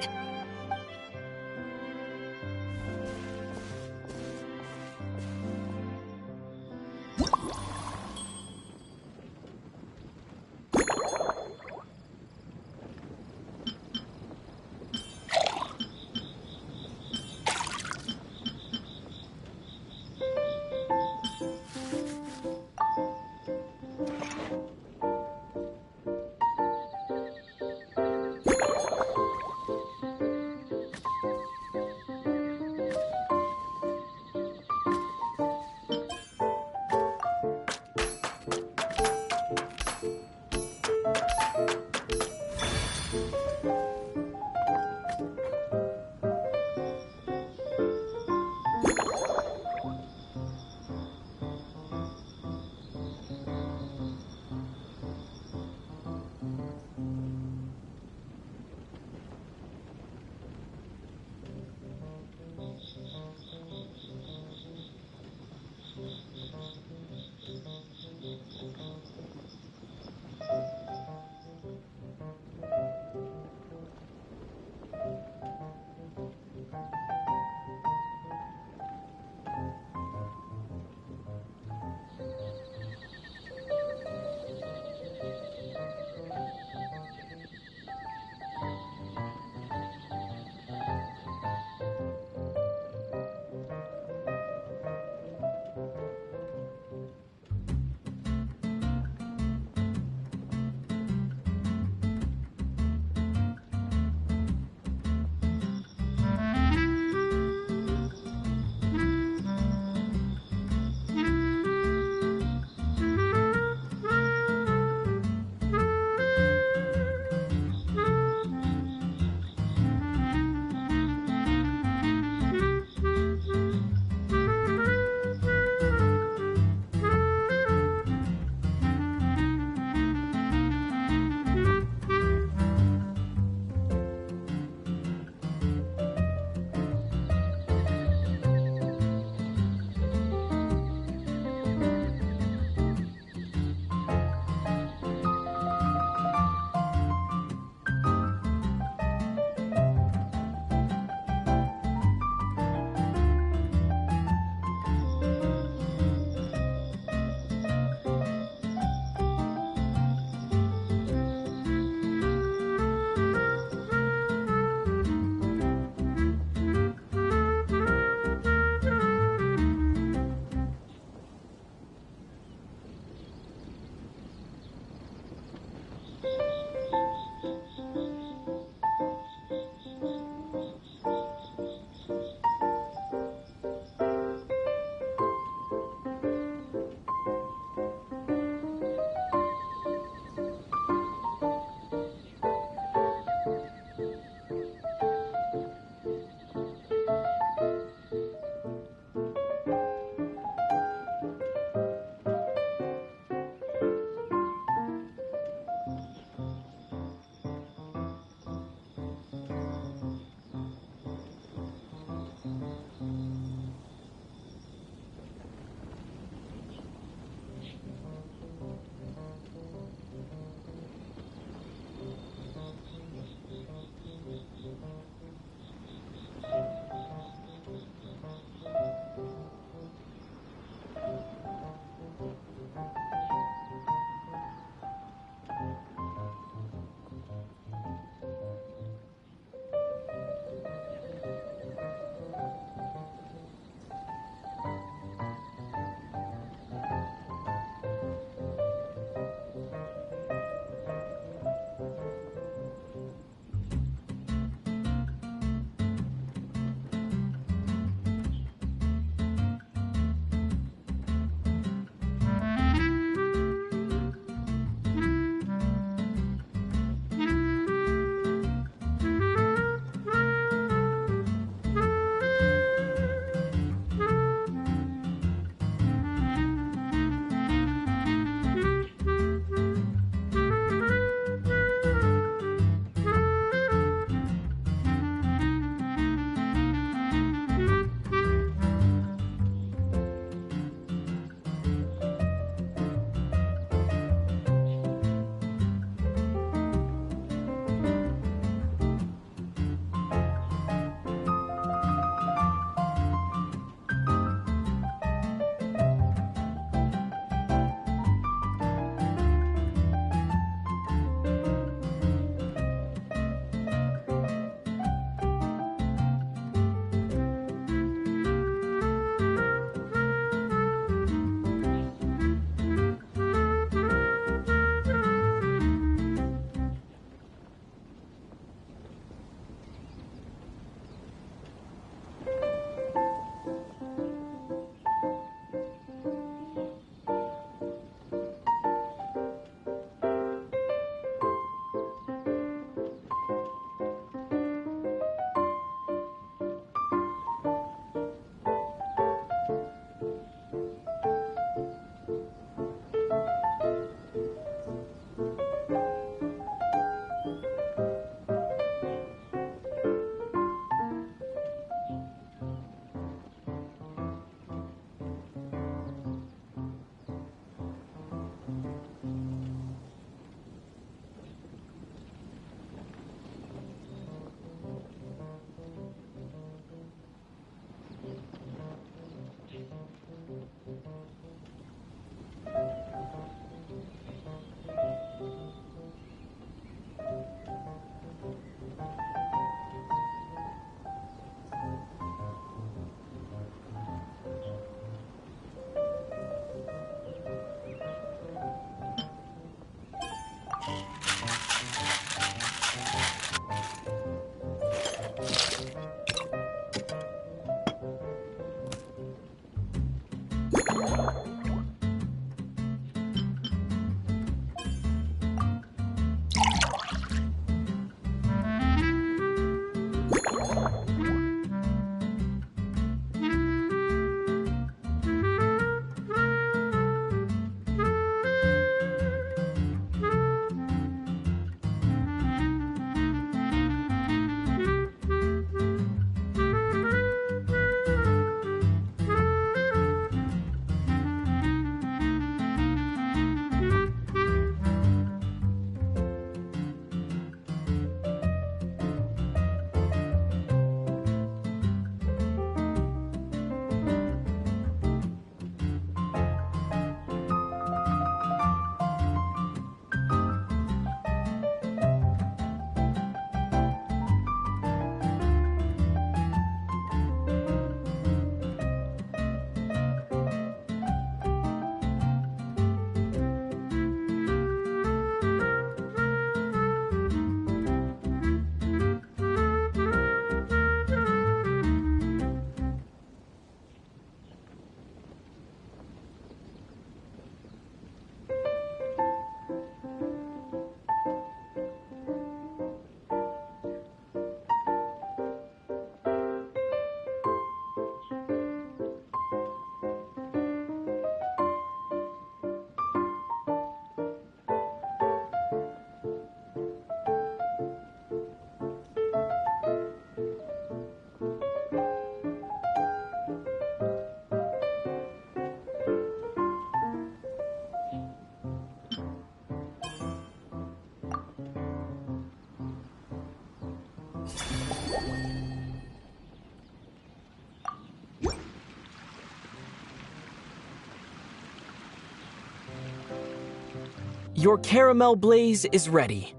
Your caramel blaze is ready.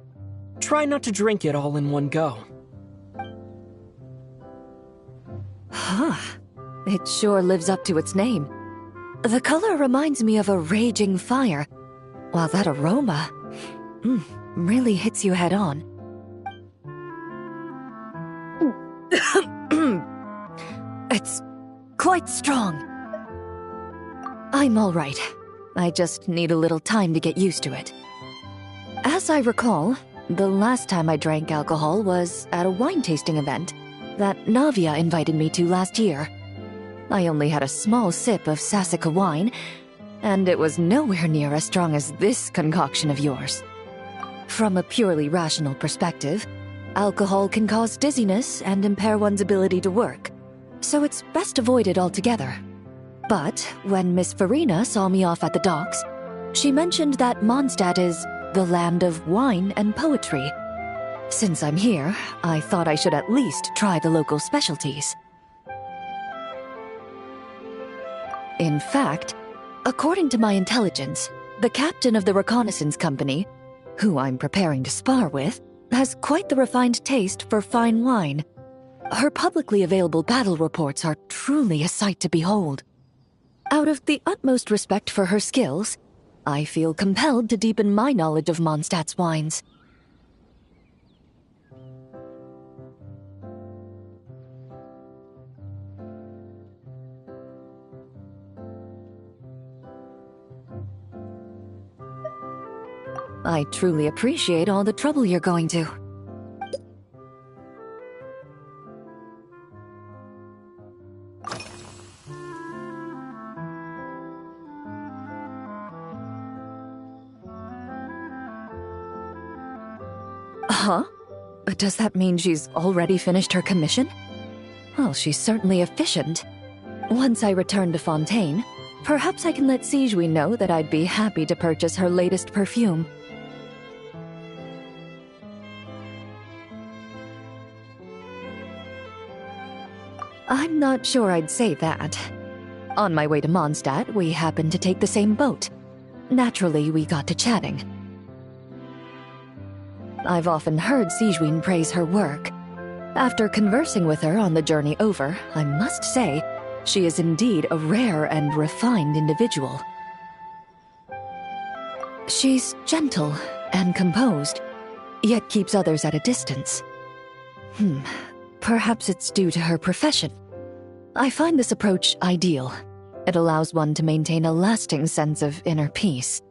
Try not to drink it all in one go. Huh. It sure lives up to its name. The color reminds me of a raging fire, while that aroma really hits you head on. It's quite strong. I'm all right. I just need a little time to get used to it. As I recall, the last time I drank alcohol was at a wine tasting event that Navia invited me to last year. I only had a small sip of Sassica wine, and it was nowhere near as strong as this concoction of yours. From a purely rational perspective, alcohol can cause dizziness and impair one's ability to work, so it's best avoided altogether. But when Miss Farina saw me off at the docks, she mentioned that Mondstadt is the land of wine and poetry. Since I'm here, I thought I should at least try the local specialties. In fact, according to my intelligence, the captain of the reconnaissance company, who I'm preparing to spar with, has quite the refined taste for fine wine. Her publicly available battle reports are truly a sight to behold. Out of the utmost respect for her skills, I feel compelled to deepen my knowledge of Mondstadt's wines. I truly appreciate all the trouble you're going to. Huh? Does that mean she's already finished her commission? Well, she's certainly efficient. Once I return to Fontaine, perhaps I can let Sigewinne know that I'd be happy to purchase her latest perfume. I'm not sure I'd say that. On my way to Mondstadt, we happened to take the same boat. Naturally, we got to chatting. I've often heard Sigewinne praise her work. After conversing with her on the journey over, I must say, she is indeed a rare and refined individual. She's gentle and composed, yet keeps others at a distance. Perhaps it's due to her profession. I find this approach ideal. It allows one to maintain a lasting sense of inner peace.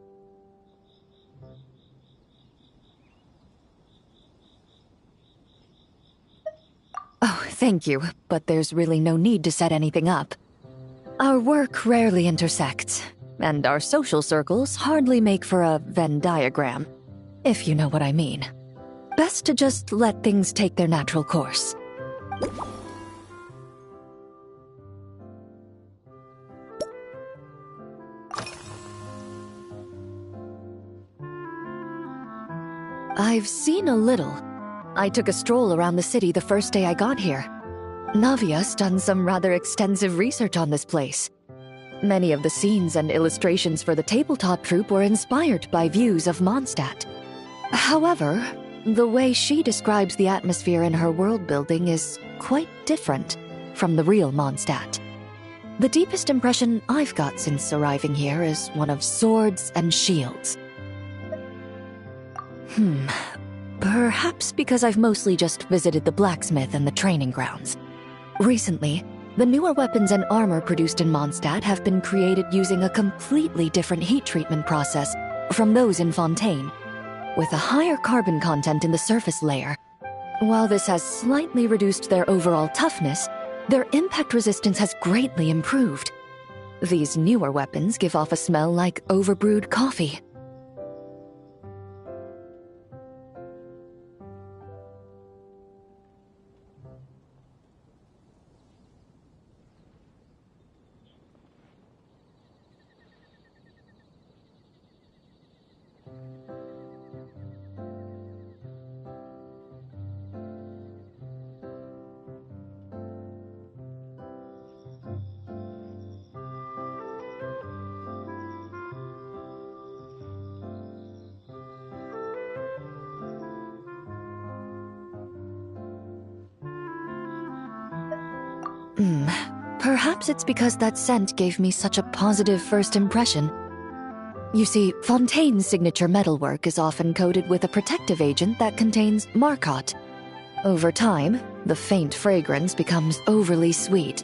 Oh, thank you, but there's really no need to set anything up. Our work rarely intersects, and our social circles hardly make for a Venn diagram, if you know what I mean. Best to just let things take their natural course. I've seen a little. I took a stroll around the city the first day I got here. Navia's done some rather extensive research on this place. Many of the scenes and illustrations for the tabletop troupe were inspired by views of Mondstadt. However, the way she describes the atmosphere in her world building is quite different from the real Mondstadt. The deepest impression I've got since arriving here is one of swords and shields. Perhaps because I've mostly just visited the blacksmith and the training grounds. Recently, the newer weapons and armor produced in Mondstadt have been created using a completely different heat treatment process from those in Fontaine, with a higher carbon content in the surface layer. While this has slightly reduced their overall toughness, their impact resistance has greatly improved. These newer weapons give off a smell like overbrewed coffee. Perhaps it's because that scent gave me such a positive first impression. You see, Fontaine's signature metalwork is often coated with a protective agent that contains Marcotte. Over time, the faint fragrance becomes overly sweet.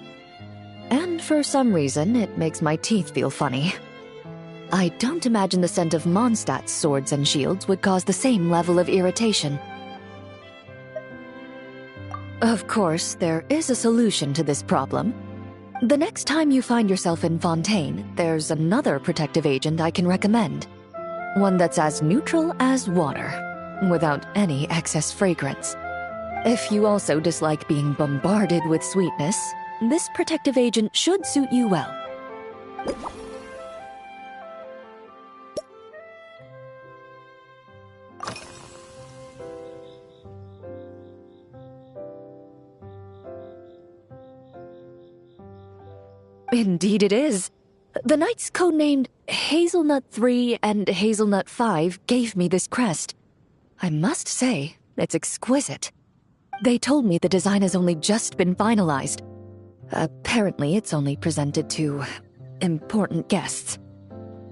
And for some reason, it makes my teeth feel funny. I don't imagine the scent of Mondstadt's swords and shields would cause the same level of irritation. Of course, there is a solution to this problem. The next time you find yourself in Fontaine, there's another protective agent I can recommend. One that's as neutral as water, without any excess fragrance. If you also dislike being bombarded with sweetness, this protective agent should suit you well. Indeed it is. The knights codenamed Hazelnut 3 and Hazelnut 5 gave me this crest. I must say, it's exquisite. They told me the design has only just been finalized. Apparently, it's only presented to important guests.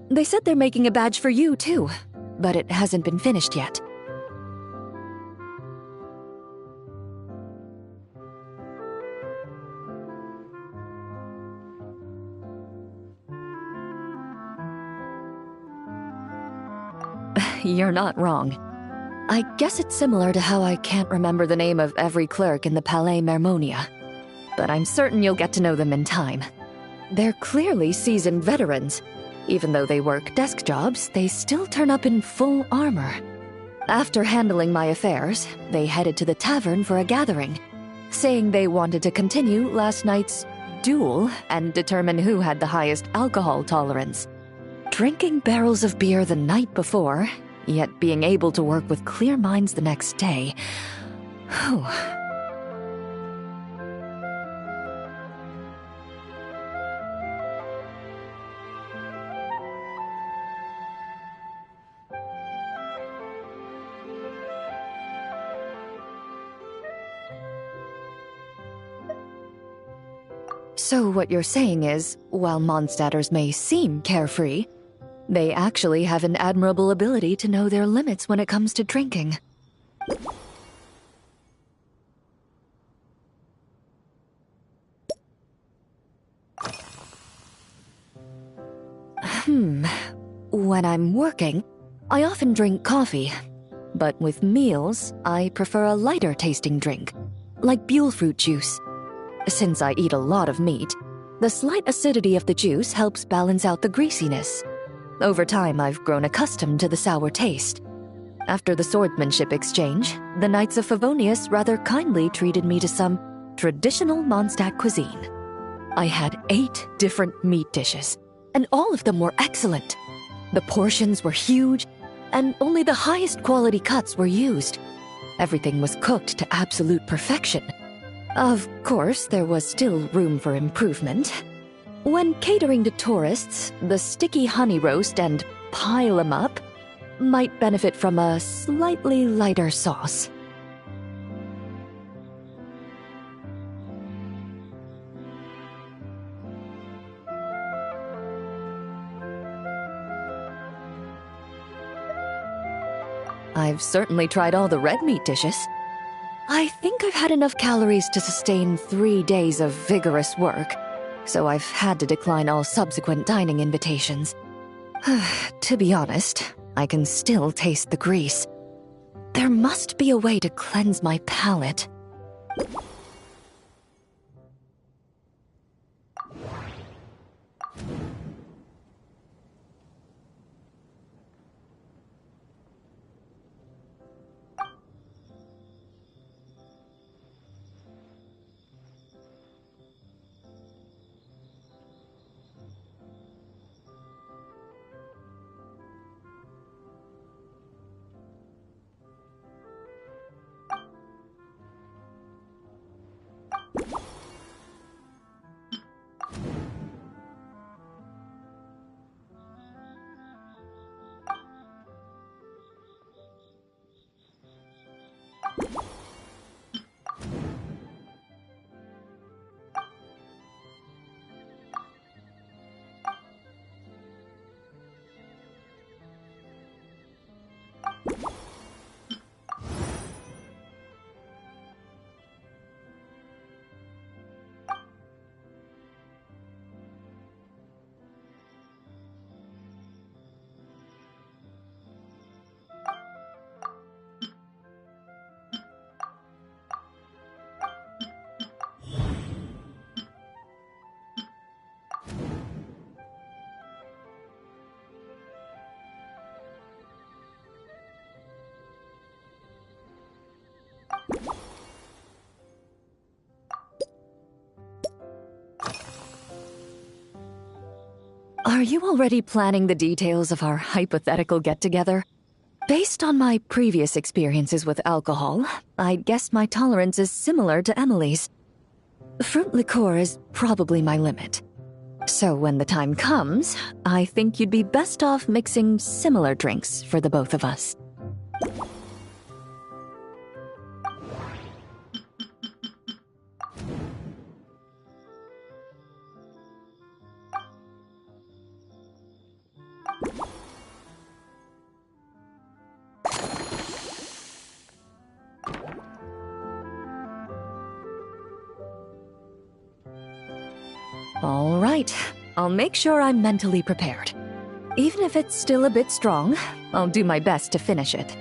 They said they're making a badge for you, too, but it hasn't been finished yet. You're not wrong. I guess it's similar to how I can't remember the name of every clerk in the Palais Mermonia. But I'm certain you'll get to know them in time. They're clearly seasoned veterans. Even though they work desk jobs, they still turn up in full armor. After handling my affairs, they headed to the tavern for a gathering, saying they wanted to continue last night's duel and determine who had the highest alcohol tolerance. Drinking barrels of beer the night before, yet being able to work with clear minds the next day. Whew. So what you're saying is, while Mondstadters may seem carefree, they actually have an admirable ability to know their limits when it comes to drinking. When I'm working, I often drink coffee. But with meals, I prefer a lighter tasting drink, like Buell fruit juice. Since I eat a lot of meat, the slight acidity of the juice helps balance out the greasiness. Over time, I've grown accustomed to the sour taste. After the swordsmanship exchange, the Knights of Favonius rather kindly treated me to some traditional Mondstadt cuisine. I had 8 different meat dishes, and all of them were excellent. The portions were huge, and only the highest quality cuts were used. Everything was cooked to absolute perfection. Of course, there was still room for improvement. When catering to tourists, the sticky honey roast and pile 'em up might benefit from a slightly lighter sauce. I've certainly tried all the red meat dishes. I think I've had enough calories to sustain 3 days of vigorous work, so I've had to decline all subsequent dining invitations. To be honest, I can still taste the grease. There must be a way to cleanse my palate. Are you already planning the details of our hypothetical get-together? Based on my previous experiences with alcohol, I'd guess my tolerance is similar to Emily's. Fruit liqueur is probably my limit. So when the time comes, I think you'd be best off mixing similar drinks for the both of us. All right, I'll make sure I'm mentally prepared. Even if it's still a bit strong, I'll do my best to finish it.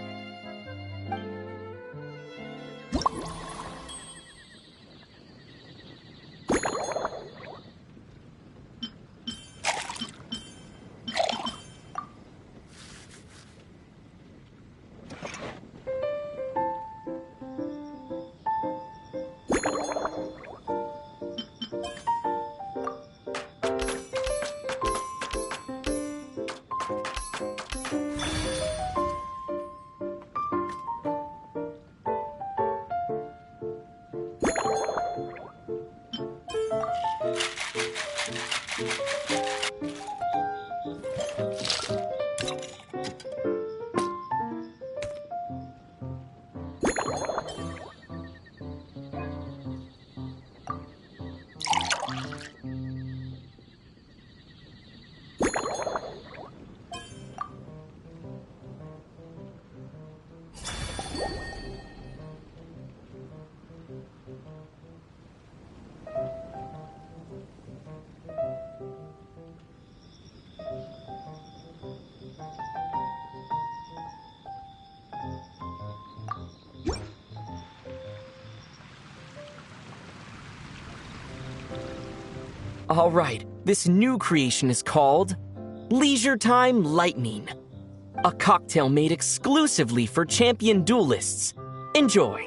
All right, this new creation is called Leisure Time Lightning. A cocktail made exclusively for champion duelists. Enjoy.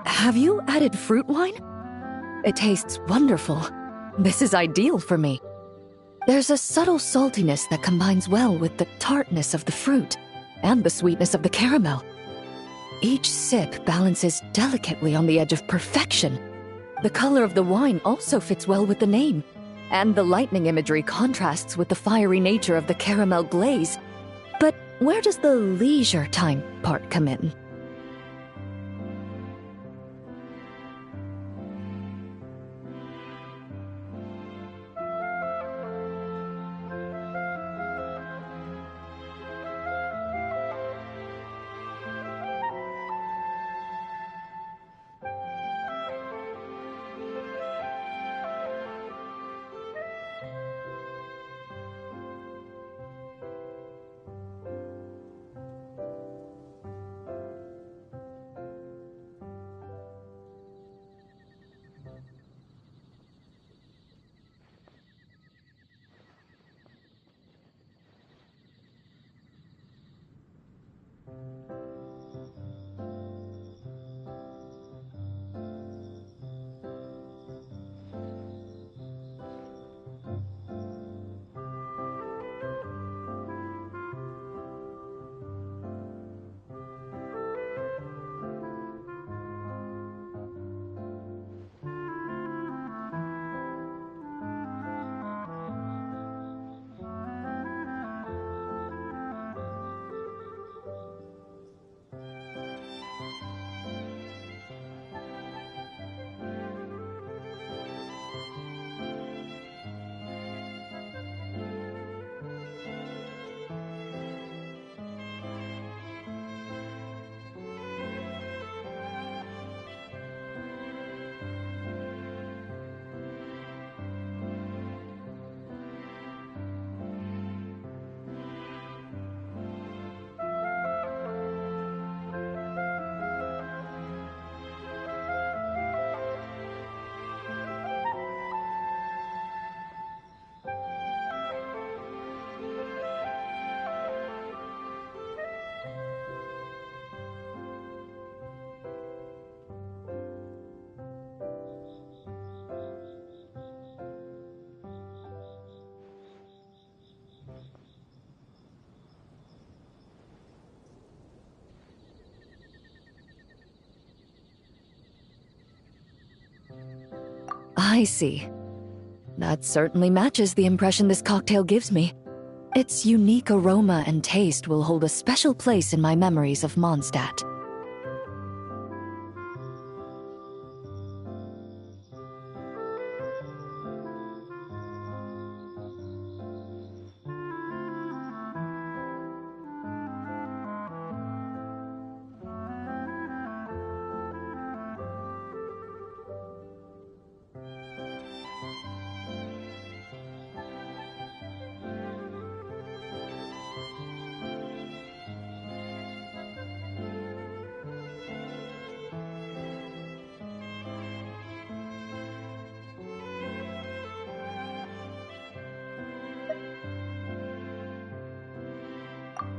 Have you added fruit wine? It tastes wonderful. This is ideal for me. There's a subtle saltiness that combines well with the tartness of the fruit and the sweetness of the caramel. Each sip balances delicately on the edge of perfection. The color of the wine also fits well with the name, and the lightning imagery contrasts with the fiery nature of the caramel glaze. But where does the leisure time part come in? I see. That certainly matches the impression this cocktail gives me. Its unique aroma and taste will hold a special place in my memories of Mondstadt.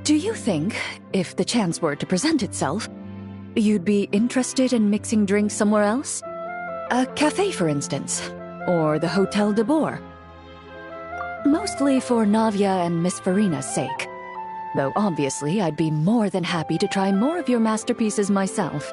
Do you think, if the chance were to present itself, you'd be interested in mixing drinks somewhere else? A cafe, for instance, or the Hotel de Boer? Mostly for Navia and Miss Farina's sake. Though obviously I'd be more than happy to try more of your masterpieces myself.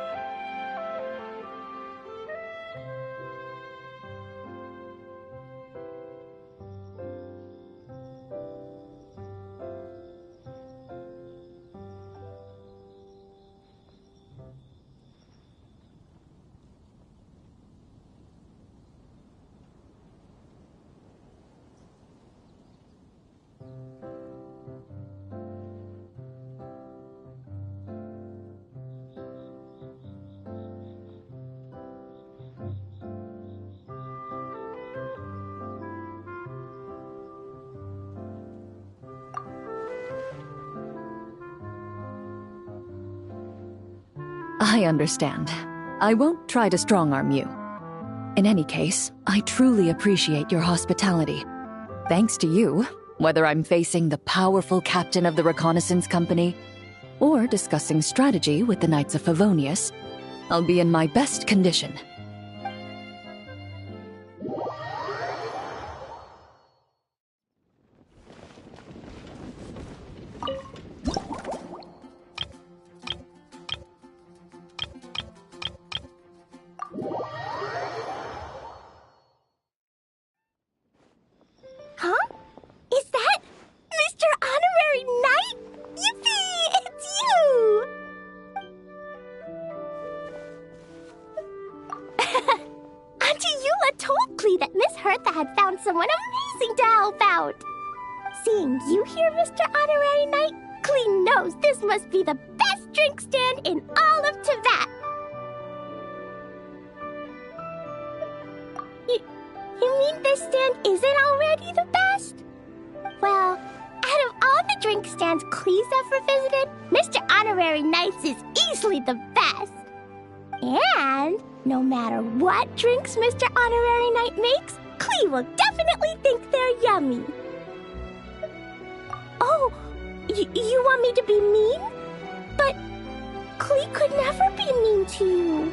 I understand. I won't try to strong-arm you. In any case, I truly appreciate your hospitality. Thanks to you, whether I'm facing the powerful captain of the reconnaissance company or discussing strategy with the Knights of Favonius, I'll be in my best condition. Someone amazing to help out. Seeing you here, Mr. Honorary Knight, Klee knows this must be the best drink stand in all of Teyvat. You mean this stand isn't already the best? Well, out of all the drink stands Klee's ever visited, Mr. Honorary Knight's is easily the best. And no matter what drinks Mr. Honorary Knight makes, Klee will definitely think they're yummy. Oh, you want me to be mean? But Klee could never be mean to you.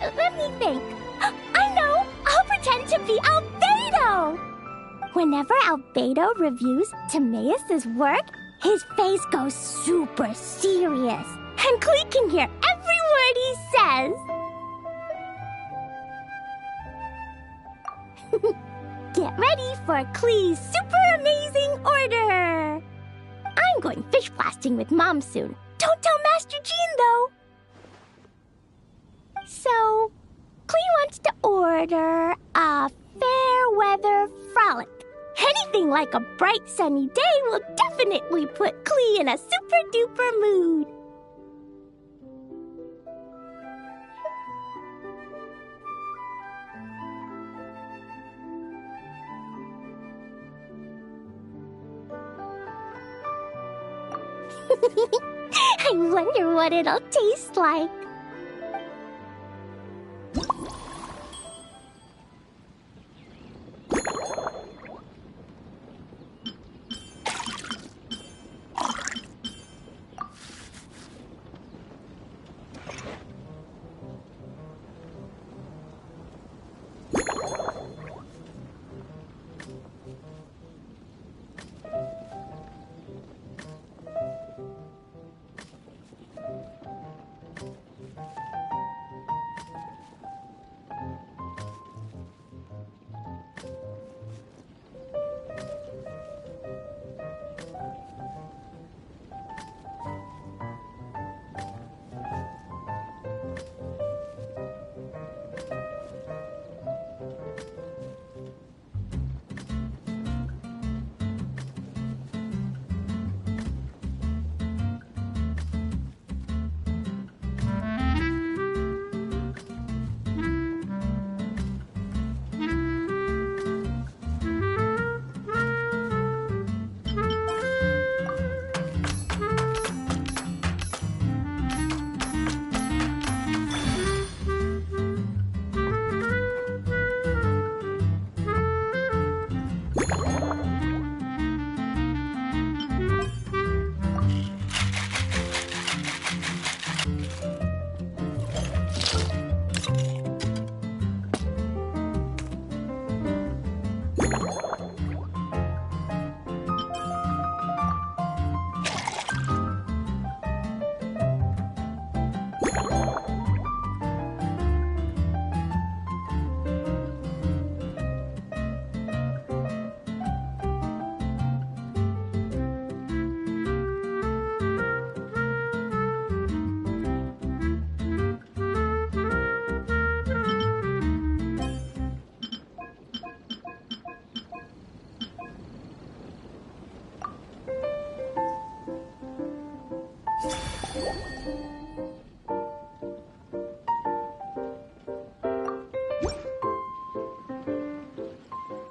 Let me think. I know! I'll pretend to be Albedo! Whenever Albedo reviews Timaeus' work, his face goes super serious, and Klee can hear every word he says. Get ready for Klee's super amazing order! I'm going fish blasting with Mom soon. Don't tell Master Jean, though! So, Klee wants to order a fair weather frolic. Anything like a bright sunny day will definitely put Klee in a super duper mood. I wonder what it'll taste like.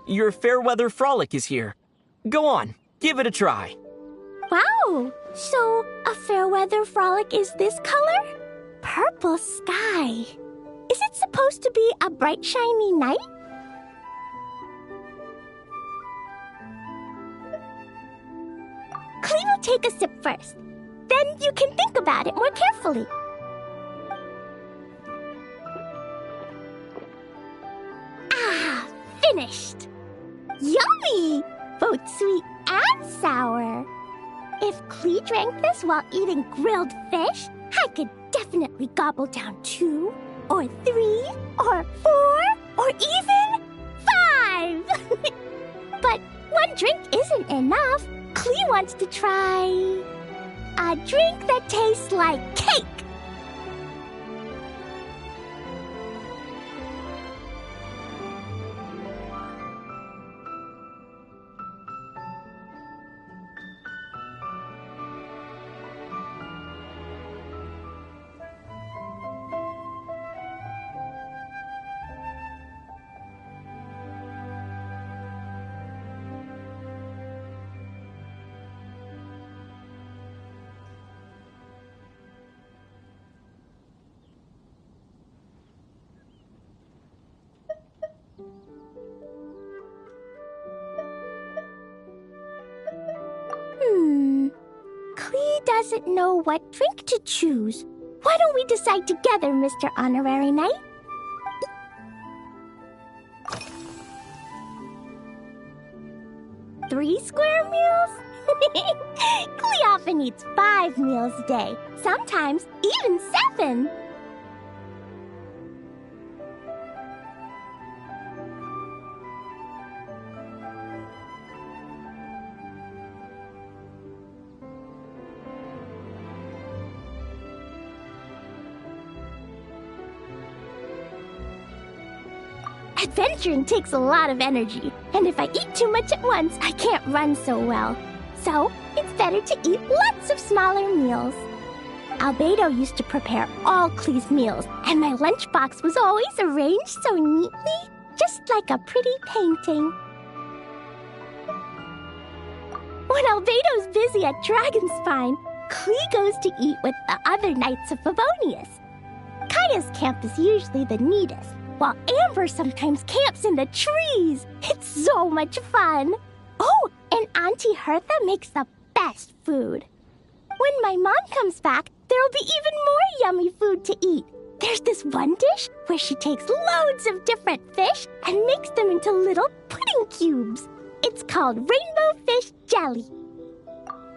Your Fairweather Frolic is here. Go on, give it a try. Wow! So, a Fairweather Frolic is this color? Purple sky. Is it supposed to be a bright, shiny night? Clee will take a sip first. Then you can think about it more carefully. Ah, finished! Yummy! Both sweet and sour. If Clee drank this while eating grilled fish, I could definitely gobble down 2, or 3, or 4, or even 5! But one drink isn't enough. Clee wants to try a drink that tastes like cake. Clee doesn't know what drink to choose. Why don't we decide together, Mr. Honorary Knight? Three square meals? Clee often eats 5 meals a day, sometimes even 7. Adventuring takes a lot of energy, and if I eat too much at once, I can't run so well. So, it's better to eat lots of smaller meals. Albedo used to prepare all Clee's meals, and my lunchbox was always arranged so neatly, just like a pretty painting. When Albedo's busy at Dragonspine, Clee goes to eat with the other Knights of Favonius. Kaya's camp is usually the neatest, while Amber sometimes camps in the trees. It's so much fun. Oh, and Auntie Hertha makes the best food. When my mom comes back, there'll be even more yummy food to eat. There's this one dish where she takes loads of different fish and makes them into little pudding cubes. It's called rainbow fish jelly.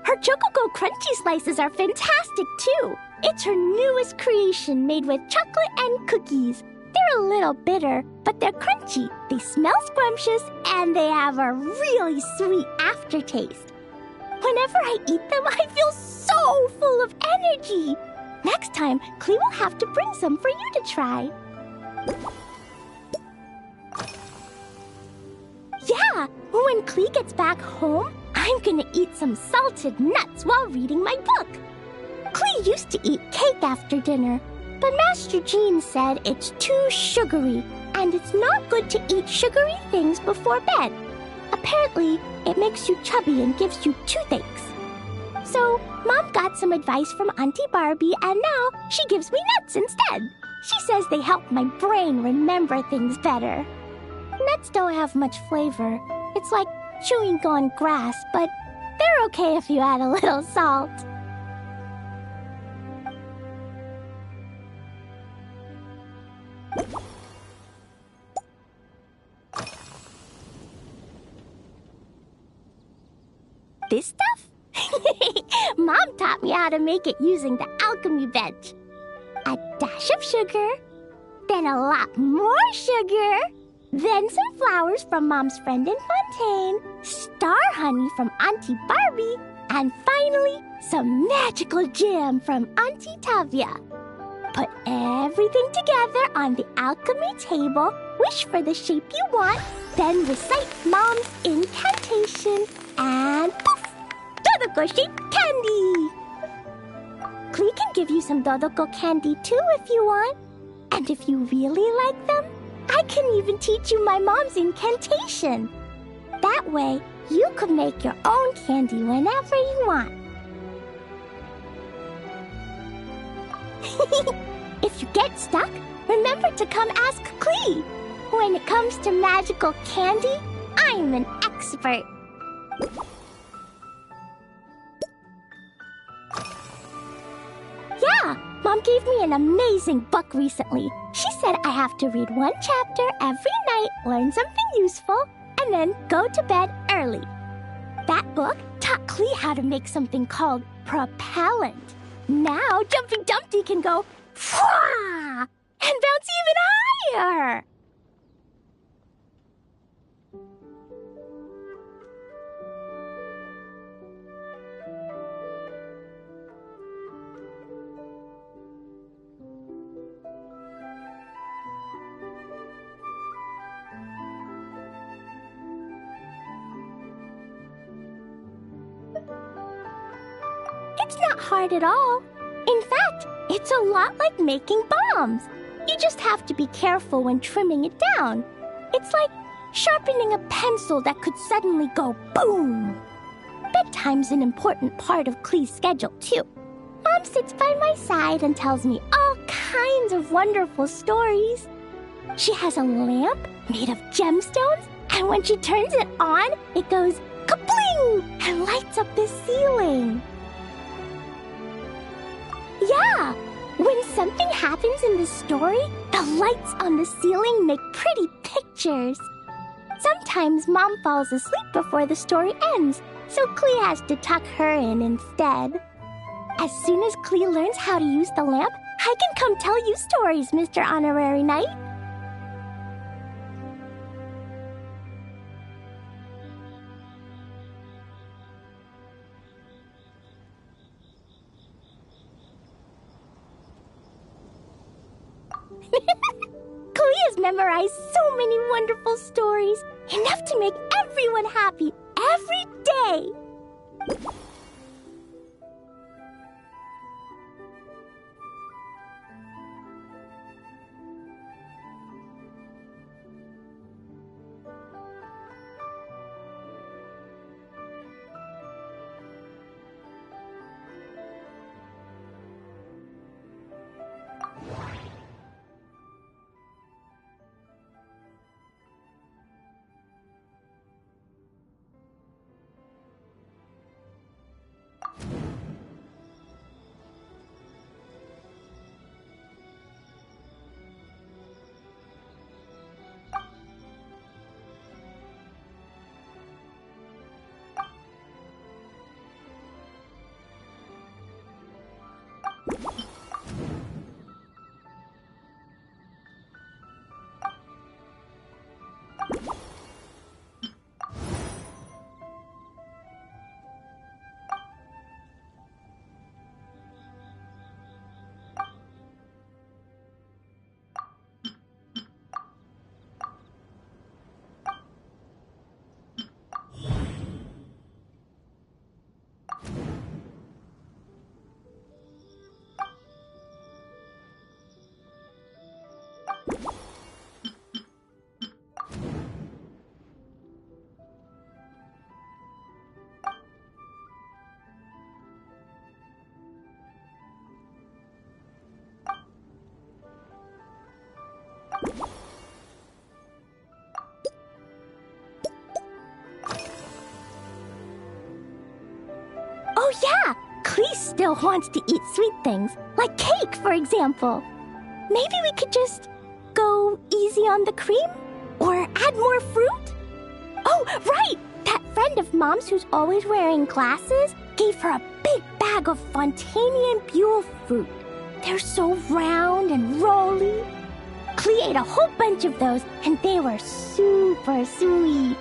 Her Chococo Crunchy slices are fantastic too. It's her newest creation made with chocolate and cookies. They're a little bitter, but they're crunchy. They smell scrumptious, and they have a really sweet aftertaste. Whenever I eat them, I feel so full of energy. Next time, Clee will have to bring some for you to try. Yeah, when Clee gets back home, I'm gonna eat some salted nuts while reading my book. Clee used to eat cake after dinner, but Master Jean said it's too sugary, and it's not good to eat sugary things before bed. Apparently, it makes you chubby and gives you toothaches. So, Mom got some advice from Auntie Barbie, and now she gives me nuts instead. She says they help my brain remember things better. Nuts don't have much flavor. It's like chewing on grass, but they're okay if you add a little salt. This stuff? Mom taught me how to make it using the alchemy bench. A dash of sugar, then a lot more sugar, then some flowers from Mom's friend in Fontaine, star honey from Auntie Barbie, and finally, some magical jam from Auntie Tavia. Put everything together on the alchemy table, wish for the shape you want, then recite Mom's incantation, and poof! Dodoko-shaped candy! Clee can give you some Dodoko candy too if you want. And if you really like them, I can even teach you my mom's incantation. That way, you could make your own candy whenever you want. If you get stuck, remember to come ask Klee. When it comes to magical candy, I'm an expert. Yeah, Mom gave me an amazing book recently. She said I have to read one chapter every night, learn something useful, and then go to bed early. That book taught Klee how to make something called propellant. Now Jumpy Dumpty can go Fwah! And bounce even higher. It's not hard at all. In fact, it's a lot like making bombs. You just have to be careful when trimming it down. It's like sharpening a pencil that could suddenly go boom. Bedtime's an important part of Klee's schedule, too. Mom sits by my side and tells me all kinds of wonderful stories. She has a lamp made of gemstones, and when she turns it on, it goes kabling and lights up the ceiling. Yeah, when something happens in the story, the lights on the ceiling make pretty pictures. Sometimes Mom falls asleep before the story ends, so Klee has to tuck her in instead. As soon as Klee learns how to use the lamp, I can come tell you stories, Mr. Honorary Knight. Klee has memorized so many wonderful stories, enough to make everyone happy every day. Oh yeah, Klee still wants to eat sweet things, like cake, for example. Maybe we could just go easy on the cream? Or add more fruit? Oh, right! That friend of Mom's who's always wearing glasses gave her a big bag of Fontanian Buell fruit. They're so round and rolly. Klee ate a whole bunch of those, and they were super sweet.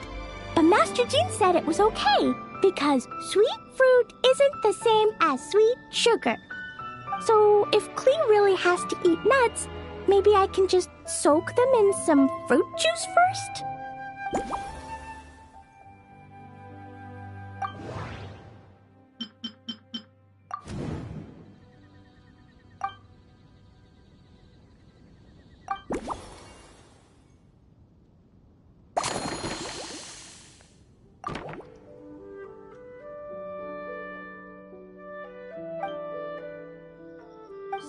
But Master Jean said it was okay, because sweet fruit isn't the same as sweet sugar. So if Klee really has to eat nuts, maybe I can just soak them in some fruit juice first?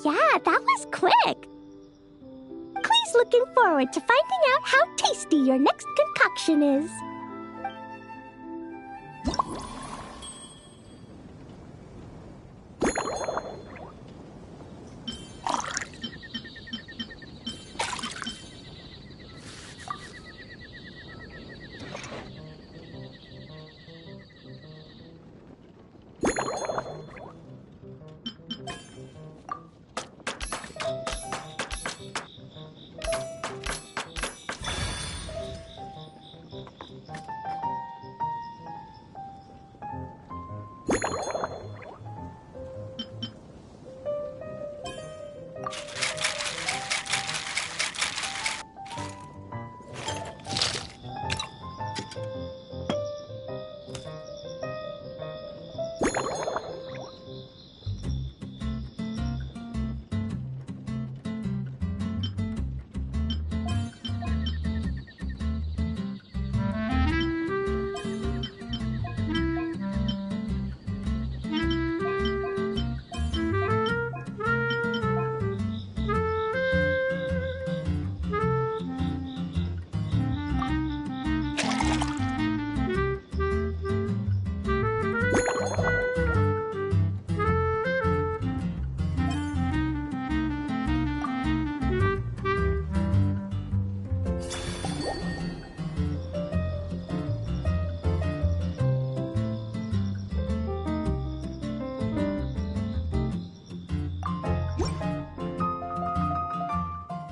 yeah, that was quick. Klee's looking forward to finding out how tasty your next concoction is.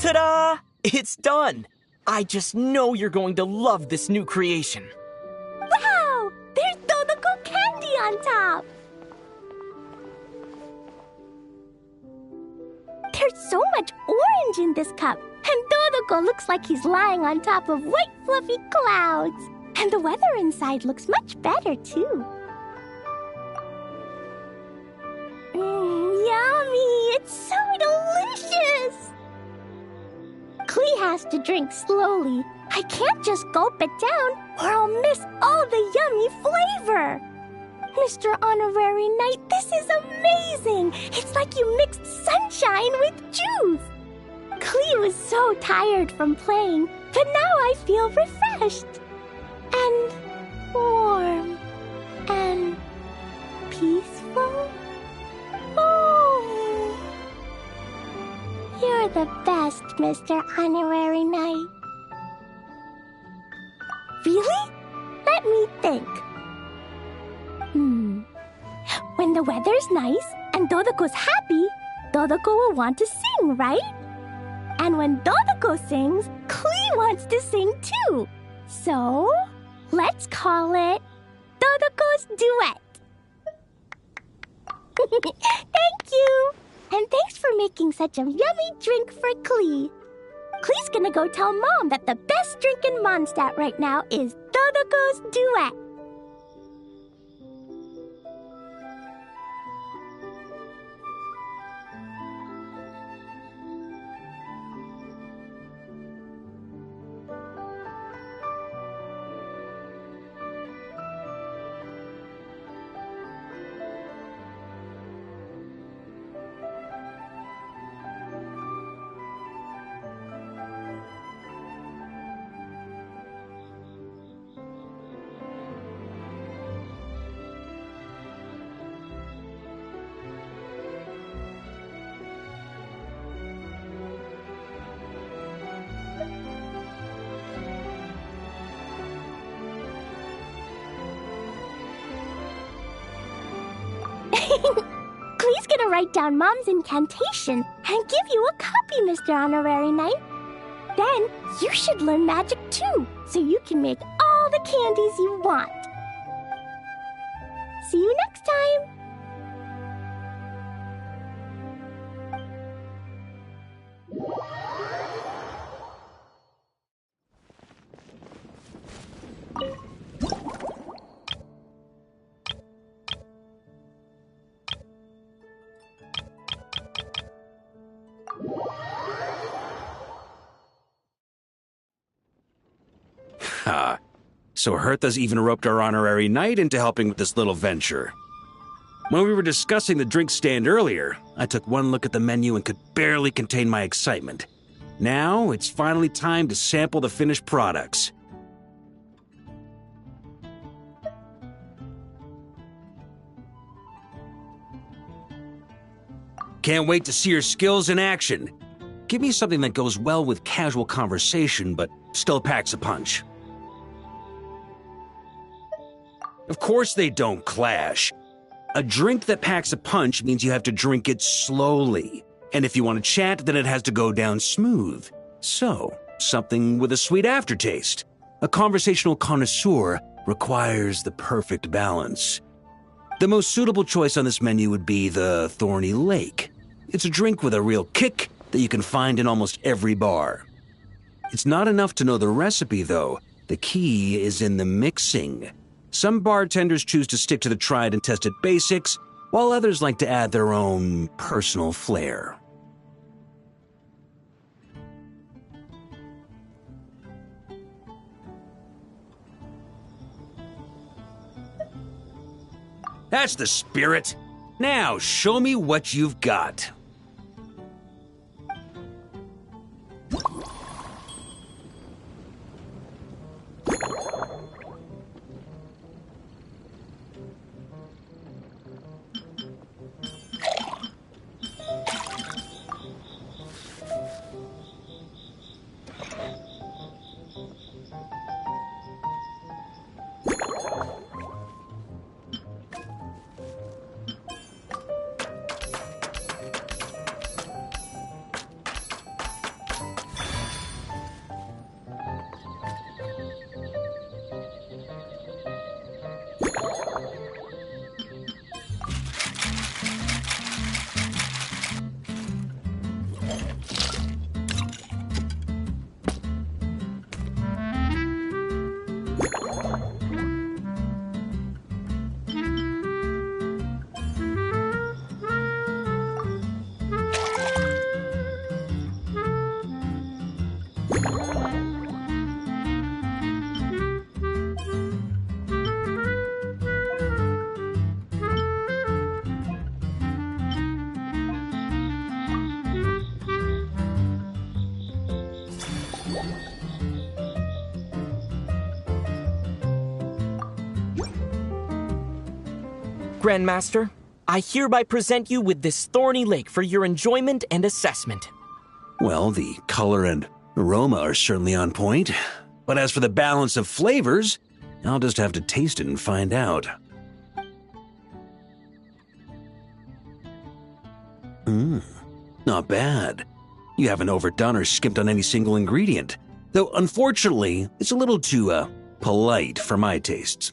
Ta-da! It's done! I just know you're going to love this new creation. Wow! There's Dodoko candy on top! There's so much orange in this cup, and Dodoko looks like he's lying on top of white fluffy clouds. And the weather inside looks much better, too. Yummy! It's so delicious! Klee has to drink slowly. I can't just gulp it down, or I'll miss all the yummy flavor. Mr. Honorary Knight, this is amazing! It's like you mixed sunshine with juice! Klee was so tired from playing, but now I feel refreshed. And warm. And peaceful. Oh! You're the best, Mr. Honorary Knight. Really? Let me think. When the weather's nice and Dodoko's happy, Dodoko will want to sing, right? And when Dodoko sings, Klee wants to sing too. So, let's call it Dodoko's Duet. Thank you! And thanks for making such a yummy drink for Klee. Klee's gonna go tell Mom that the best drink in Mondstadt right now is Dodoko's Duet. Klee's gonna write down Mom's incantation and give you a copy, Mr. Honorary Knight. Then you should learn magic too, so you can make all the candies you want. See you next time! So Hertha's even roped our honorary knight into helping with this little venture. When we were discussing the drink stand earlier, I took one look at the menu and could barely contain my excitement. Now, it's finally time to sample the finished products. Can't wait to see your skills in action. Give me something that goes well with casual conversation, but still packs a punch. Of course they don't clash. A drink that packs a punch means you have to drink it slowly. And if you want to chat, then it has to go down smooth. So, something with a sweet aftertaste. A conversational connoisseur requires the perfect balance. The most suitable choice on this menu would be the Thorny Lake. It's a drink with a real kick that you can find in almost every bar. It's not enough to know the recipe, though. The key is in the mixing. Some bartenders choose to stick to the tried and tested basics, while others like to add their own personal flair. That's the spirit. Now, show me what you've got. Grandmaster, I hereby present you with this Thorny Lake for your enjoyment and assessment. Well, the color and aroma are certainly on point. But as for the balance of flavors, I'll just have to taste it and find out. Not bad. You haven't overdone or skimped on any single ingredient. Though, unfortunately, it's a little too, polite for my tastes.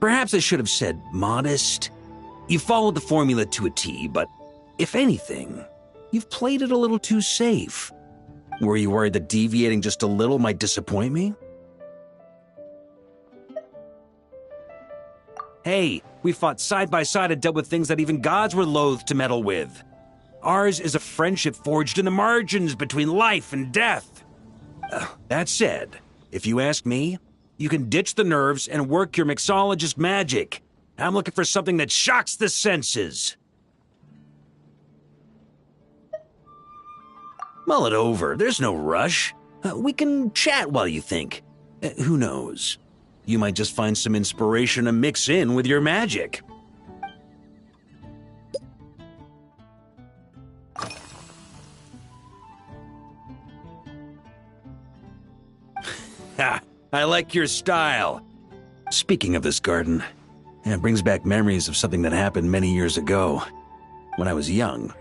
Perhaps I should have said modest. You followed the formula to a T, but if anything, you've played it a little too safe. Were you worried that deviating just a little might disappoint me? Hey, we fought side by side and dealt with things that even gods were loath to meddle with. Ours is a friendship forged in the margins between life and death. That said, if you ask me, you can ditch the nerves and work your mixologist magic. I'm looking for something that shocks the senses. Mull it over. There's no rush. We can chat while you think. Who knows? You might just find some inspiration to mix in with your magic. Ha! I like your style. Speaking of this garden, it brings back memories of something that happened many years ago. When I was young,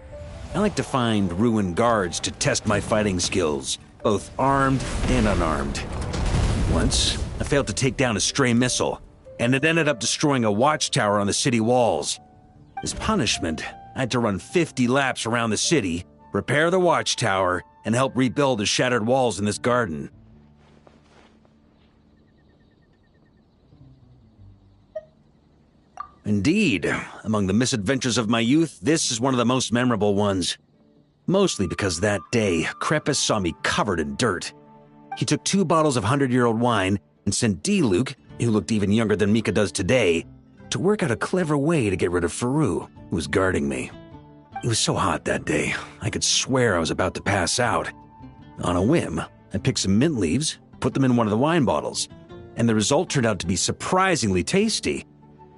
I liked to find ruined guards to test my fighting skills, both armed and unarmed. Once, I failed to take down a stray missile, and it ended up destroying a watchtower on the city walls. As punishment, I had to run 50 laps around the city, repair the watchtower, and help rebuild the shattered walls in this garden. Indeed, among the misadventures of my youth, this is one of the most memorable ones. Mostly because that day, Crepus saw me covered in dirt. He took 2 bottles of 100-year-old wine and sent D. Luke, who looked even younger than Mika does today, to work out a clever way to get rid of Faru, who was guarding me. It was so hot that day, I could swear I was about to pass out. On a whim, I picked some mint leaves, put them in one of the wine bottles, and the result turned out to be surprisingly tasty.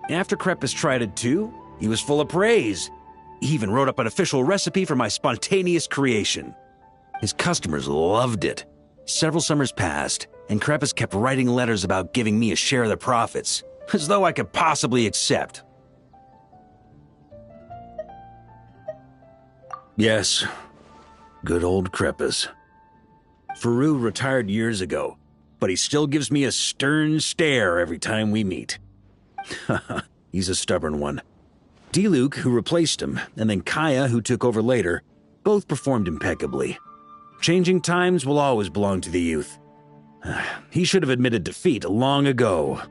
After Crepus tried it too, he was full of praise. He even wrote up an official recipe for my spontaneous creation. His customers loved it. Several summers passed, and Crepus kept writing letters about giving me a share of the profits, as though I could possibly accept. Yes, good old Crepus. Faru retired years ago, but he still gives me a stern stare every time we meet. He's a stubborn one. D-Luke, who replaced him, and then Kaya, who took over later, both performed impeccably. Changing times will always belong to the youth. He should have admitted defeat long ago.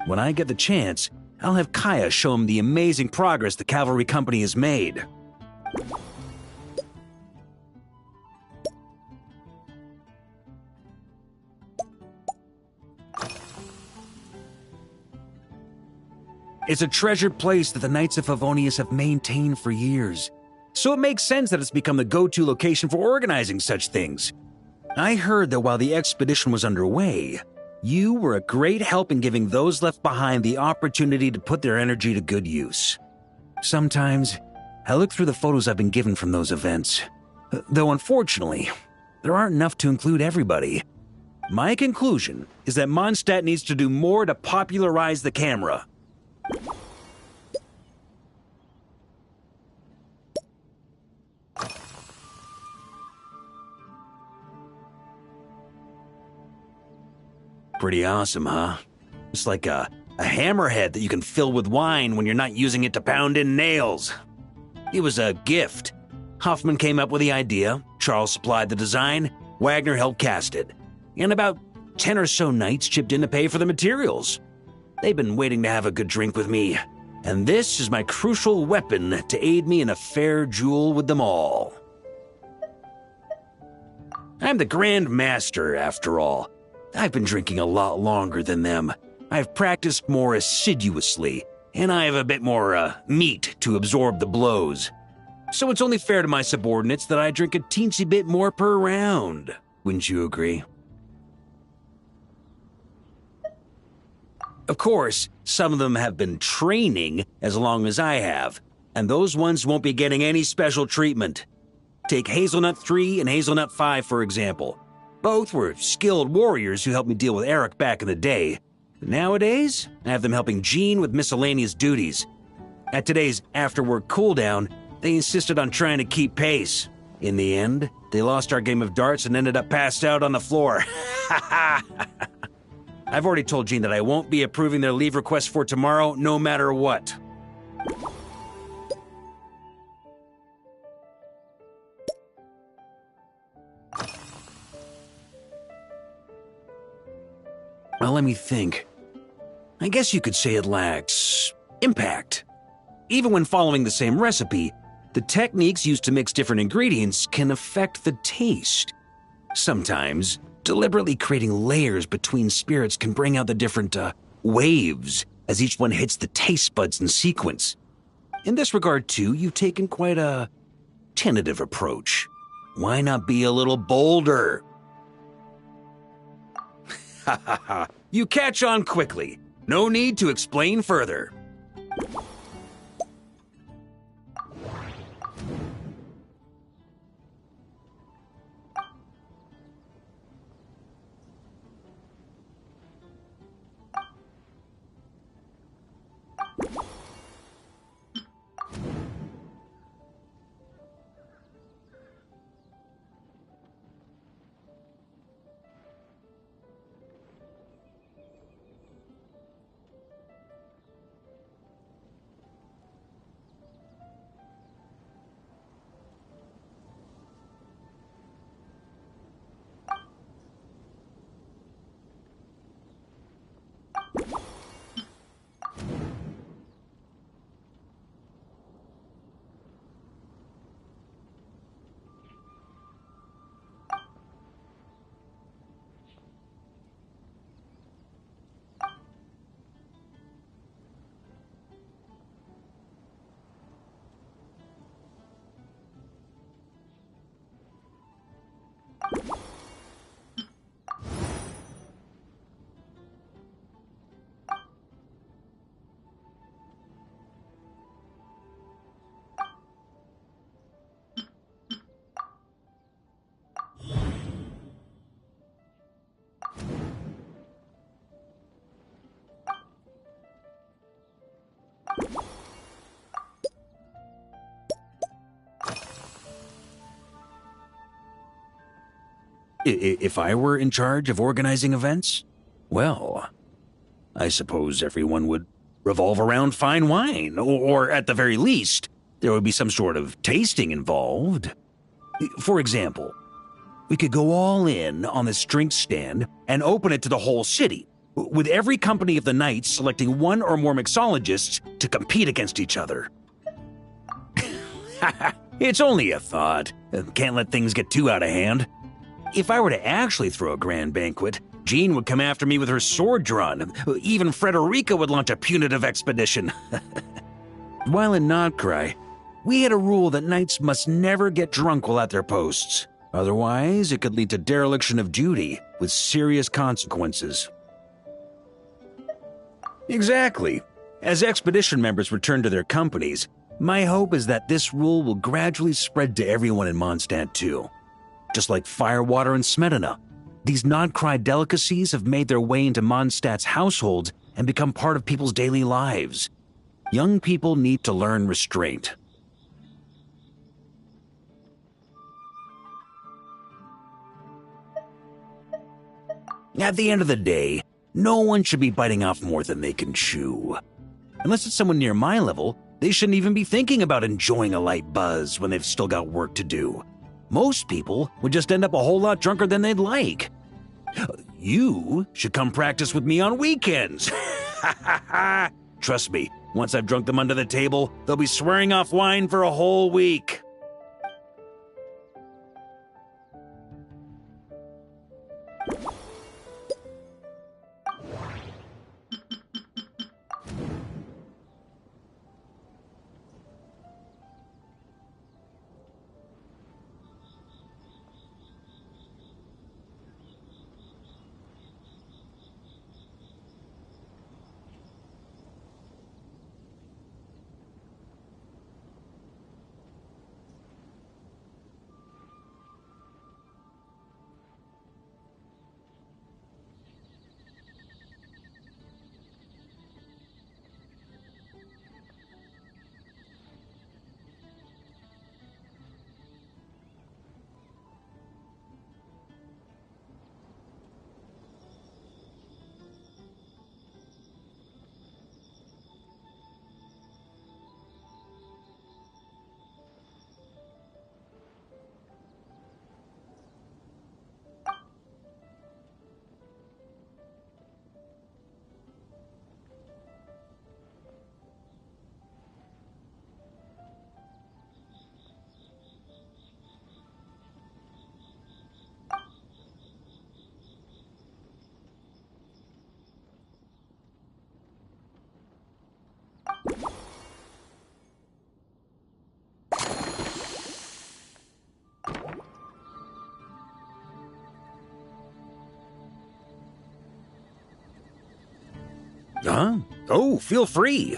When I get the chance, I'll have Kaya show him the amazing progress the cavalry company has made. It's a treasured place that the Knights of Favonius have maintained for years, so it makes sense that it's become the go-to location for organizing such things. I heard that while the expedition was underway, you were a great help in giving those left behind the opportunity to put their energy to good use. Sometimes, I look through the photos I've been given from those events, though unfortunately, there aren't enough to include everybody. My conclusion is that Mondstadt needs to do more to popularize the camera. Pretty awesome, huh? It's like a hammerhead that you can fill with wine when you're not using it to pound in nails. It was a gift. Hoffman came up with the idea, Charles supplied the design, Wagner helped cast it, and about 10 or so knights chipped in to pay for the materials. They've been waiting to have a good drink with me, and this is my crucial weapon to aid me in a fair duel with them all. I'm the Grand Master, after all. I've been drinking a lot longer than them. I've practiced more assiduously, and I have a bit more, meat to absorb the blows. So it's only fair to my subordinates that I drink a teensy bit more per round. Wouldn't you agree? Of course, some of them have been training as long as I have, and those ones won't be getting any special treatment. Take Hazelnut 3 and Hazelnut 5, for example. Both were skilled warriors who helped me deal with Eric back in the day. Nowadays, I have them helping Jean with miscellaneous duties. At today's after-work cooldown, they insisted on trying to keep pace. In the end, they lost our game of darts and ended up passed out on the floor. I've already told Jean that I won't be approving their leave request for tomorrow, no matter what. Well, let me think. I guess you could say it lacks impact. Even when following the same recipe, the techniques used to mix different ingredients can affect the taste. Sometimes, deliberately creating layers between spirits can bring out the different, waves as each one hits the taste buds in sequence. In this regard, too, you've taken quite a tentative approach. Why not be a little bolder? Ha ha ha. You catch on quickly. No need to explain further. If I were in charge of organizing events? Well, I suppose everyone would revolve around fine wine, or at the very least, there would be some sort of tasting involved. For example, we could go all in on this drink stand and open it to the whole city, with every company of the night selecting one or more mixologists to compete against each other. It's only a thought. Can't let things get too out of hand. If I were to actually throw a grand banquet, Jean would come after me with her sword drawn. Even Frederica would launch a punitive expedition. While in Notcry, we had a rule that knights must never get drunk while at their posts. Otherwise, it could lead to dereliction of duty, with serious consequences. Exactly. As expedition members return to their companies, my hope is that this rule will gradually spread to everyone in Mondstadt too. Just like firewater and Smedina, these Notcry delicacies have made their way into Mondstadt's households and become part of people's daily lives. Young people need to learn restraint. At the end of the day, no one should be biting off more than they can chew. Unless it's someone near my level, they shouldn't even be thinking about enjoying a light buzz when they've still got work to do. Most people would just end up a whole lot drunker than they'd like. You should come practice with me on weekends. Trust me, once I've drunk them under the table, they'll be swearing off wine for a whole week. Huh? Oh, feel free.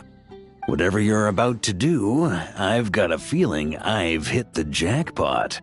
Whatever you're about to do, I've got a feeling I've hit the jackpot.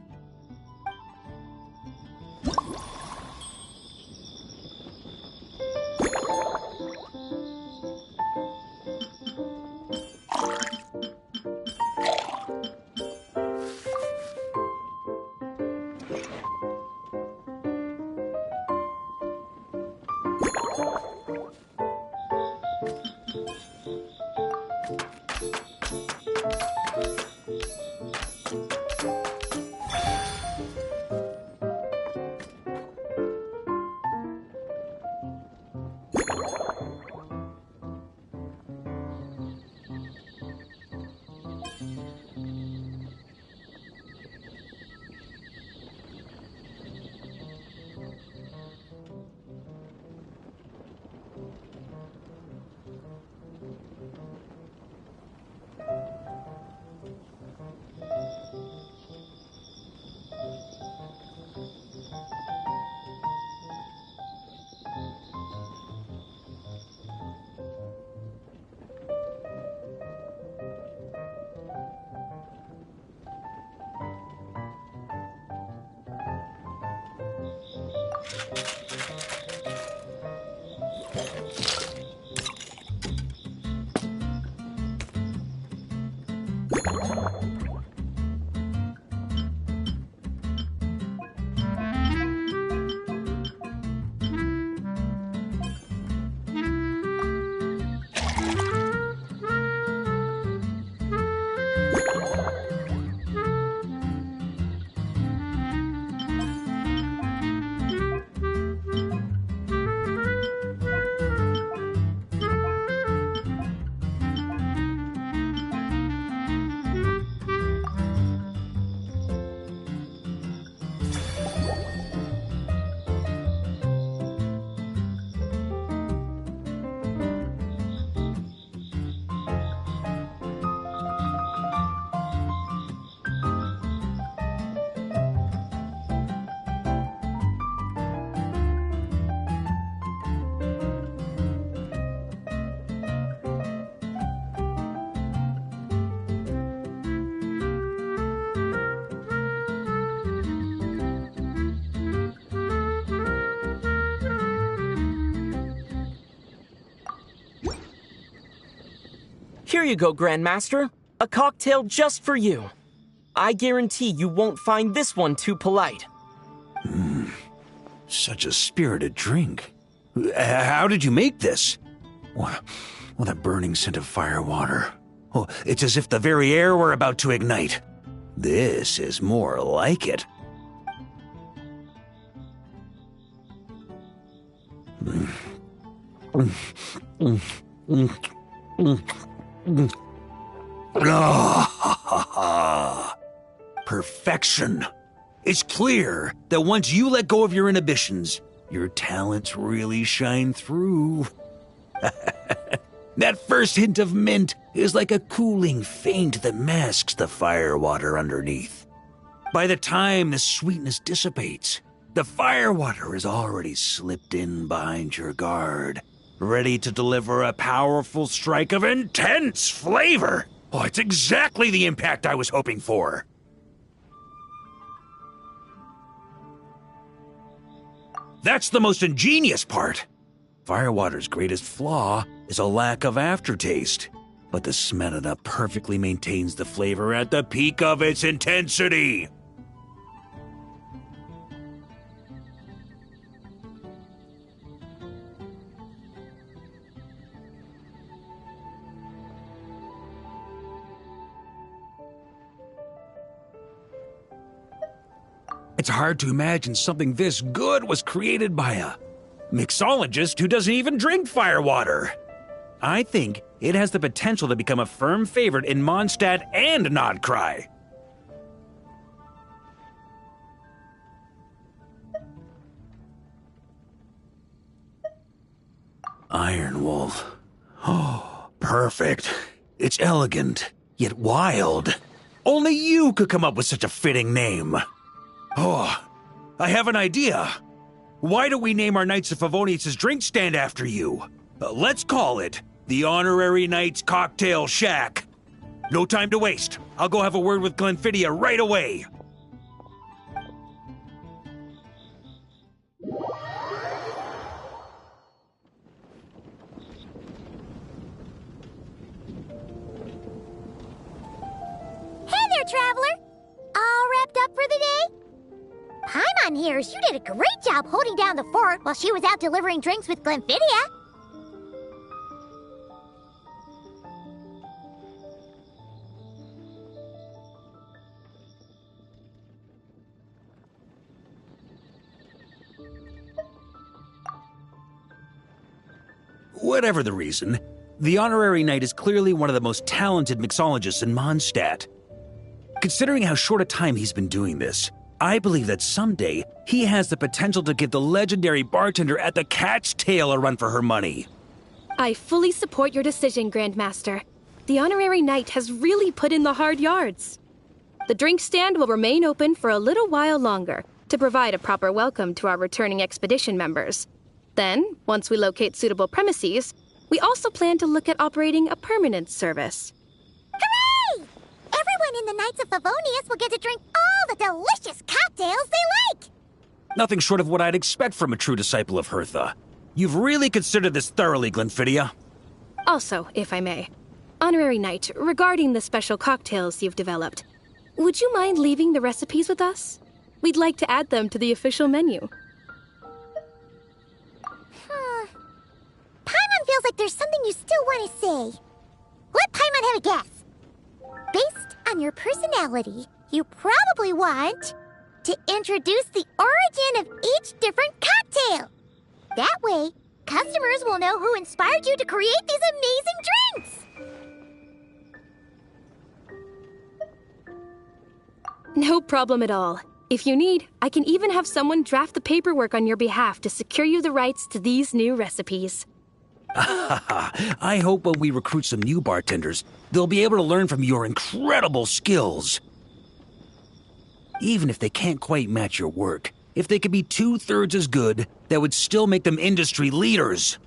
Here you go, Grandmaster. A cocktail just for you. I guarantee you won't find this one too polite. Such a spirited drink. How did you make this? Well, that burning scent of firewater. Oh, it's as if the very air were about to ignite. This is more like it. Perfection. It's clear that once you let go of your inhibitions, your talents really shine through. That first hint of mint is like a cooling feint that masks the firewater underneath. By the time the sweetness dissipates, the firewater has already slipped in behind your guard, ready to deliver a powerful strike of intense flavor. Oh, it's exactly the impact I was hoping for. That's the most ingenious part. Firewater's greatest flaw is a lack of aftertaste, but the Smetana perfectly maintains the flavor at the peak of its intensity. It's hard to imagine something this good was created by a mixologist who doesn't even drink firewater. I think it has the potential to become a firm favorite in Mondstadt and Nodcry. Iron Wolf. Oh, perfect. It's elegant, yet wild. Only you could come up with such a fitting name. Oh, I have an idea. Why don't we name our Knights of Favonius' drink stand after you? Let's call it the Honorary Knights Cocktail Shack. No time to waste. I'll go have a word with Glenfidia right away. Hey there, Traveler! All wrapped up for the day? Paimon hears you did a great job holding down the fort while she was out delivering drinks with Glenfidia. Whatever the reason, the Honorary Knight is clearly one of the most talented mixologists in Mondstadt. Considering how short a time he's been doing this, I believe that someday he has the potential to give the legendary bartender at the Cat's Tail a run for her money. I fully support your decision, Grandmaster. The Honorary Knight has really put in the hard yards. The drink stand will remain open for a little while longer to provide a proper welcome to our returning expedition members. Then, once we locate suitable premises, we also plan to look at operating a permanent service. Hooray! Everyone in the Knights of Favonius will get to drink all the delicious cocktails they like! Nothing short of what I'd expect from a true disciple of Hertha. You've really considered this thoroughly, Glenfidia. Also, if I may, Honorary Knight, regarding the special cocktails you've developed, would you mind leaving the recipes with us? We'd like to add them to the official menu. Paimon feels like there's something you still want to say. Let Paimon have a guess. Based on your personality, you probably want to introduce the origin of each different cocktail. That way, customers will know who inspired you to create these amazing drinks. No problem at all. If you need, I can even have someone draft the paperwork on your behalf to secure you the rights to these new recipes. I hope when we recruit some new bartenders, they'll be able to learn from your incredible skills. Even if they can't quite match your work, if they could be 2/3 as good, that would still make them industry leaders.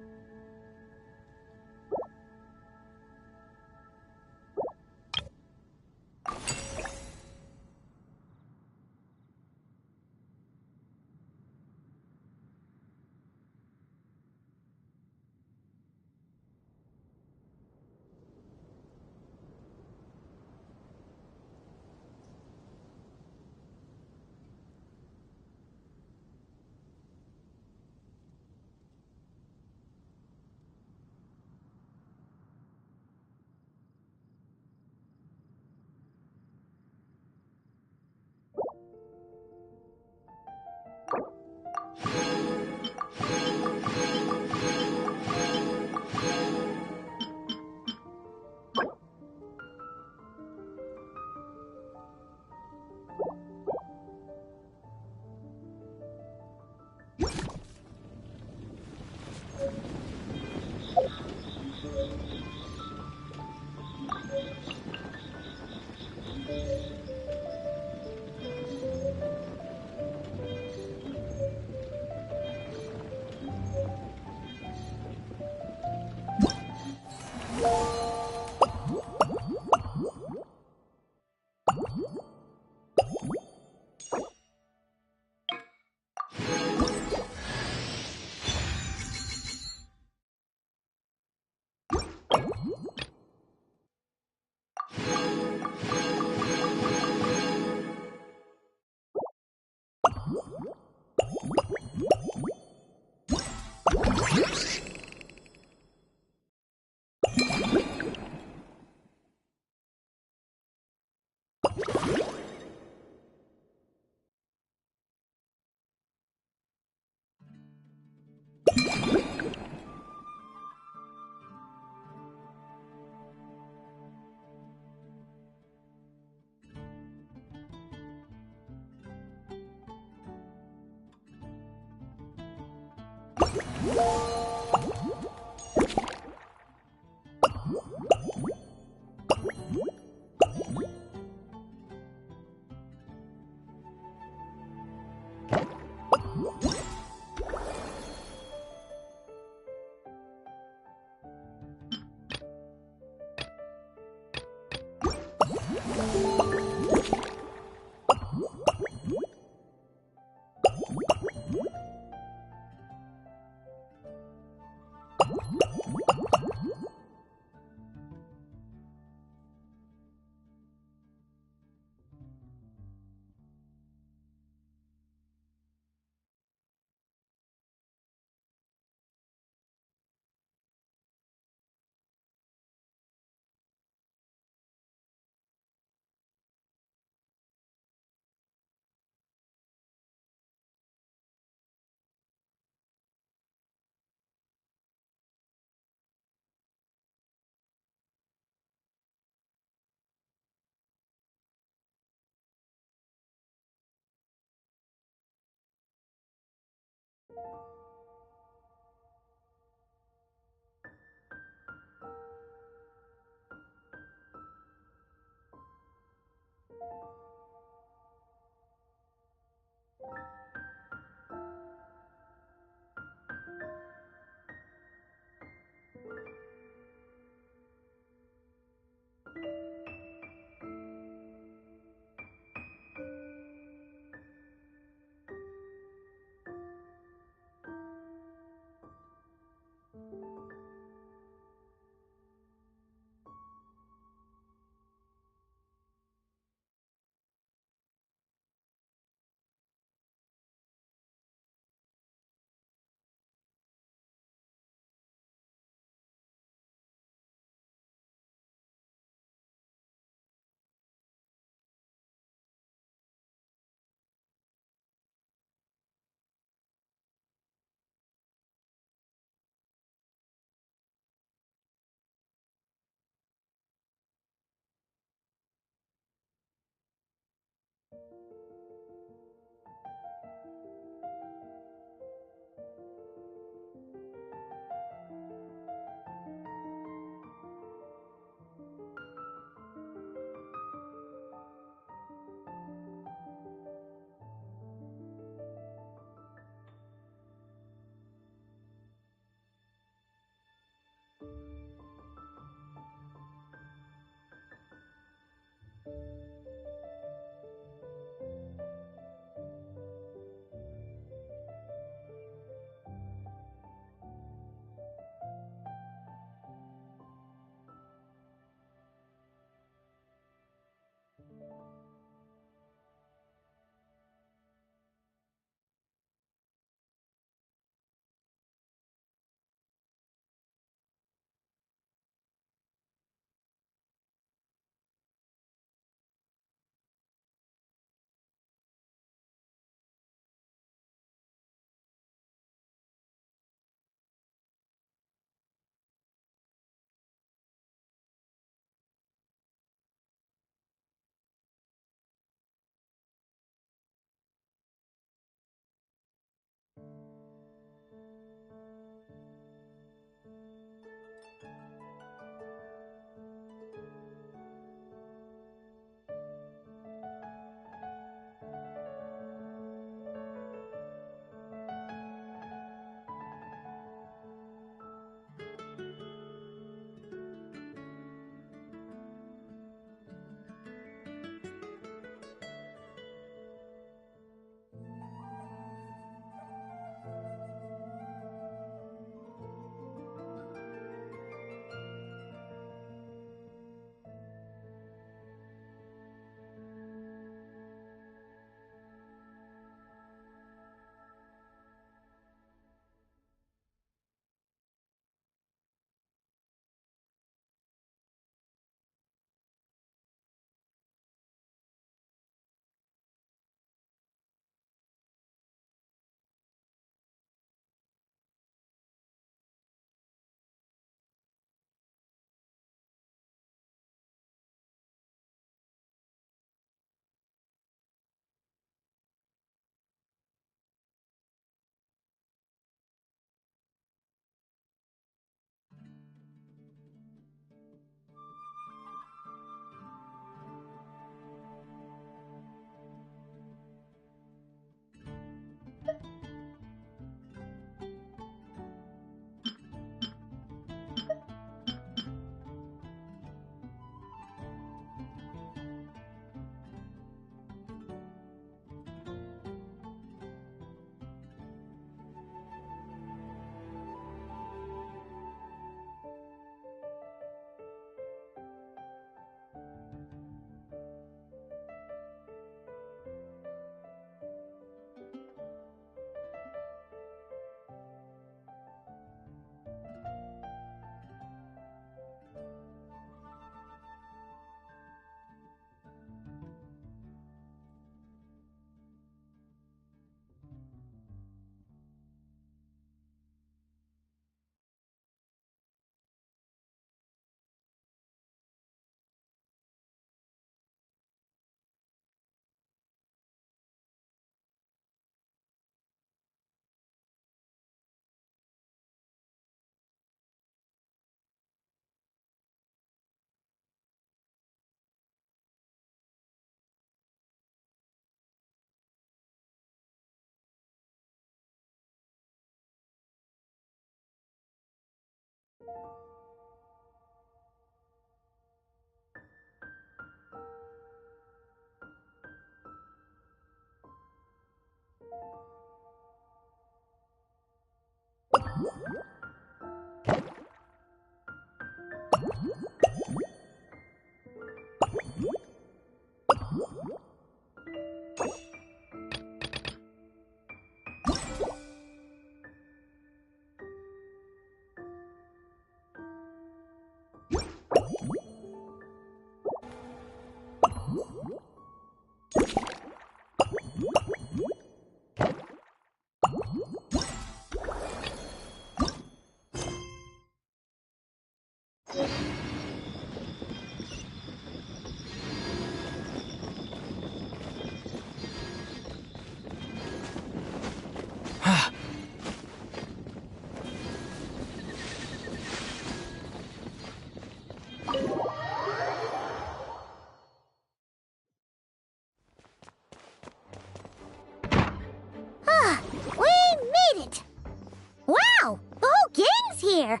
Wow! The whole gang's here!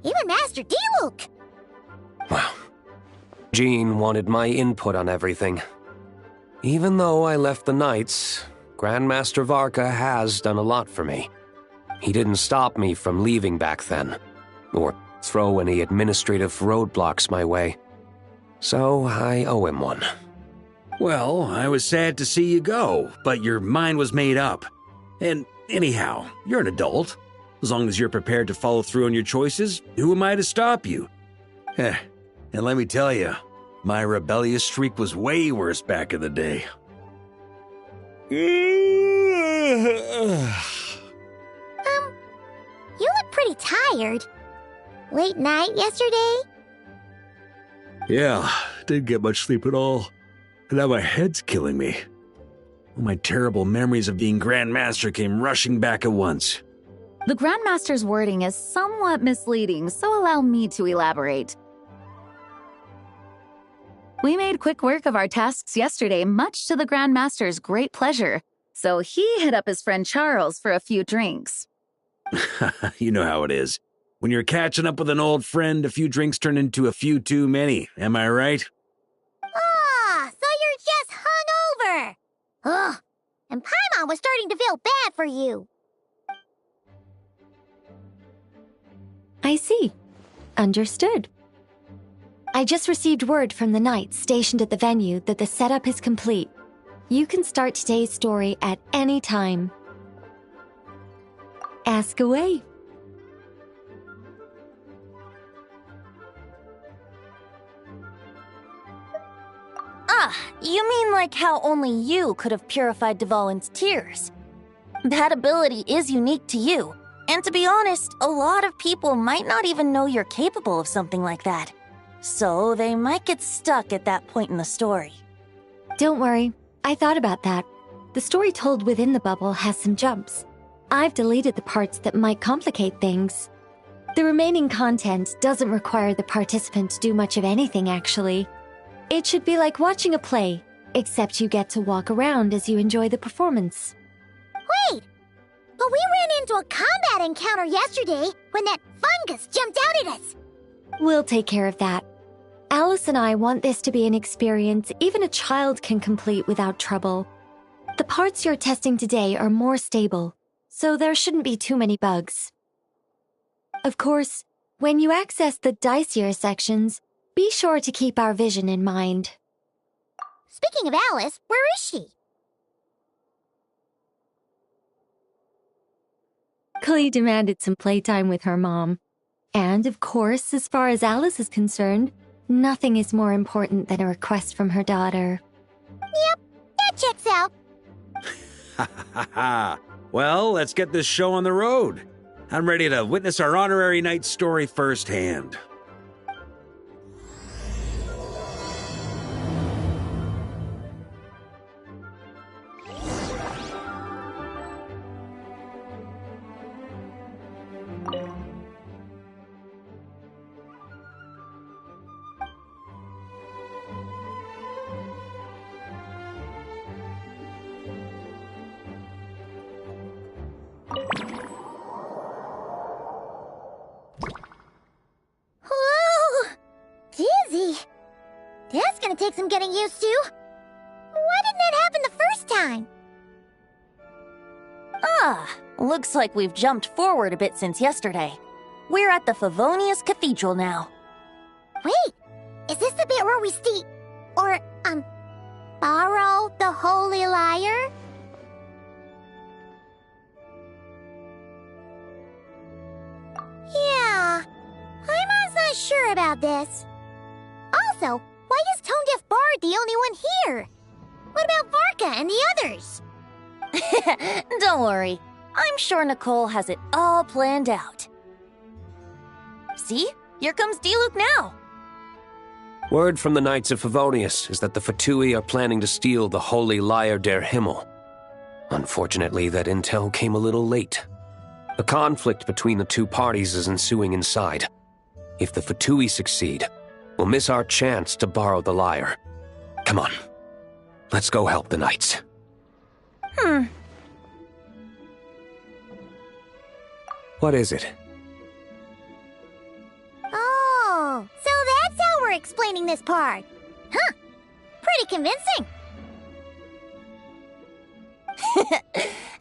Even Master Diluc! Well, Jean wanted my input on everything. Even though I left the Knights, Grandmaster Varka has done a lot for me. He didn't stop me from leaving back then, or throw any administrative roadblocks my way. So I owe him one. Well, I was sad to see you go, but your mind was made up. And anyhow, you're an adult. As long as you're prepared to follow through on your choices, who am I to stop you? And let me tell you, my rebellious streak was way worse back in the day. You look pretty tired. Late night yesterday? Yeah, didn't get much sleep at all. And now my head's killing me. All my terrible memories of being Grand Master came rushing back at once. The Grandmaster's wording is somewhat misleading, so allow me to elaborate. We made quick work of our tasks yesterday, much to the Grandmaster's great pleasure, so he hit up his friend Charles for a few drinks. You know how it is. When you're catching up with an old friend, a few drinks turn into a few too many, am I right? Ah, so you're just hungover! Ugh, and Paimon was starting to feel bad for you. I see. Understood. I just received word from the Knights stationed at the venue that the setup is complete. You can start today's story at any time. Ask away. Ah, you mean like how only you could have purified Dvalin's tears? That ability is unique to you, and to be honest, a lot of people might not even know you're capable of something like that. So they might get stuck at that point in the story. Don't worry, I thought about that. The story told within the bubble has some jumps. I've deleted the parts that might complicate things. The remaining content doesn't require the participant to do much of anything, actually. It should be like watching a play, except you get to walk around as you enjoy the performance. Wait! But we ran into a combat encounter yesterday when that fungus jumped out at us! We'll take care of that. Alice and I want this to be an experience even a child can complete without trouble. The parts you're testing today are more stable, so there shouldn't be too many bugs. Of course, when you access the dicier sections, be sure to keep our vision in mind. Speaking of Alice, where is she? Clee demanded some playtime with her mom. And, of course, as far as Alice is concerned, nothing is more important than a request from her daughter. Yep, that checks out. Ha ha ha! Well, let's get this show on the road. I'm ready to witness our honorary knight story firsthand. That's gonna take some getting used to. Why didn't that happen the first time? Ah, looks like we've jumped forward a bit since yesterday. We're at the Favonius Cathedral now. Wait, is this the bit where we borrow the Holy Lyre? Yeah, I'm not sure about this. Also, why is Tone Deaf Bard the only one here? What about Varka and the others? Don't worry, I'm sure Nicole has it all planned out. See? Here comes Diluc now. Word from the Knights of Favonius is that the Fatui are planning to steal the Holy Lyre der Himmel. Unfortunately, that intel came a little late. A conflict between the two parties is ensuing inside. If the Fatui succeed, we'll miss our chance to borrow the lyre. Come on, let's go help the Knights. What is it? Oh, so that's how we're explaining this part. Huh. Pretty convincing.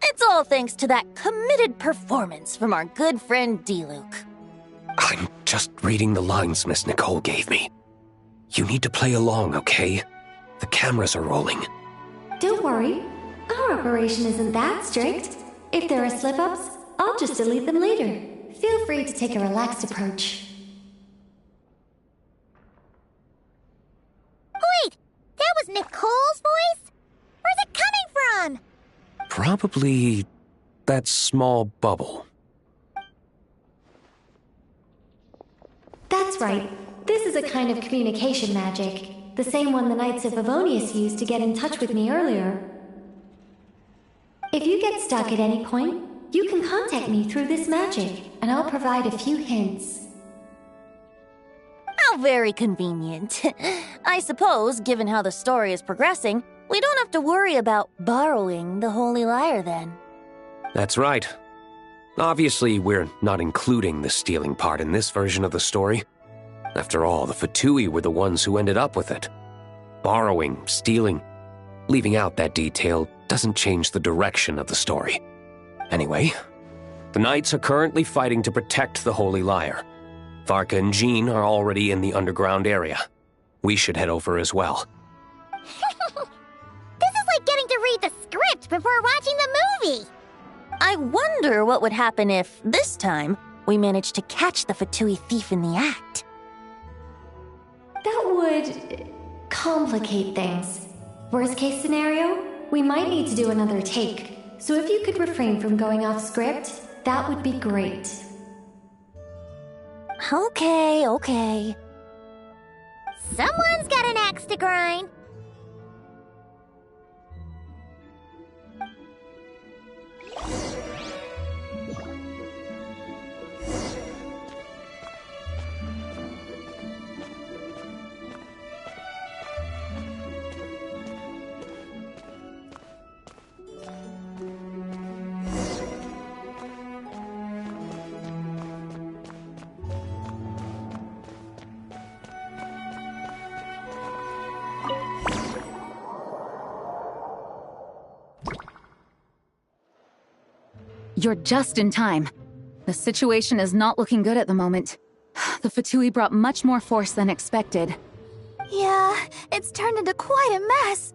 It's all thanks to that committed performance from our good friend D-Luke. I'm just reading the lines Miss Nicole gave me. You need to play along, okay? The cameras are rolling. Don't worry. Our operation isn't that strict. If there are slip-ups, I'll just delete them later. Feel free to take a relaxed approach. Wait! That was Nicole's voice? Where's it coming from? Probably that small bubble. That's right. This is a kind of communication magic. The same one the Knights of Favonius used to get in touch with me earlier. If you get stuck at any point, you can contact me through this magic, and I'll provide a few hints. How very convenient. I suppose, given how the story is progressing, we don't have to worry about borrowing the Holy Lyre then. That's right. Obviously, we're not including the stealing part in this version of the story. After all, the Fatui were the ones who ended up with it. Borrowing, stealing, leaving out that detail doesn't change the direction of the story. Anyway, the Knights are currently fighting to protect the Holy Lyre. Varka and Jean are already in the underground area. We should head over as well. This is like getting to read the script before watching the movie. I wonder what would happen if, this time, we managed to catch the Fatui thief in the act. That would complicate things. Worst case scenario, we might need to do another take. So if you could refrain from going off script, that would be great. Okay. Someone's got an axe to grind. You're just in time. The situation is not looking good at the moment. The Fatui brought much more force than expected. Yeah, it's turned into quite a mess.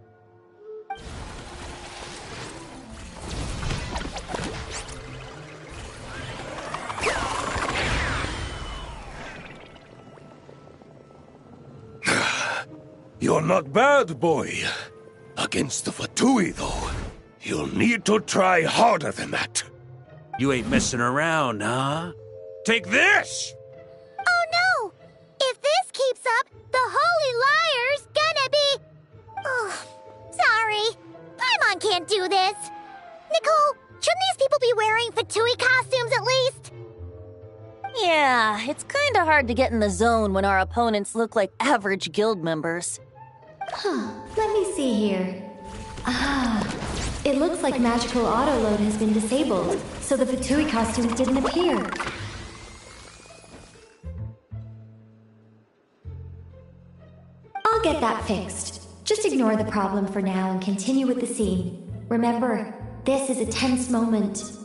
You're not bad, boy. Against the Fatui, though, you'll need to try harder than that. You ain't messing around, huh? Take this! Oh no! If this keeps up, the Holy Lyre's gonna be... Oh, sorry. Paimon can't do this. Nicole, shouldn't these people be wearing Fatui costumes at least? Yeah, it's kinda hard to get in the zone when our opponents look like average guild members. Let me see here. It looks like magical autoload has been disabled, so the Fatui costumes didn't appear. I'll get that fixed. Just ignore the problem for now and continue with the scene. Remember, this is a tense moment.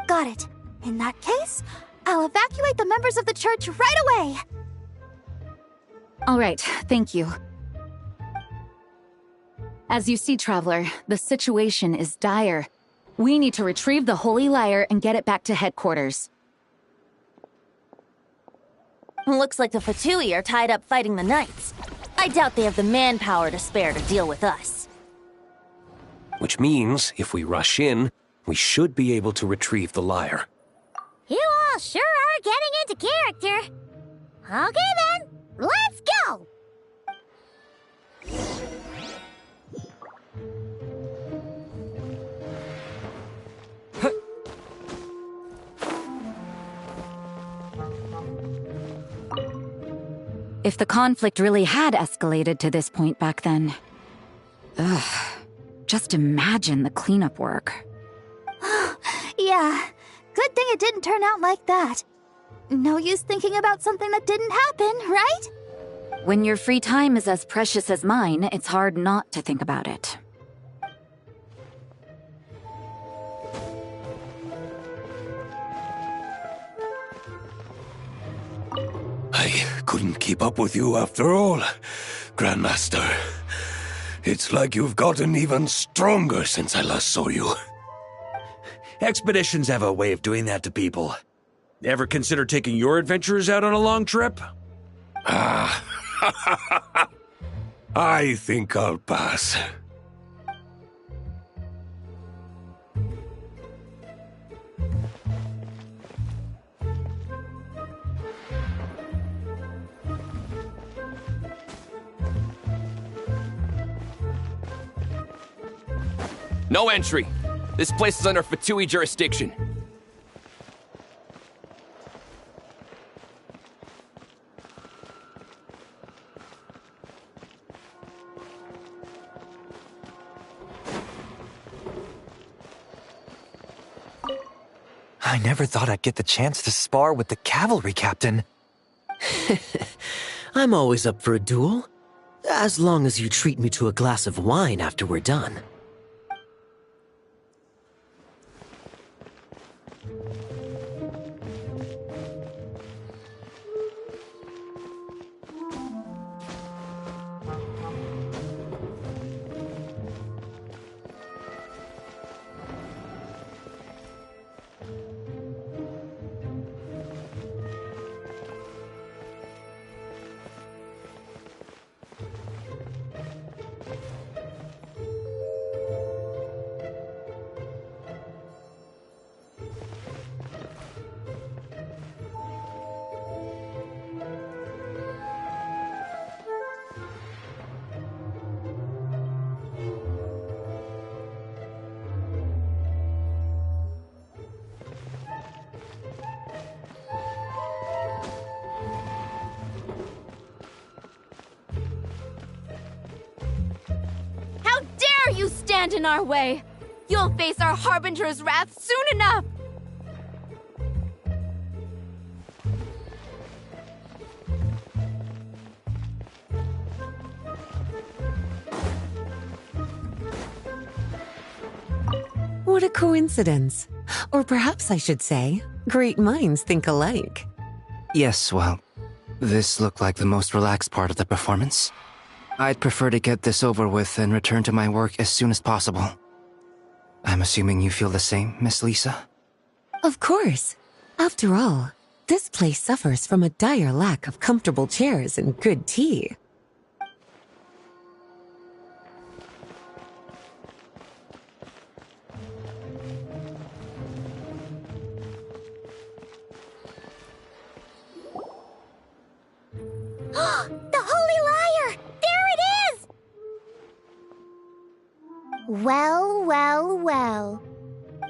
Got it. In that case, I'll evacuate the members of the church right away. All right, thank you. As you see, Traveler, the situation is dire. We need to retrieve the Holy Lyre and get it back to headquarters. Looks like the Fatui are tied up fighting the Knights. I doubt they have the manpower to spare to deal with us. Which means, if we rush in, we should be able to retrieve the lyre. You all sure are getting into character. Okay then, let's go! If the conflict really had escalated to this point back then... Ugh. Just imagine the cleanup work. Yeah, Good thing it didn't turn out like that. No use thinking about something that didn't happen, right? When your free time is as precious as mine, it's hard not to think about it. I couldn't keep up with you after all, Grandmaster. It's like you've gotten even stronger since I last saw you. Expeditions have a way of doing that to people. Ever consider taking your adventurers out on a long trip? Ah, I think I'll pass. No entry. This place is under Fatui jurisdiction. I never thought I'd get the chance to spar with the cavalry captain. I'm always up for a duel, as long as you treat me to a glass of wine after we're done. You stand in our way. You'll face our Harbinger's wrath soon enough. What a coincidence. Or perhaps I should say, great minds think alike. Yes, well, this looked like the most relaxed part of the performance. I'd prefer to get this over with and return to my work as soon as possible. I'm assuming you feel the same, Miss Lisa? Of course. After all, this place suffers from a dire lack of comfortable chairs and good tea. The Holy Liar! There it is! Well, well, well.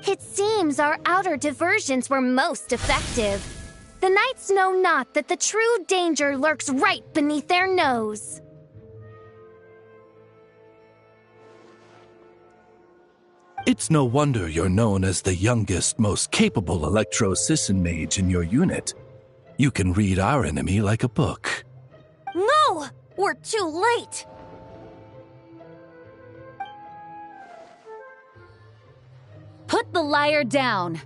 It seems our outer diversions were most effective. The knights know not that the true danger lurks right beneath their nose. It's no wonder you're known as the youngest, most capable Electro-Sisson mage in your unit. You can read our enemy like a book. No! We're too late! Put the liar down.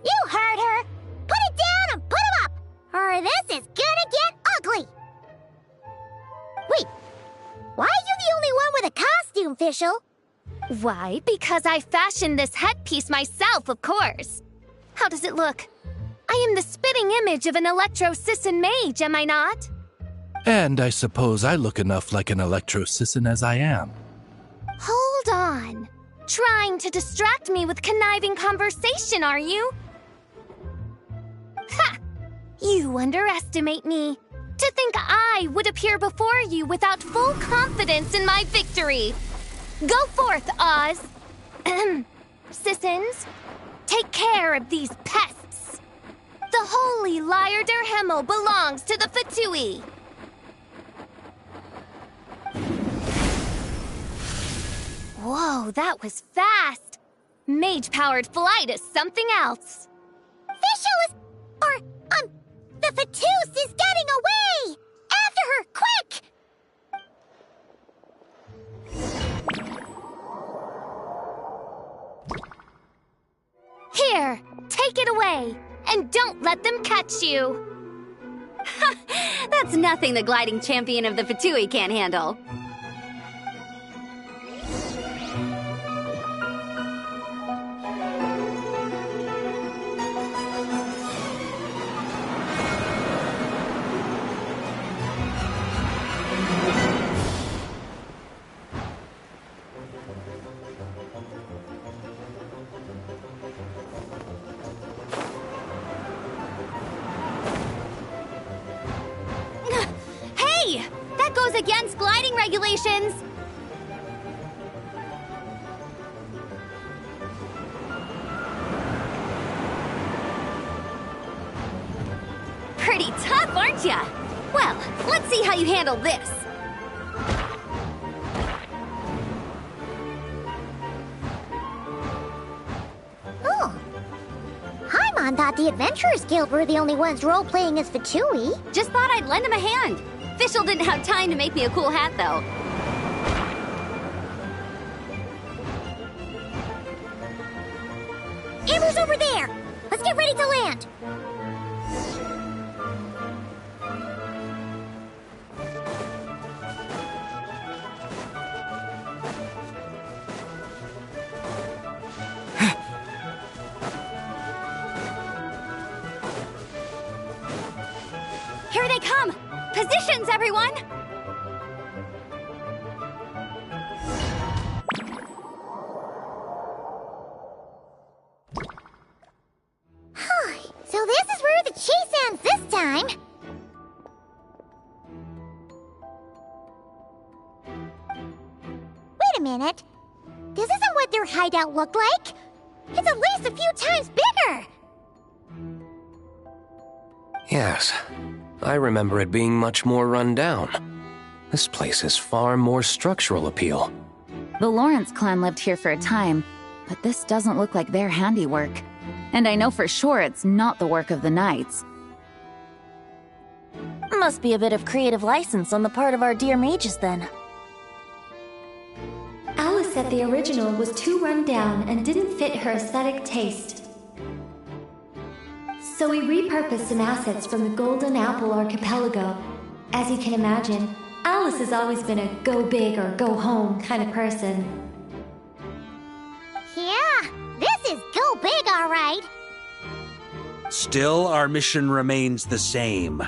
You heard her! Put it down and put him up! Or this is gonna get ugly! Wait, why are you the only one with a costume, Fischl? Why? Because I fashioned this headpiece myself, of course. How does it look? I am the spitting image of an Electro-Sisson mage, am I not? And I suppose I look enough like an Electro-Sisson as I am. Hold on. Trying to distract me with conniving conversation, are you? Ha! You underestimate me. To think I would appear before you without full confidence in my victory. Go forth, Oz. Sissons, take care of these pests. The holy Liar der Himmel belongs to the Fatui. Whoa, that was fast. Mage-powered flight is something else. Fischl is... the Fatus is getting away! After her, quick! Here, take it away, and don't let them catch you. That's nothing the gliding champion of the Fatui can't handle. Hey! That goes against gliding regulations! Pretty tough, aren't ya? Well, let's see how you handle this. Oh. Paimon thought the Adventurers Guild were the only ones role-playing as Fatui. Just thought I'd lend him a hand. Fischl didn't have time to make me a cool hat, though. Amber's over there! Let's get ready to land! Here they come! Positions, everyone! So this is where the chase ends this time! Wait a minute. This isn't what their hideout looked like! It's at least a few times bigger! Yes, I remember it being much more run down. This place has far more structural appeal. The Lawrence clan lived here for a time, but this doesn't look like their handiwork. And I know for sure it's not the work of the Knights. Must be a bit of creative license on the part of our dear mages, then. Alice said the original was too run down and didn't fit her aesthetic taste. So we repurposed some assets from the Golden Apple Archipelago. As you can imagine, Alice has always been a go big or go home kind of person. Yeah, this is go big, all right. Still, our mission remains the same.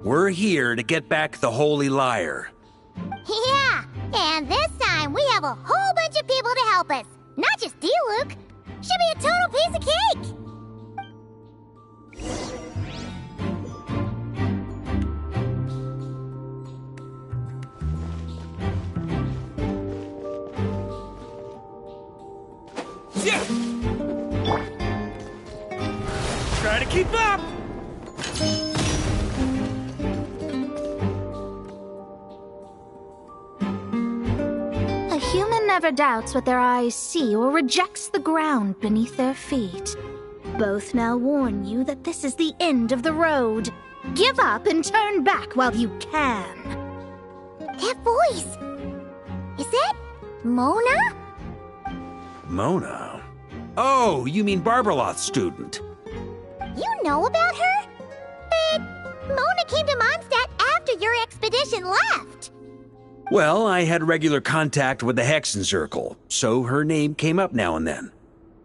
We're here to get back the Holy Lyre. Yeah, and this time we have a whole bunch of people to help us. Not just Diluc. Should be a total piece of cake. Yeah. Try to keep up! A human never doubts what their eyes see or rejects the ground beneath their feet. Both now warn you that this is the end of the road. Give up and turn back while you can. That voice! Is that Mona? Mona? Oh, you mean Barbarloth's student. You know about her? But Mona came to Mondstadt after your expedition left. Well, I had regular contact with the Hexen Circle, so her name came up now and then.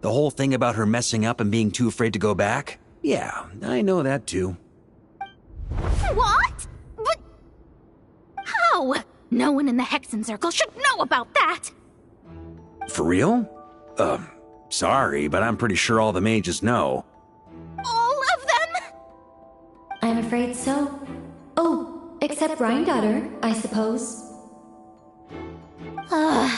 The whole thing about her messing up and being too afraid to go back? Yeah, I know that too. What? But how? No one in the Hexen Circle should know about that! For real? Sorry, but I'm pretty sure all the mages know. All of them? I'm afraid so. Oh, except Rhine-Daughter, I suppose. Fine.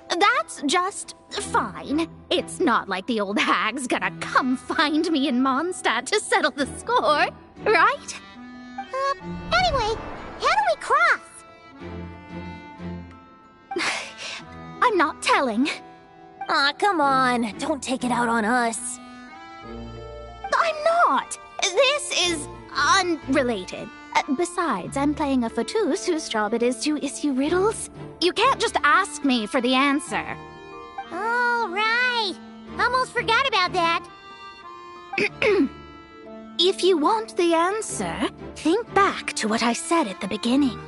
That's just fine. It's not like the old hag's gonna come find me in Mondstadt to settle the score, right? Anyway, how do we cross? I'm not telling. Aw, come on. Don't take it out on us. I'm not! This is unrelated. Besides, I'm playing a fatus whose job it is to issue riddles. You can't just ask me for the answer. All right. Almost forgot about that. If you want the answer, think back to what I said at the beginning.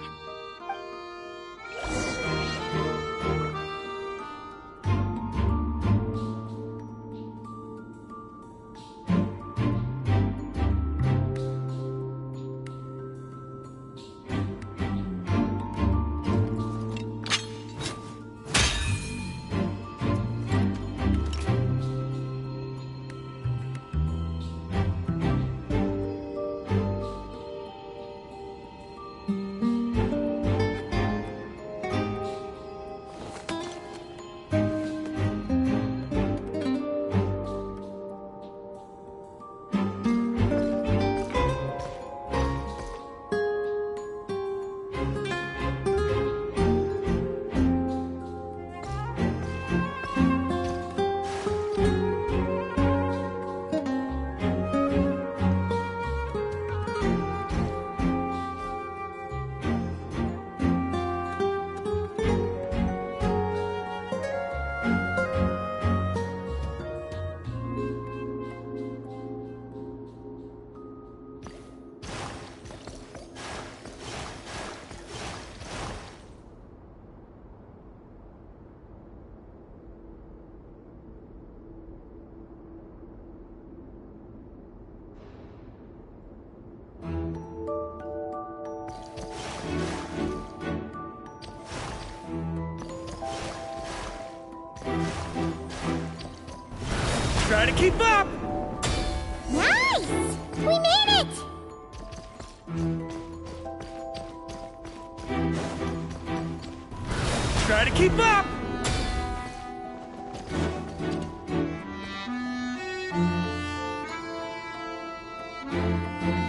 Try to keep up! Nice! We made it! Try to keep up!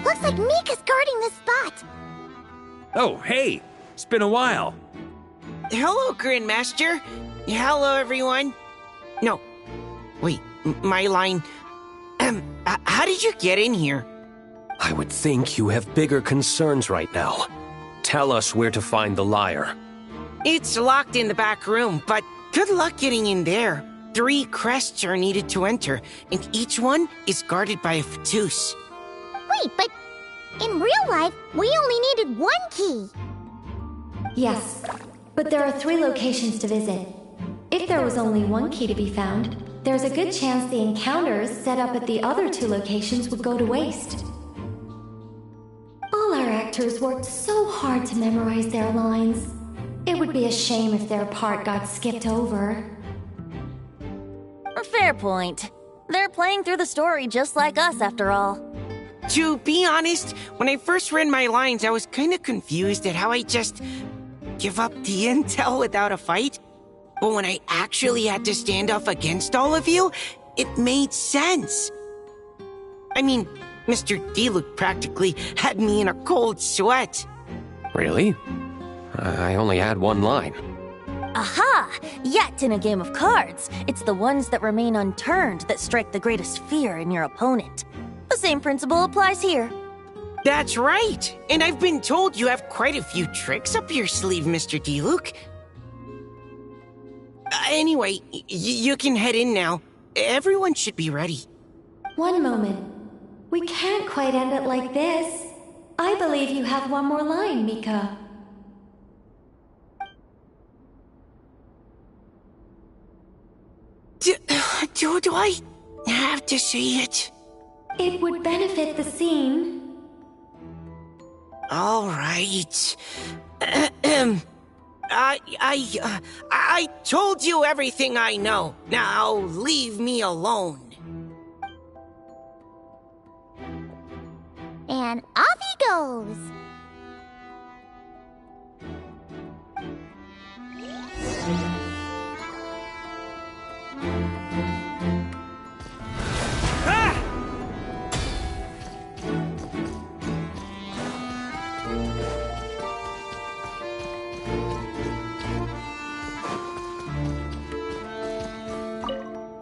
Looks like Mika's guarding the spot. Oh, hey! It's been a while. Hello, Grandmaster. Hello, everyone. No. Wait, my line. How did you get in here? I would think you have bigger concerns right now. Tell us where to find the lyre. It's locked in the back room, but good luck getting in there. 3 crests are needed to enter, and each one is guarded by a fatus. Wait, but in real life, we only needed 1 key. Yes, but there are 3 locations to visit. If there was only 1 key to be found, there's a good chance the encounters set up at the other 2 locations would go to waste. All our actors worked so hard to memorize their lines. It would be a shame if their part got skipped over. Fair point. They're playing through the story just like us, after all. To be honest, when I first read my lines, I was kind of confused at how I just give up the intel without a fight. But when I actually had to stand up against all of you, it made sense. I mean, Mr. Diluc practically had me in a cold sweat. Really? I only had 1 line. Aha! Yet in a game of cards, it's the ones that remain unturned that strike the greatest fear in your opponent. The same principle applies here. That's right! And I've been told you have quite a few tricks up your sleeve, Mr. Diluc. Anyway, you can head in now. Everyone should be ready. One moment. We can't quite end it like this. I believe you have 1 more line, Mika. Do I have to say it? It would benefit the scene. All right. I told you everything I know. Now leave me alone. And off he goes.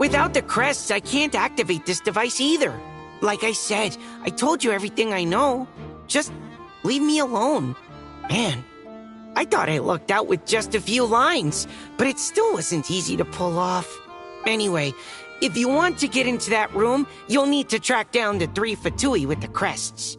Without the crests, I can't activate this device either. Like I said, I told you everything I know. Just leave me alone. Man, I thought I lucked out with just a few lines, but it still wasn't easy to pull off. Anyway, if you want to get into that room, you'll need to track down the 3 Fatui with the crests.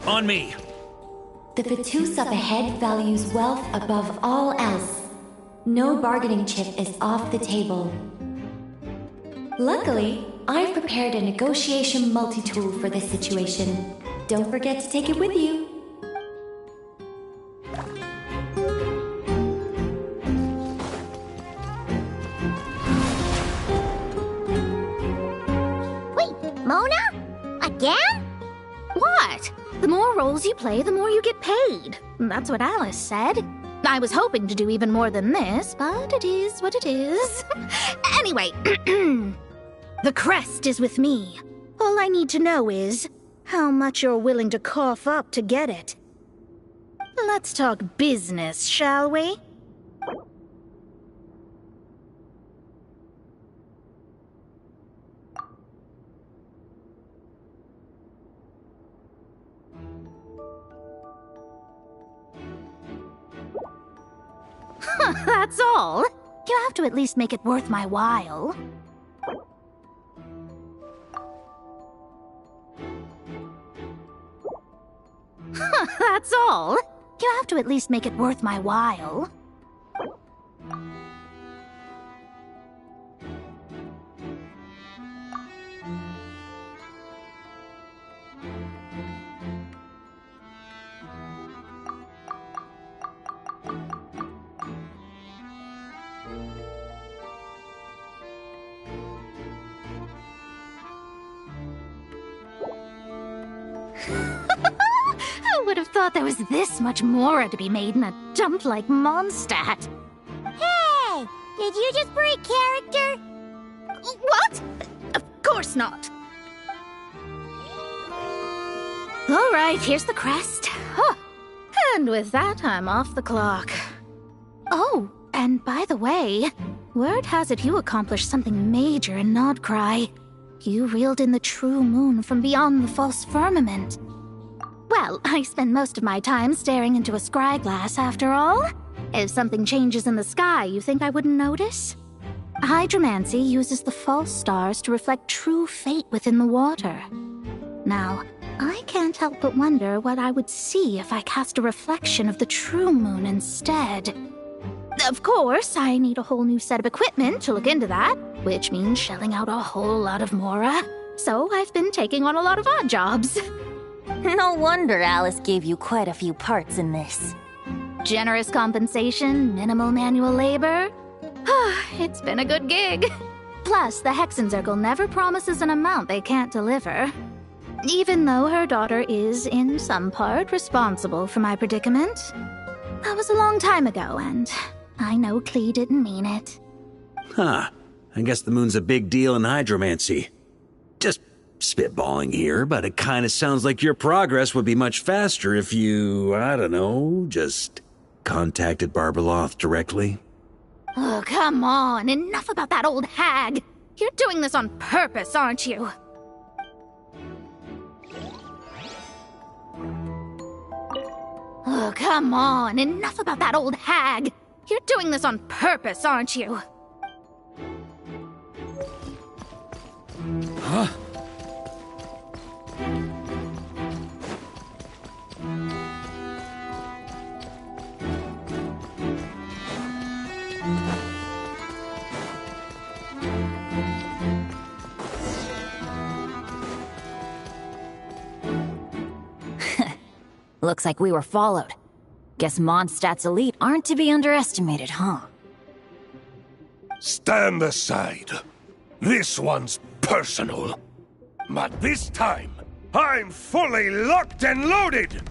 On me! The Fatus up ahead values wealth above all else. No bargaining chip is off the table. Luckily, I've prepared a negotiation multi-tool for this situation. Don't forget to take it with you. Wait, Mona? Again? What? The more roles you play, the more you get paid. That's what Alice said. I was hoping to do even more than this, but it is what it is. Anyway, the crest is with me. All I need to know is how much you're willing to cough up to get it. Let's talk business, shall we? That's all. You have to at least make it worth my while. That's all. You have to at least make it worth my while. I would have thought there was this much more to be made in a dump like Mondstadt. Hey! Did you just break character? What? Of course not. All right, here's the crest. Huh. And with that, I'm off the clock. Oh, and by the way, word has it you accomplished something major in Nodcry. You reeled in the true moon from beyond the false firmament. Well, I spend most of my time staring into a scry glass, after all. If something changes in the sky, you think I wouldn't notice? Hydromancy uses the false stars to reflect true fate within the water. Now, I can't help but wonder what I would see if I cast a reflection of the true moon instead. Of course, I need a whole new set of equipment to look into that, which means shelling out a whole lot of mora. So I've been taking on a lot of odd jobs. No wonder Alice gave you quite a few parts in this. Generous compensation, minimal manual labor. It's been a good gig. Plus, the Hexenzirkel never promises an amount they can't deliver. Even though her daughter is, in some part, responsible for my predicament. That was a long time ago, and I know Klee didn't mean it. Huh. I guess the moon's a big deal in hydromancy. Just spitballing here, but it kind of sounds like your progress would be much faster if you, I don't know, just contacted Barbeloth directly. Oh, come on. Enough about that old hag. You're doing this on purpose, aren't you? Oh, come on. Enough about that old hag. You're doing this on purpose, aren't you? Huh? Looks like we were followed. Guess Mondstadt's elite aren't to be underestimated, huh? Stand aside. This one's personal. But this time, I'm fully locked and loaded!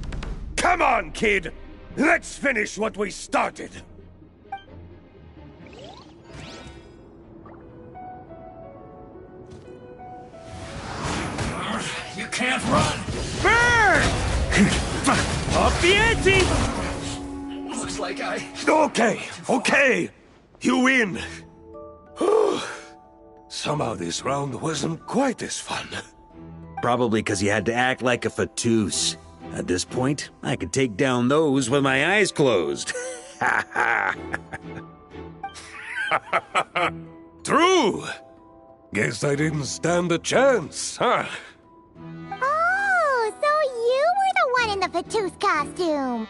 Come on, kid! Let's finish what we started! Run! Burn! Up the ante! Looks like I... Okay. You win. Somehow this round wasn't quite as fun. Probably because you had to act like a fatous. At this point, I could take down those with my eyes closed. True. Guess I didn't stand a chance, huh? Oh, so you were the one in the Fatous costume.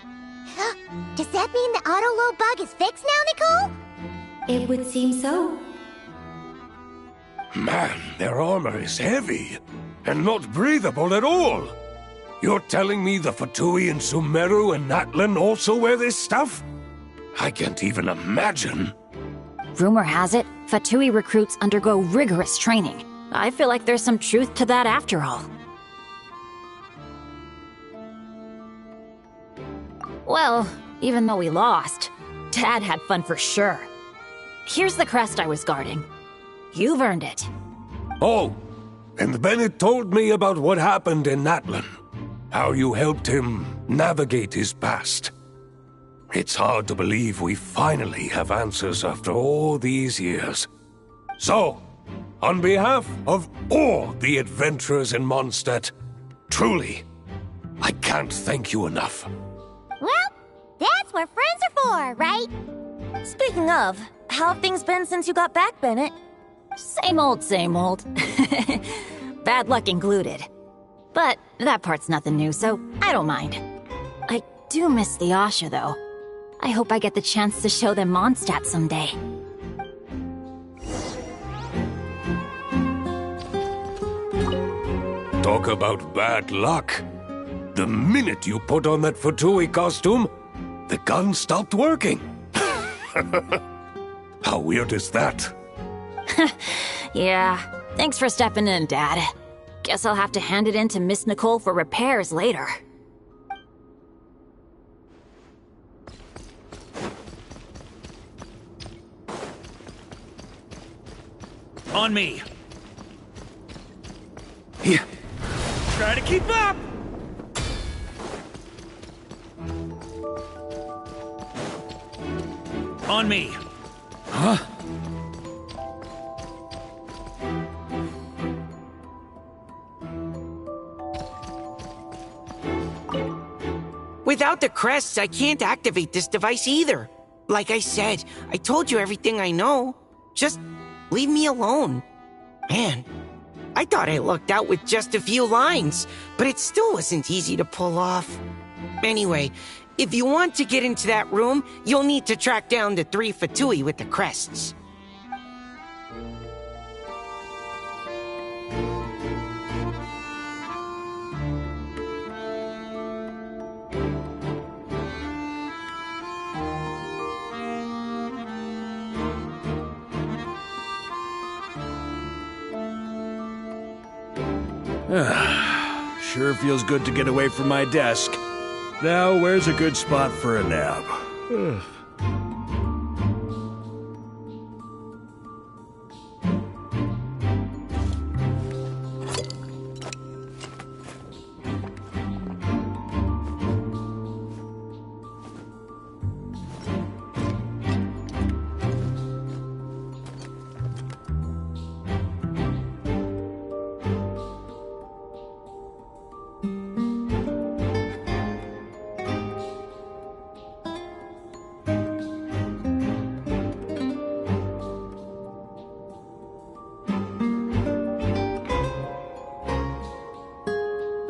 Does that mean the auto-load bug is fixed now, Nicole? It would seem so. Man, their armor is heavy and not breathable at all. You're telling me the Fatui in Sumeru and Natlan also wear this stuff? I can't even imagine. Rumor has it, Fatui recruits undergo rigorous training. I feel like there's some truth to that after all. Well, even though we lost, Dad had fun for sure. Here's the crest I was guarding. You've earned it. Oh, and Bennett told me about what happened in Natlan. How you helped him navigate his past. It's hard to believe we finally have answers after all these years. So, on behalf of all the adventurers in Mondstadt, truly, I can't thank you enough. Well, that's what friends are for, right? Speaking of, how have things been since you got back, Bennett? Same old, same old. Bad luck included. But that part's nothing new, so I don't mind. I do miss the Asha, though. I hope I get the chance to show them Mondstadt someday. Talk about bad luck. The minute you put on that Fatui costume, the gun stopped working. How weird is that? Yeah, thanks for stepping in, Dad. Guess I'll have to hand it in to Miss Nicole for repairs later. On me. Yeah. Try to keep up! On me. Huh? Without the crests, I can't activate this device either. Like I said, I told you everything I know. Just leave me alone. Man, I thought I lucked out with just a few lines, but it still wasn't easy to pull off. Anyway, if you want to get into that room, you'll need to track down the 3 Fatui with the crests. Sure feels good to get away from my desk. Now, where's a good spot for a nap?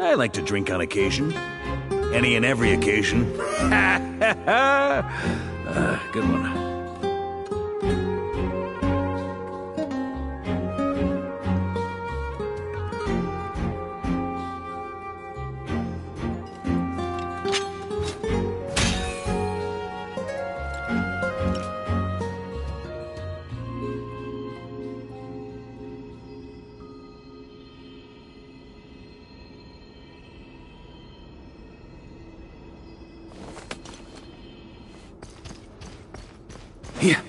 I like to drink on occasion. Any and every occasion. Good one. Here.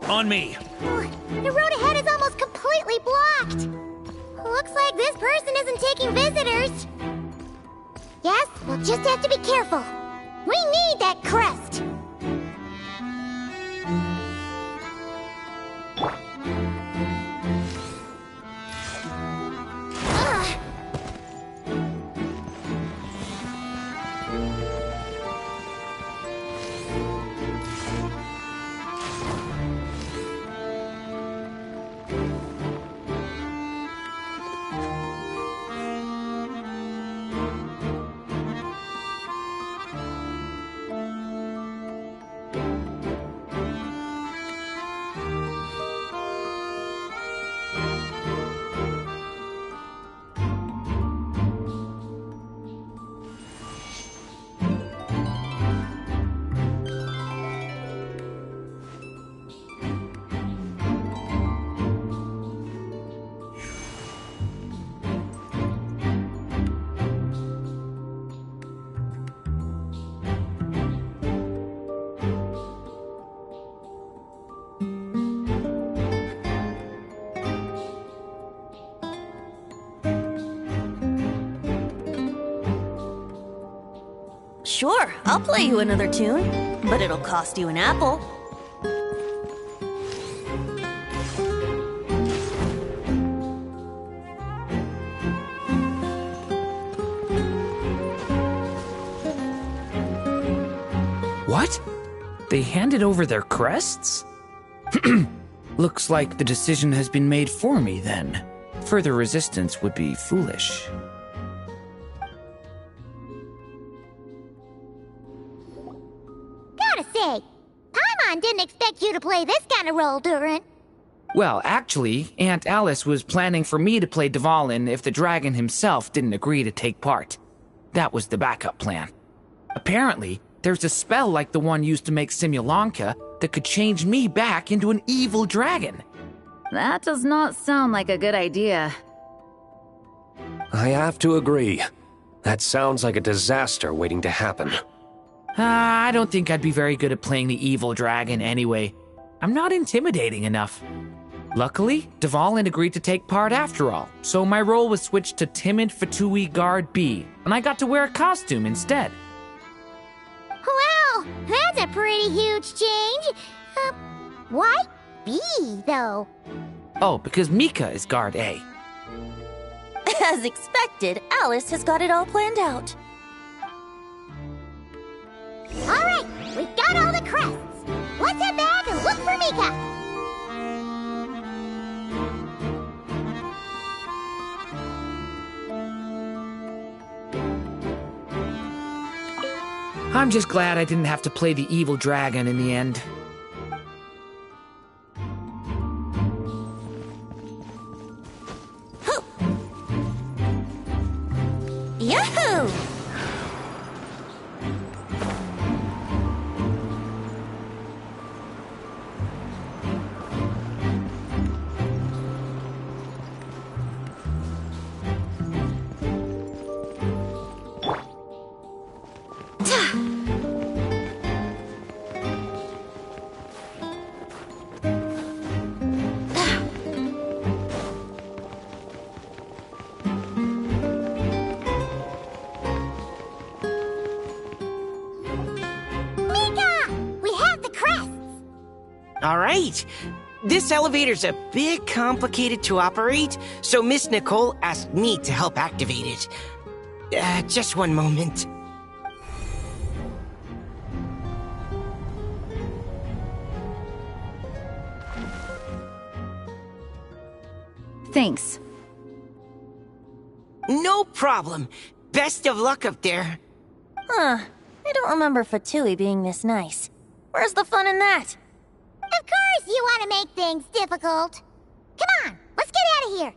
On me. The road ahead is almost completely blocked. Looks like this person isn't taking visitors. Yes, we'll just have to be careful. We need that crest. Sure, I'll play you another tune, but it'll cost you an apple. What? They handed over their crests? Looks like the decision has been made for me, then. Further resistance would be foolish. Gotta say, Paimon didn't expect you to play this kind of role, Durin. Well, actually, Aunt Alice was planning for me to play Dvalin if the dragon himself didn't agree to take part. That was the backup plan. Apparently, there's a spell like the one used to make Simulanka that could change me back into an evil dragon. That does not sound like a good idea. I have to agree. That sounds like a disaster waiting to happen. I don't think I'd be very good at playing the evil dragon anyway. I'm not intimidating enough. Luckily, Dvalin agreed to take part after all, so my role was switched to timid Fatui Guard B, and I got to wear a costume instead. Wow, that's a pretty huge change. Why B, though? Oh, because Mika is Guard A. As expected, Alice has got it all planned out. All right, we've got all the crests. Let's head back and look for Mika. I'm just glad I didn't have to play the evil dragon in the end. Yahoo! All right. This elevator's a bit complicated to operate, so Miss Nicole asked me to help activate it. Just one moment. Thanks. No problem. Best of luck up there. Huh. I don't remember Fatui being this nice. Where's the fun in that? Of course you want to make things difficult. Come on, let's get out of here.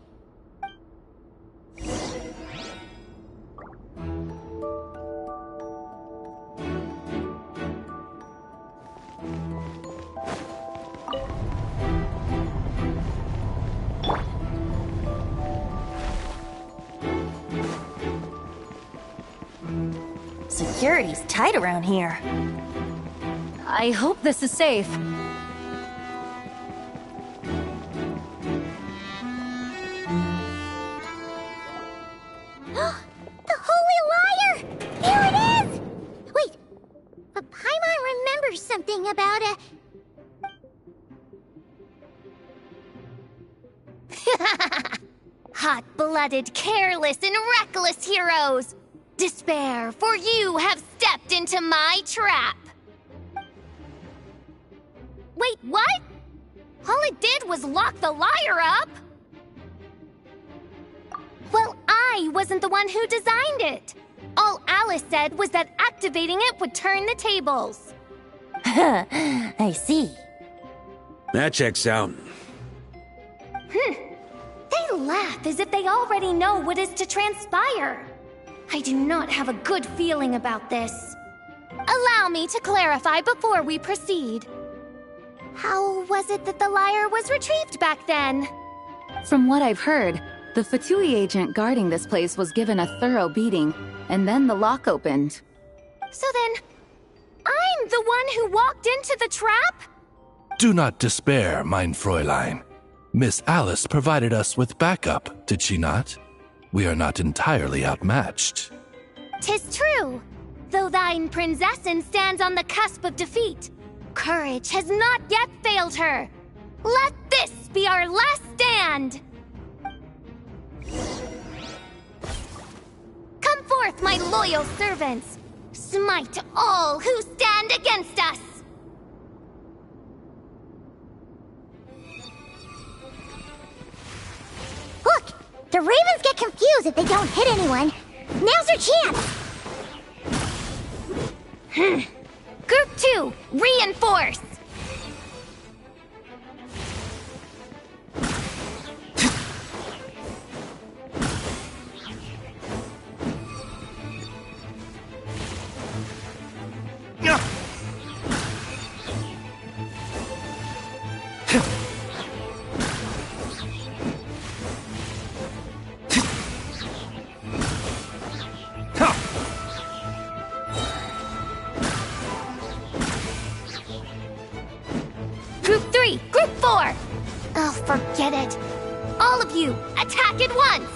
Security's tight around here. I hope this is safe. something about a... Hot-blooded, careless, and reckless heroes! Despair, for you have stepped into my trap! Wait, what? All it did was lock the liar up! Well, I wasn't the one who designed it! All Alice said was that activating it would turn the tables. I see. That checks out. They laugh as if they already know what is to transpire. I do not have a good feeling about this. Allow me to clarify before we proceed. How was it that the lyre was retrieved back then? From what I've heard, the Fatui agent guarding this place was given a thorough beating, and then the lock opened. So then, I'm the one who walked into the trap? Do not despair, mein Fräulein. Miss Alice provided us with backup, did she not? We are not entirely outmatched. 'Tis true. Though thine Prinzessin stands on the cusp of defeat, courage has not yet failed her. Let this be our last stand! Come forth, my loyal servants! Smite all who stand against us! Look! The ravens get confused if they don't hit anyone. Now's your chance! Group 2, reinforce! Group 3, Group 4! Oh, forget it. All of you, attack at once!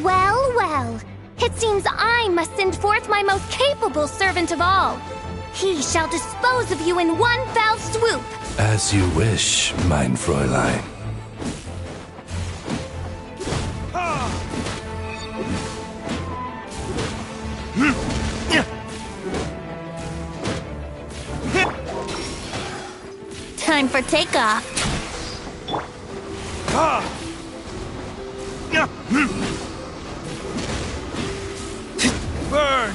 Well, well. It seems I must send forth my most capable servant of all. He shall dispose of you in one fell swoop. As you wish, mein Fräulein. Time for takeoff. Burn!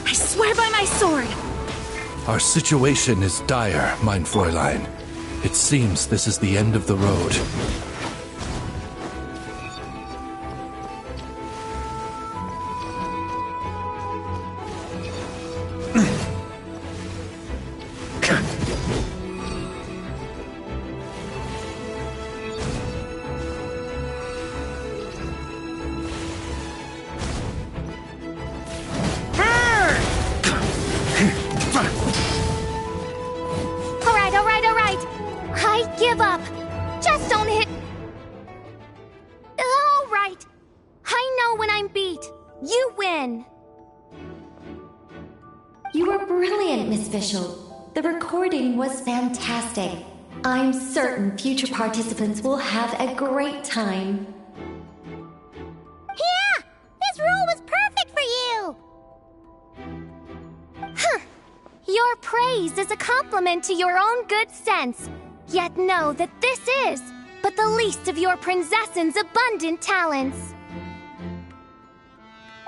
I swear by my sword! Our situation is dire, mein Fräulein. It seems this is the end of the road. Alright. I give up. Just don't hit... Alright. I know when I'm beat. You win. You were brilliant, Miss Fischl. The recording was fantastic. I'm certain future participants will have a great time. Yeah! This role was perfect for you! Your praise is a compliment to your own good sense. Yet know that this is but the least of your princess's abundant talents.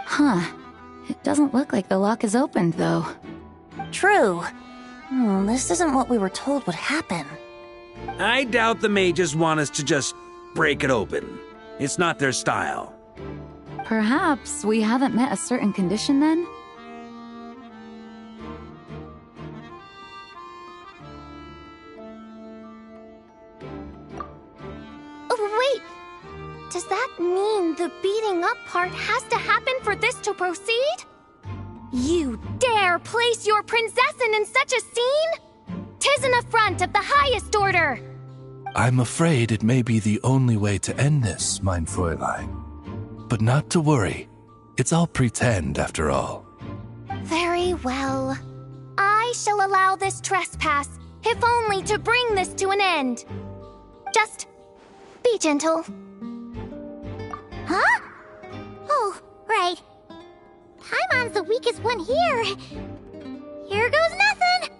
Huh. It doesn't look like the lock is opened, though. True. This isn't what we were told would happen. I doubt the mages want us to just break it open. It's not their style. Perhaps we haven't met a certain condition then? Oh, wait! Does that mean the beating up part has to happen for this to proceed? You dare place your princessin in such a scene? 'Tis an affront of the highest order! I'm afraid it may be the only way to end this, mein Fräulein. But not to worry. It's all pretend, after all. Very well. I shall allow this trespass, if only to bring this to an end. Just be gentle. Huh? Oh, right. Paimon's the weakest one here. Here goes nothing.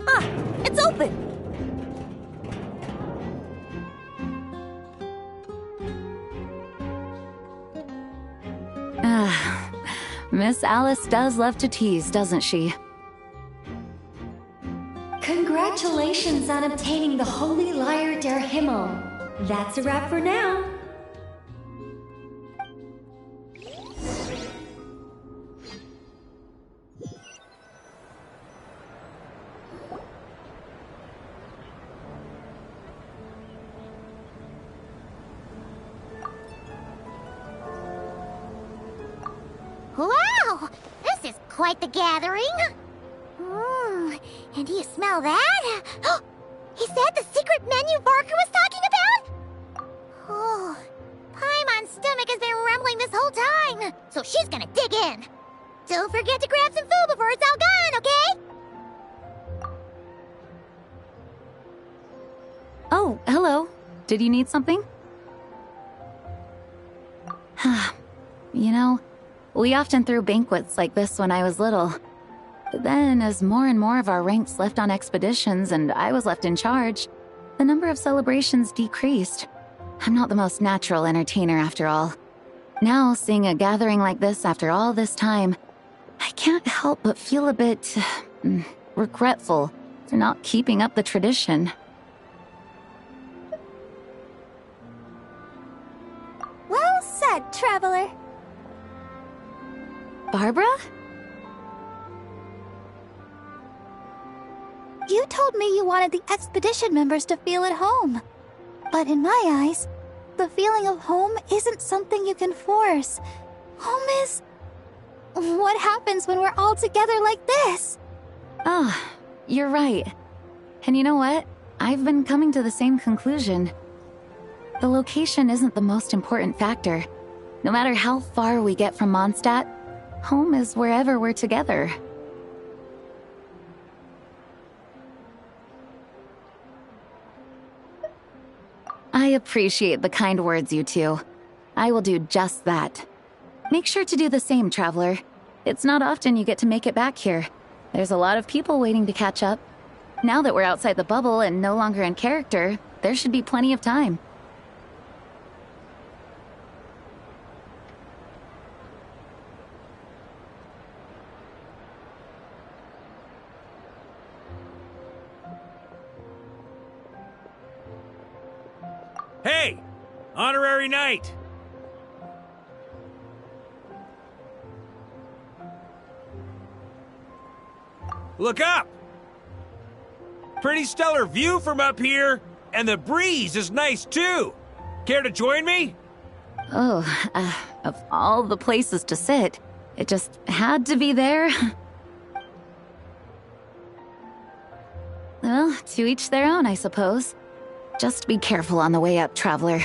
Ah, it's open! Miss Alice does love to tease, doesn't she? Congratulations on obtaining the Holy Lyre der Himmel. That's a wrap for now. Wow! This is quite the gathering. And do you smell that? Is that the secret menu Barker was talking about? Oh, Paimon's stomach has been rumbling this whole time, so she's gonna dig in. Don't forget to grab some food before it's all gone, okay? Oh, hello. Did you need something? You know, we often threw banquets like this when I was little. But then, as more and more of our ranks left on expeditions and I was left in charge, the number of celebrations decreased. I'm not the most natural entertainer after all. Now, seeing a gathering like this after all this time, I can't help but feel a bit regretful for not keeping up the tradition. Well said, traveler. Barbara? You told me you wanted the expedition members to feel at home. But in my eyes, the feeling of home isn't something you can force. Home is... what happens when we're all together like this? Oh, you're right. And you know what? I've been coming to the same conclusion. The location isn't the most important factor. No matter how far we get from Mondstadt, home is wherever we're together. I appreciate the kind words, you two. I will do just that. Make sure to do the same, traveler. It's not often you get to make it back here. There's a lot of people waiting to catch up. Now that we're outside the bubble and no longer in character, there should be plenty of time. Hey! Honorary Knight! Look up! Pretty stellar view from up here, and the breeze is nice too. Care to join me? Oh, of all the places to sit, it just had to be there. Well, to each their own, I suppose. Just be careful on the way up, traveler.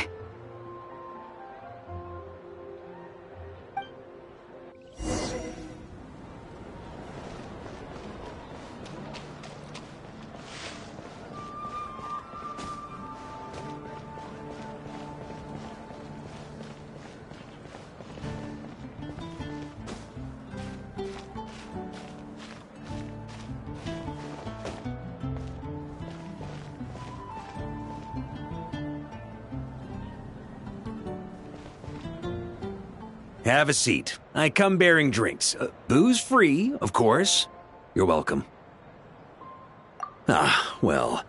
Have a seat. I come bearing drinks. Booze free, of course. You're welcome. Ah, well,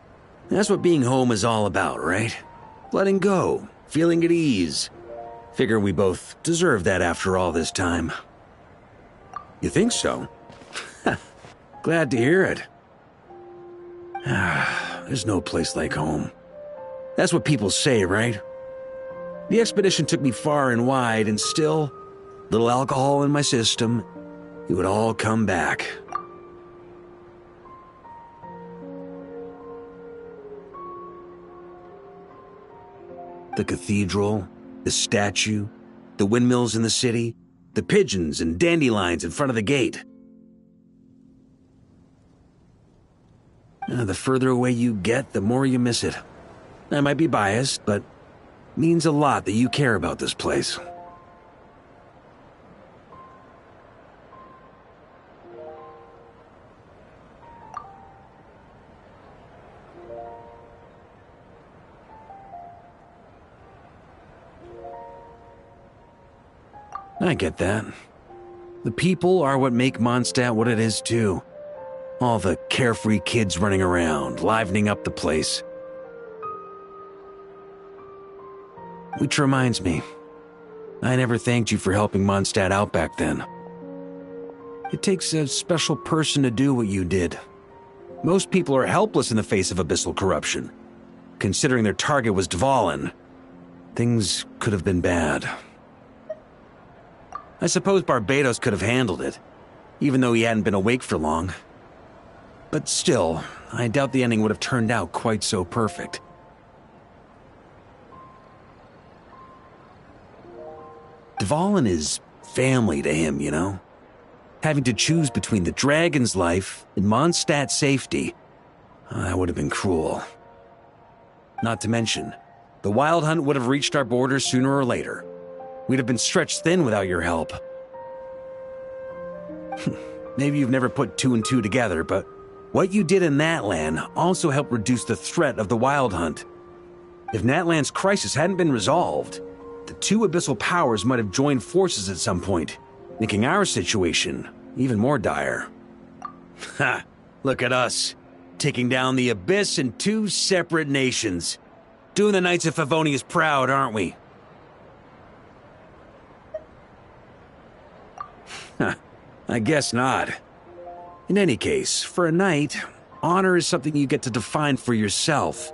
that's what being home is all about, right? Letting go, feeling at ease. Figure we both deserve that after all this time. You think so? Glad to hear it. There's no place like home. That's what people say, right? The expedition took me far and wide, and still, little alcohol in my system, it would all come back. The cathedral, the statue, the windmills in the city, the pigeons and dandelions in front of the gate. The further away you get, the more you miss it. I might be biased, but it means a lot that you care about this place. I get that. The people are what make Mondstadt what it is, too. All the carefree kids running around, livening up the place. Which reminds me, I never thanked you for helping Mondstadt out back then. It takes a special person to do what you did. Most people are helpless in the face of abyssal corruption. Considering their target was Dvalin, things could have been bad. I suppose Barbados could have handled it, even though he hadn't been awake for long. But still, I doubt the ending would have turned out quite so perfect. Dvalin is family to him, you know? Having to choose between the dragon's life and Mondstadt's safety, that would have been cruel. Not to mention, the Wild Hunt would have reached our borders sooner or later. We'd have been stretched thin without your help. Maybe you've never put two and two together, but what you did in Natlan also helped reduce the threat of the Wild Hunt. If Natlan's crisis hadn't been resolved, the two abyssal powers might have joined forces at some point, making our situation even more dire. Ha! Look at us, taking down the Abyss in two separate nations. Doing the Knights of Favonius proud, aren't we? I guess not. In any case, for a knight, honor is something you get to define for yourself,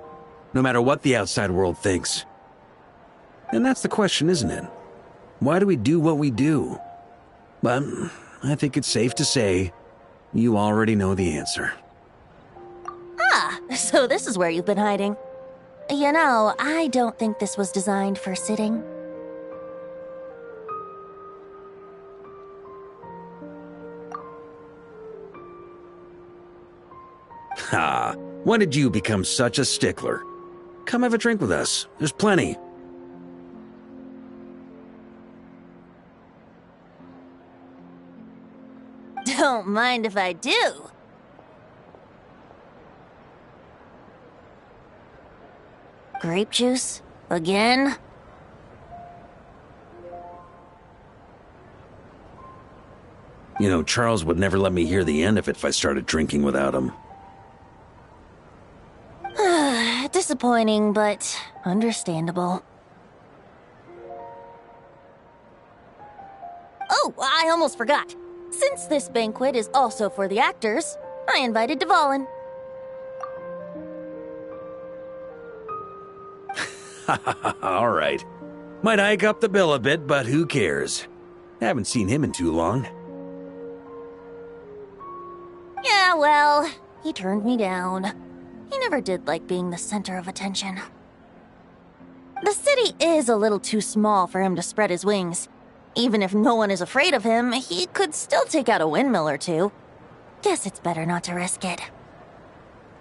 no matter what the outside world thinks. And that's the question, isn't it? Why do we do what we do? But I think it's safe to say you already know the answer. Ah, so this is where you've been hiding. You know, I don't think this was designed for sitting. Ha! When did you become such a stickler? Come have a drink with us. There's plenty. Don't mind if I do. Grape juice? Again? You know, Charles would never let me hear the end of it if I started drinking without him. Disappointing, but understandable. Oh, I almost forgot. Since this banquet is also for the actors, I invited Dvalin. All right. Might hike up the bill a bit, but who cares? Haven't seen him in too long. Yeah, well, he turned me down. He never did like being the center of attention. The city is a little too small for him to spread his wings. Even if no one is afraid of him, he could still take out a windmill or two. Guess it's better not to risk it.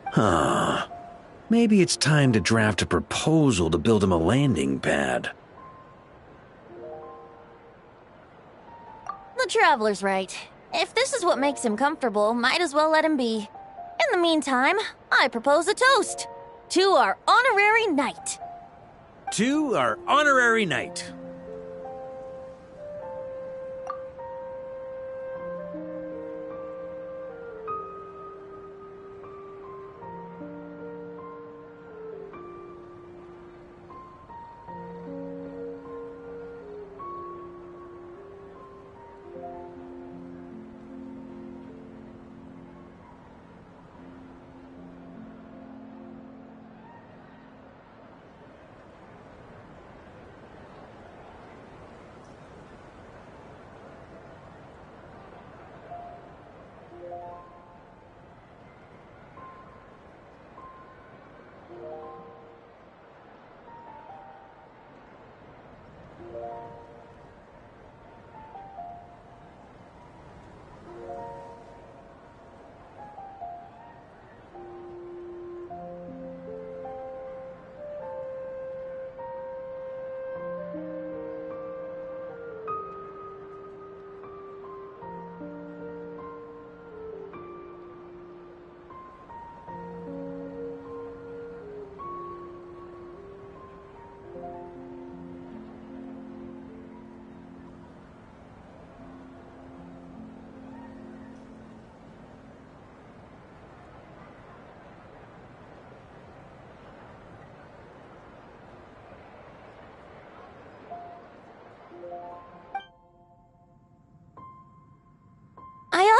Huh. Maybe it's time to draft a proposal to build him a landing pad. The Traveler's right. If this is what makes him comfortable, might as well let him be. In the meantime, I propose a toast to our honorary knight. To our honorary knight.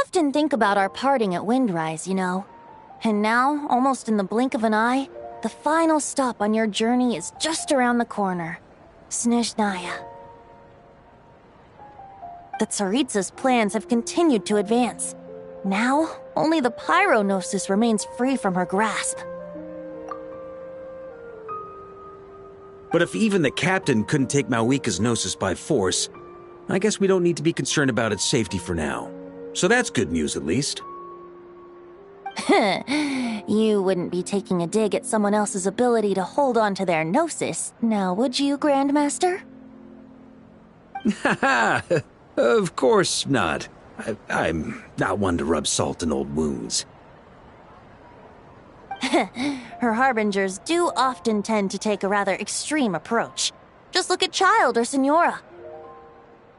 often think about our parting at Windrise, you know. And now, almost in the blink of an eye, the final stop on your journey is just around the corner. Snezhnaya. The Tsaritsa's plans have continued to advance. Now, only the Pyronosis remains free from her grasp. But if even the captain couldn't take Malwika's Gnosis by force, I guess we don't need to be concerned about its safety for now. So that's good news, at least. You wouldn't be taking a dig at someone else's ability to hold on to their Gnosis, now would you, Grandmaster? Haha! Of course not. I'm not one to rub salt in old wounds. Her harbingers do often tend to take a rather extreme approach. Just look at Child or Senora.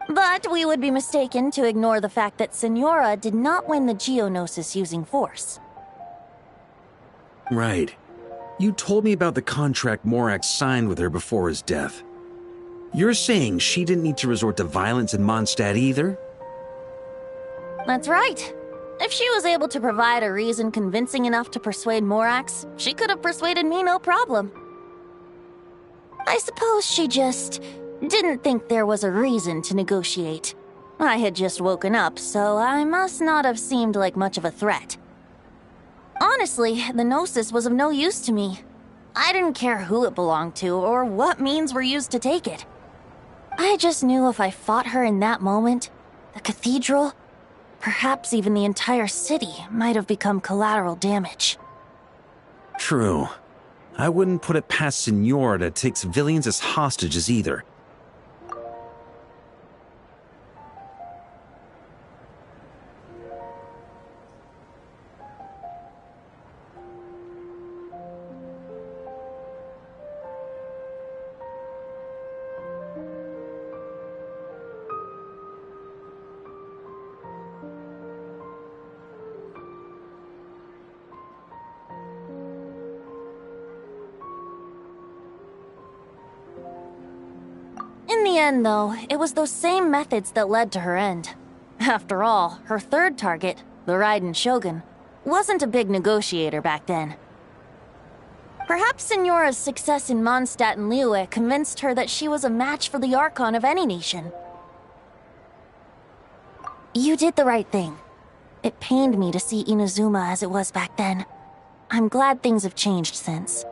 But we would be mistaken to ignore the fact that Senora did not win the Geonosis using force. Right. You told me about the contract Morax signed with her before his death. You're saying she didn't need to resort to violence in Mondstadt either? That's right. If she was able to provide a reason convincing enough to persuade Morax, she could have persuaded me no problem. I suppose she just didn't think there was a reason to negotiate. I had just woken up, so I must not have seemed like much of a threat. Honestly, the Gnosis was of no use to me. I didn't care who it belonged to or what means were used to take it. I just knew if I fought her in that moment, the cathedral, perhaps even the entire city, might have become collateral damage. True. I wouldn't put it past Senora to take civilians as hostages either. In the end, though, it was those same methods that led to her end. After all, her third target, the Raiden Shogun, wasn't a big negotiator back then. Perhaps Senora's success in Mondstadt and Liyue convinced her that she was a match for the Archon of any nation. You did the right thing. It pained me to see Inazuma as it was back then. I'm glad things have changed since.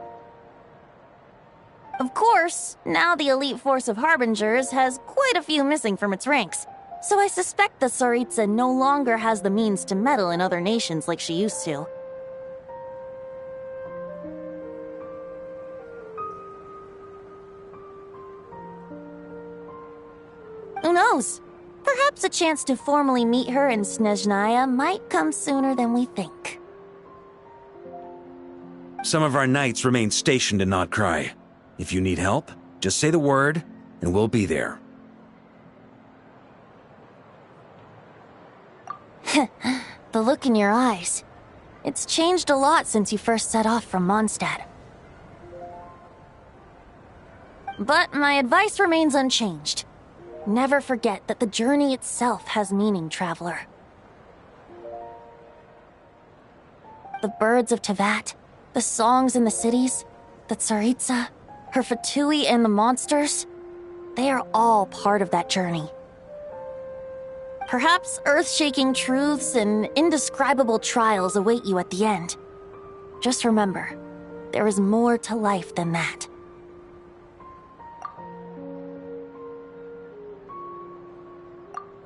Of course, now the elite force of Harbingers has quite a few missing from its ranks, so I suspect the Tsaritsa no longer has the means to meddle in other nations like she used to. Who knows? Perhaps a chance to formally meet her in Snezhnaya might come sooner than we think. Some of our knights remain stationed in Notcry. If you need help, just say the word, and we'll be there. The look in your eyes. It's changed a lot since you first set off from Mondstadt. But my advice remains unchanged. Never forget that the journey itself has meaning, traveler. The birds of Tevat, the songs in the cities, the Tsaritsa, her Fatui and the monsters, they are all part of that journey. Perhaps earth-shaking truths and indescribable trials await you at the end. Just remember, there is more to life than that.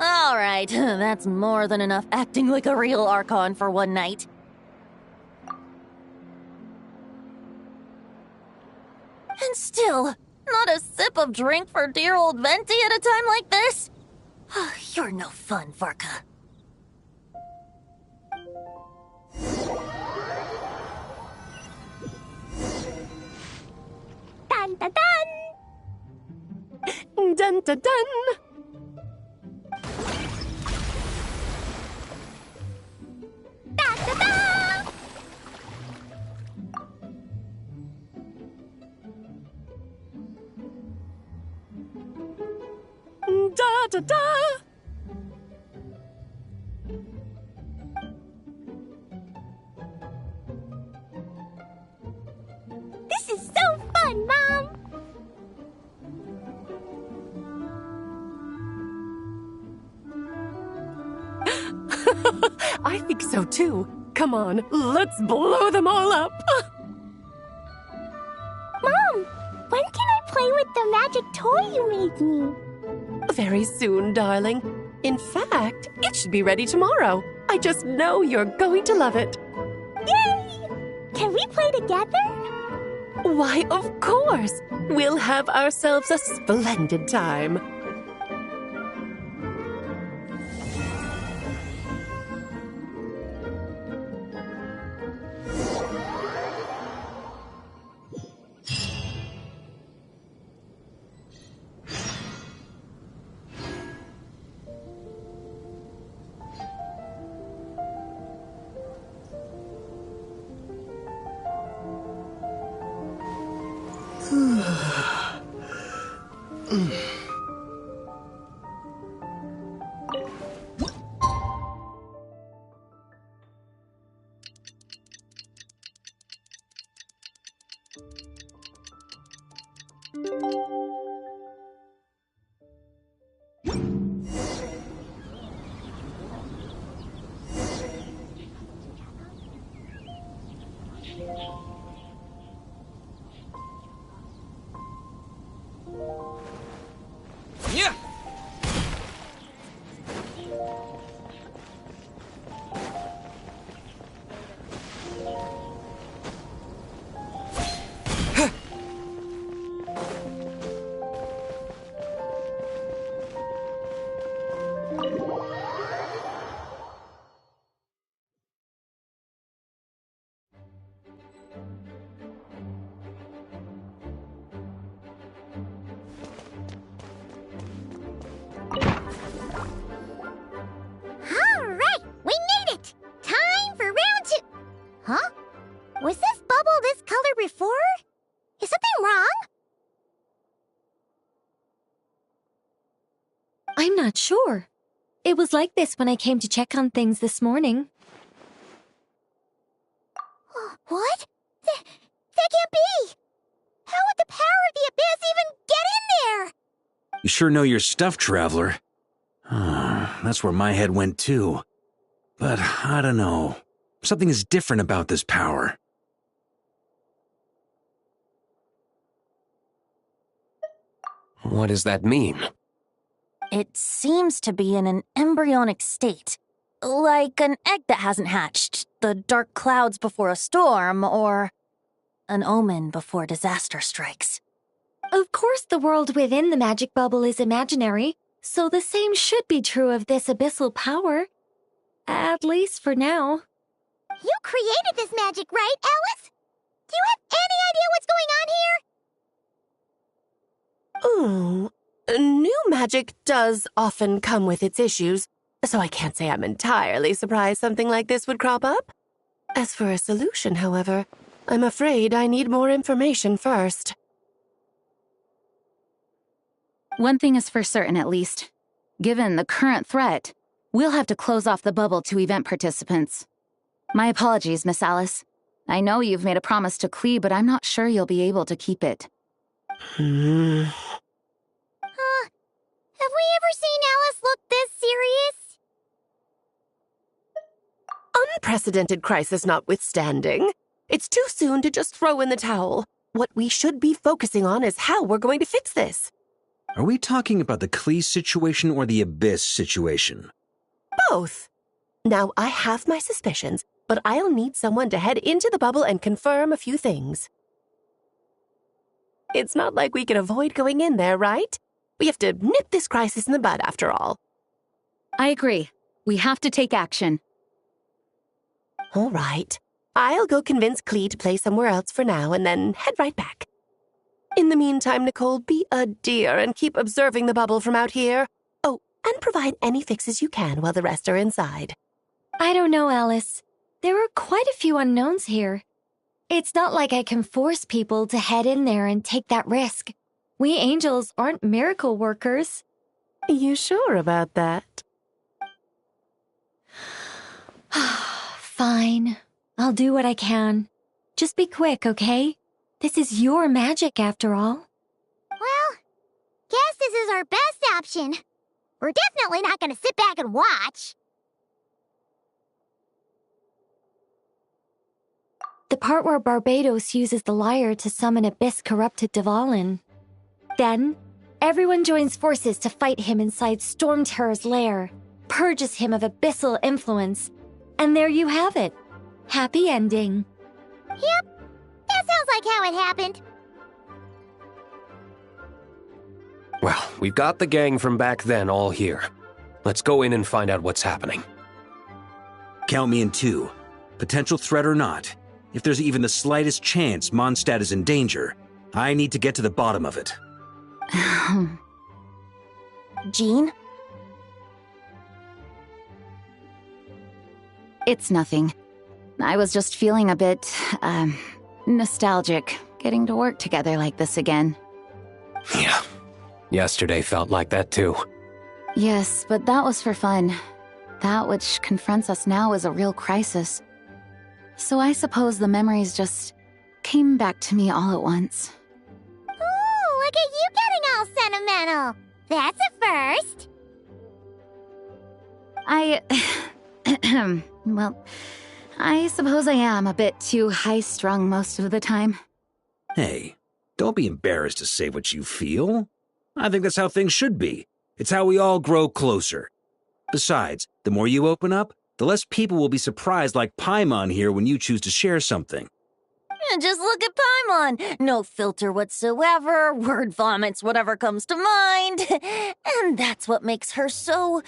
All right, that's more than enough acting like a real Archon for one night. And still, not a sip of drink for dear old Venti at a time like this? You're no fun, Varka. Dun dun dun! Dun dun dun! Da da da! Da da da! I think so too. Come on, let's blow them all up. Mom, when can I play with the magic toy you made me? Very soon, darling. In fact, it should be ready tomorrow. I just know you're going to love it. Yay! Can we play together? Why, of course. We'll have ourselves a splendid time. Yeah. Alright, we made it! Time for round 2. Huh? Was this bubble this color before? Is something wrong? I'm not sure. It was like this when I came to check on things this morning. What? That can't be! How would the power of the abyss even get in there? You sure know your stuff, Traveler. That's where my head went too. But I don't know. Something is different about this power. What does that mean? It seems to be in an embryonic state. Like an egg that hasn't hatched, the dark clouds before a storm, or an omen before disaster strikes. Of course the world within the magic bubble is imaginary, so the same should be true of this abyssal power. At least for now. You created this magic, right, Alice? Do you have any idea what's going on here? New magic does often come with its issues, so I can't say I'm entirely surprised something like this would crop up. As for a solution, however, I'm afraid I need more information first. One thing is for certain, at least. Given the current threat, we'll have to close off the bubble to event participants. My apologies, Miss Alice. I know you've made a promise to Klee, but I'm not sure you'll be able to keep it. Have we ever seen Alice look this serious? Unprecedented crisis notwithstanding, it's too soon to just throw in the towel. What we should be focusing on is how we're going to fix this. Are we talking about the Klee situation or the Abyss situation? Both. Now, I have my suspicions, but I'll need someone to head into the bubble and confirm a few things. It's not like we can avoid going in there, right? We have to nip this crisis in the bud, after all. I agree. We have to take action. All right. I'll go convince Klee to play somewhere else for now and then head right back. In the meantime, Nicole, be a dear and keep observing the bubble from out here. Oh, and provide any fixes you can while the rest are inside. I don't know, Alice. There are quite a few unknowns here. It's not like I can force people to head in there and take that risk. We angels aren't miracle workers. You sure about that? Fine. I'll do what I can. Just be quick, okay? This is your magic, after all. Well, guess this is our best option. We're definitely not going to sit back and watch. The part where Barbados uses the lyre to summon abyss-corrupted Dvalin. Then, everyone joins forces to fight him inside Storm Terror's lair, purges him of abyssal influence, and there you have it. Happy ending. Yep, that sounds like how it happened. Well, we've got the gang from back then all here. Let's go in and find out what's happening. Count me in 2. Potential threat or not, if there's even the slightest chance Mondstadt is in danger, I need to get to the bottom of it. Jean? It's nothing. I was just feeling a bit, nostalgic, getting to work together like this again. Yeah. Yesterday felt like that too. Yes, but that was for fun. That which confronts us now is a real crisis. So I suppose the memories just came back to me all at once. Ooh, look at you getting all sentimental. That's a first. Well, I suppose I am a bit too high-strung most of the time. Hey, don't be embarrassed to say what you feel. I think that's how things should be. It's how we all grow closer. Besides, the more you open up, the less people will be surprised like Paimon here when you choose to share something. Just look at Paimon. No filter whatsoever, word vomits whatever comes to mind. And that's what makes her so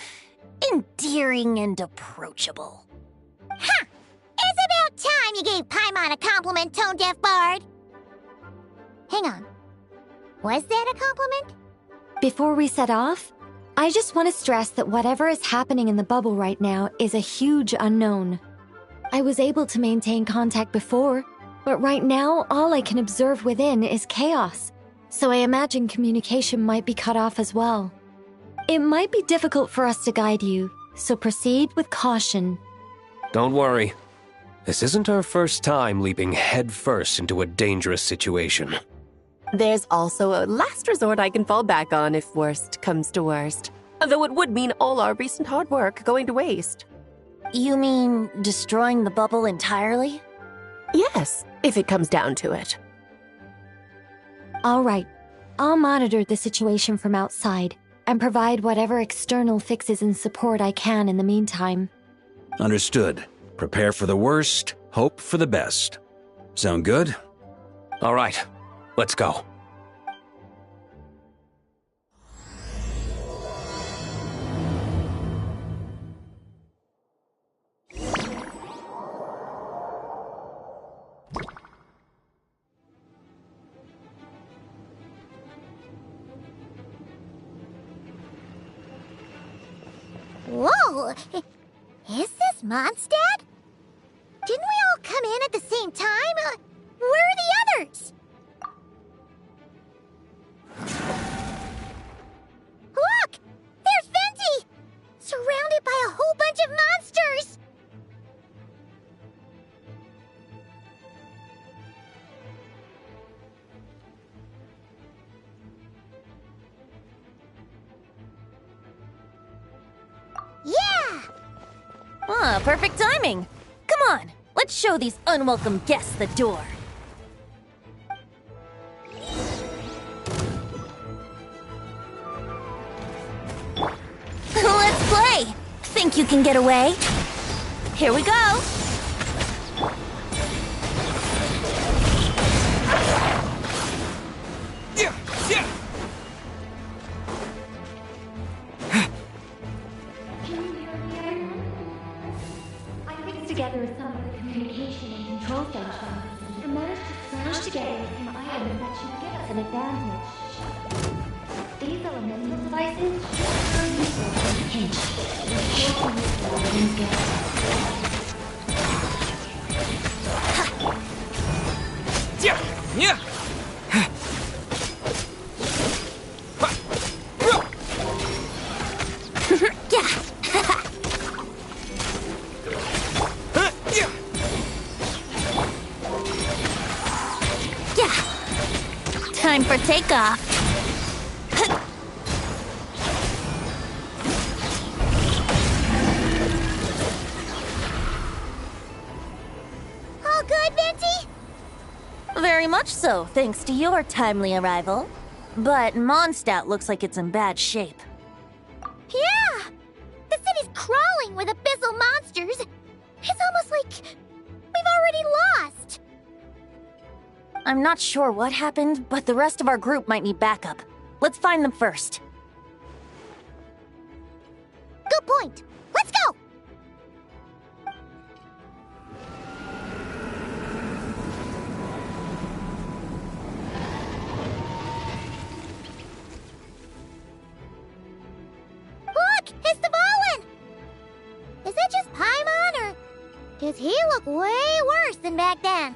endearing and approachable. Ha! It's about time you gave Paimon a compliment, tone-deaf bard. Hang on. Was that a compliment? Before we set off, I just want to stress that whatever is happening in the bubble right now is a huge unknown. I was able to maintain contact before, but right now all I can observe within is chaos, so I imagine communication might be cut off as well. It might be difficult for us to guide you, so proceed with caution. Don't worry. This isn't our first time leaping headfirst into a dangerous situation. There's also a last resort I can fall back on if worst comes to worst. Though it would mean all our recent hard work going to waste. You mean destroying the bubble entirely? Yes, if it comes down to it. All right, I'll monitor the situation from outside and provide whatever external fixes and support I can in the meantime. Understood. Prepare for the worst, hope for the best. Sound good? All right, let's go. Whoa! Is this Mondstadt? Didn't we all come in at the same time? Where are the others? Look! There's Venti! Surrounded by a whole bunch of monsters! Yeah! Ah, perfect timing. Come on, let's show these unwelcome guests the door. Let's play! Think you can get away? Here we go! Together some of the communication and control functions and managed to smash together some items that should give us an advantage. These elemental devices are useful in a pinch, forcing useful items Yeah. Time for takeoff. All good, Venti? Very much so, thanks to your timely arrival. But Mondstadt looks like it's in bad shape. Yeah! The city's crawling with abyssal monsters. It's almost like we've already lost. I'm not sure what happened, but the rest of our group might need backup. Let's find them first. Good point. Let's go! Look! It's Dvalin! Is it just Paimon, or does he look way worse than back then?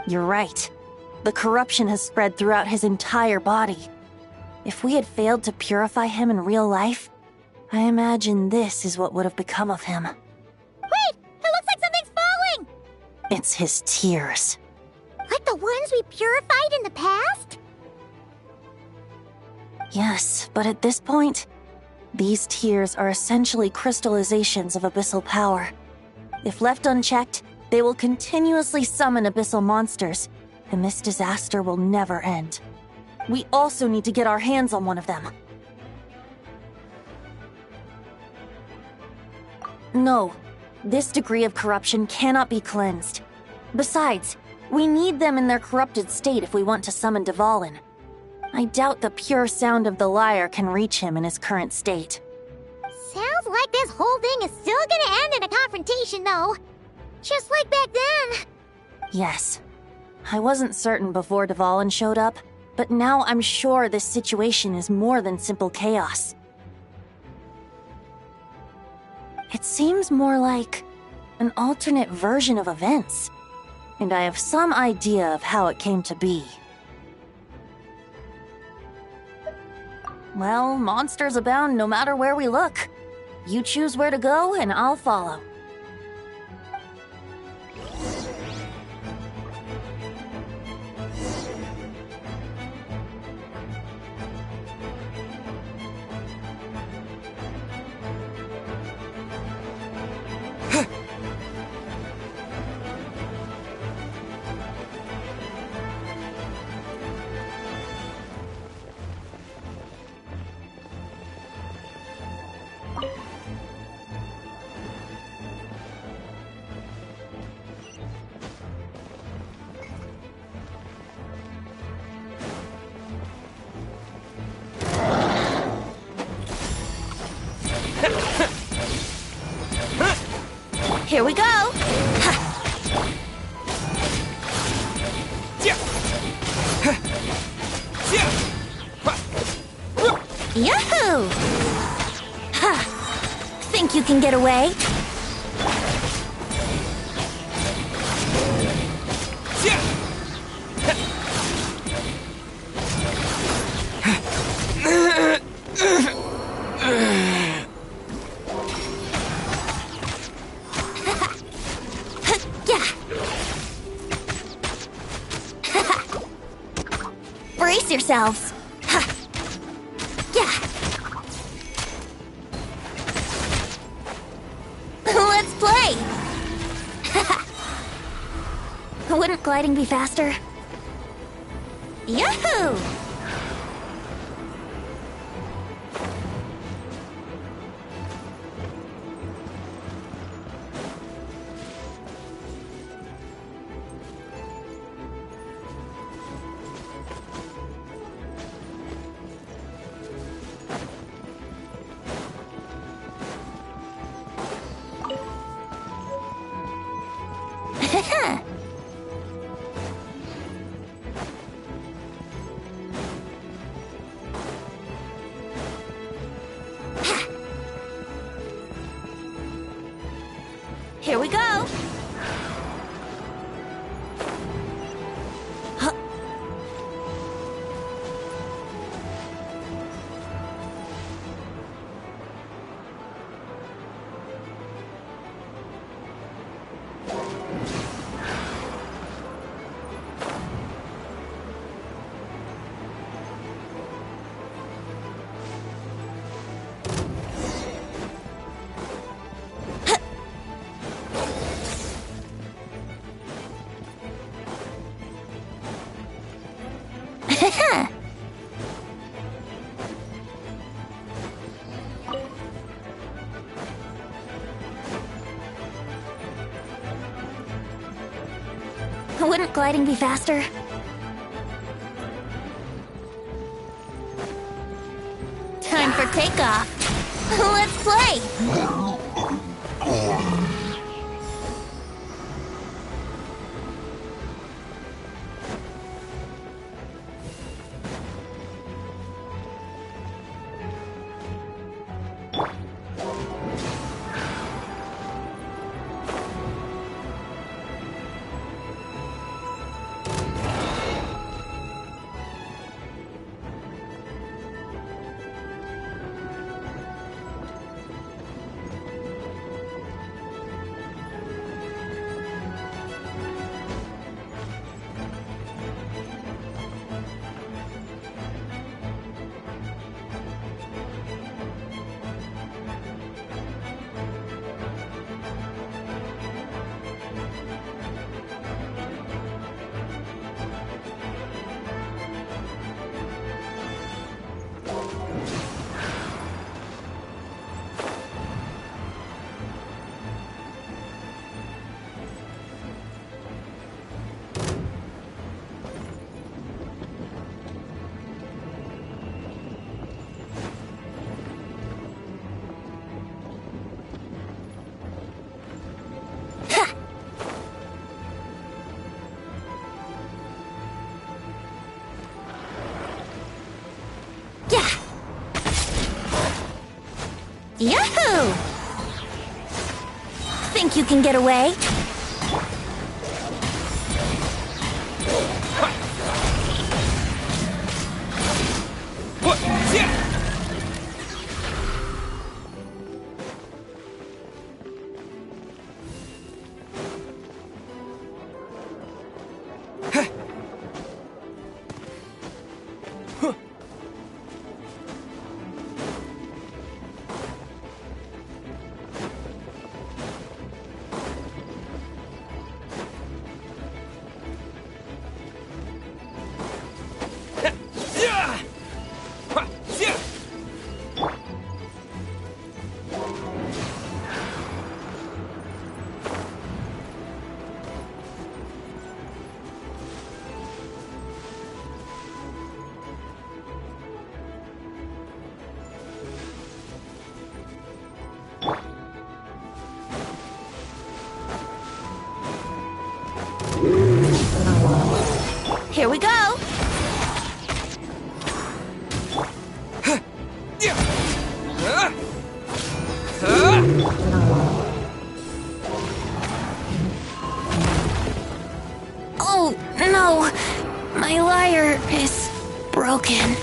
You're right. The corruption has spread throughout his entire body. If we had failed to purify him in real life, I imagine this is what would have become of him. Wait! It looks like something's falling! It's his tears. Like the ones we purified in the past? Yes, but at this point, these tears are essentially crystallizations of abyssal power. If left unchecked, they will continuously summon abyssal monsters, and this disaster will never end. We also need to get our hands on one of them. No, this degree of corruption cannot be cleansed. Besides, we need them in their corrupted state if we want to summon Dvalin. I doubt the pure sound of the lyre can reach him in his current state. Sounds like this whole thing is still gonna end in a confrontation, though. Just like back then. Yes. I wasn't certain before Dvalin showed up, but now I'm sure this situation is more than simple chaos. It seems more like an alternate version of events, and I have some idea of how it came to be. Well, monsters abound no matter where we look. You choose where to go, and I'll follow. Here we go! Yahoo! Think you can get away? Brace yourselves. Let's play. Wouldn't gliding be faster? Yahoo! Here we go! Huh. Wouldn't gliding be faster? Time for takeoff. Let's play! Yahoo! Think you can get away? What? Yeah! Here we go! Oh, no! My lyre is broken.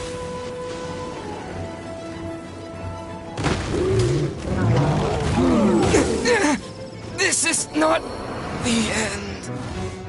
This is not the end.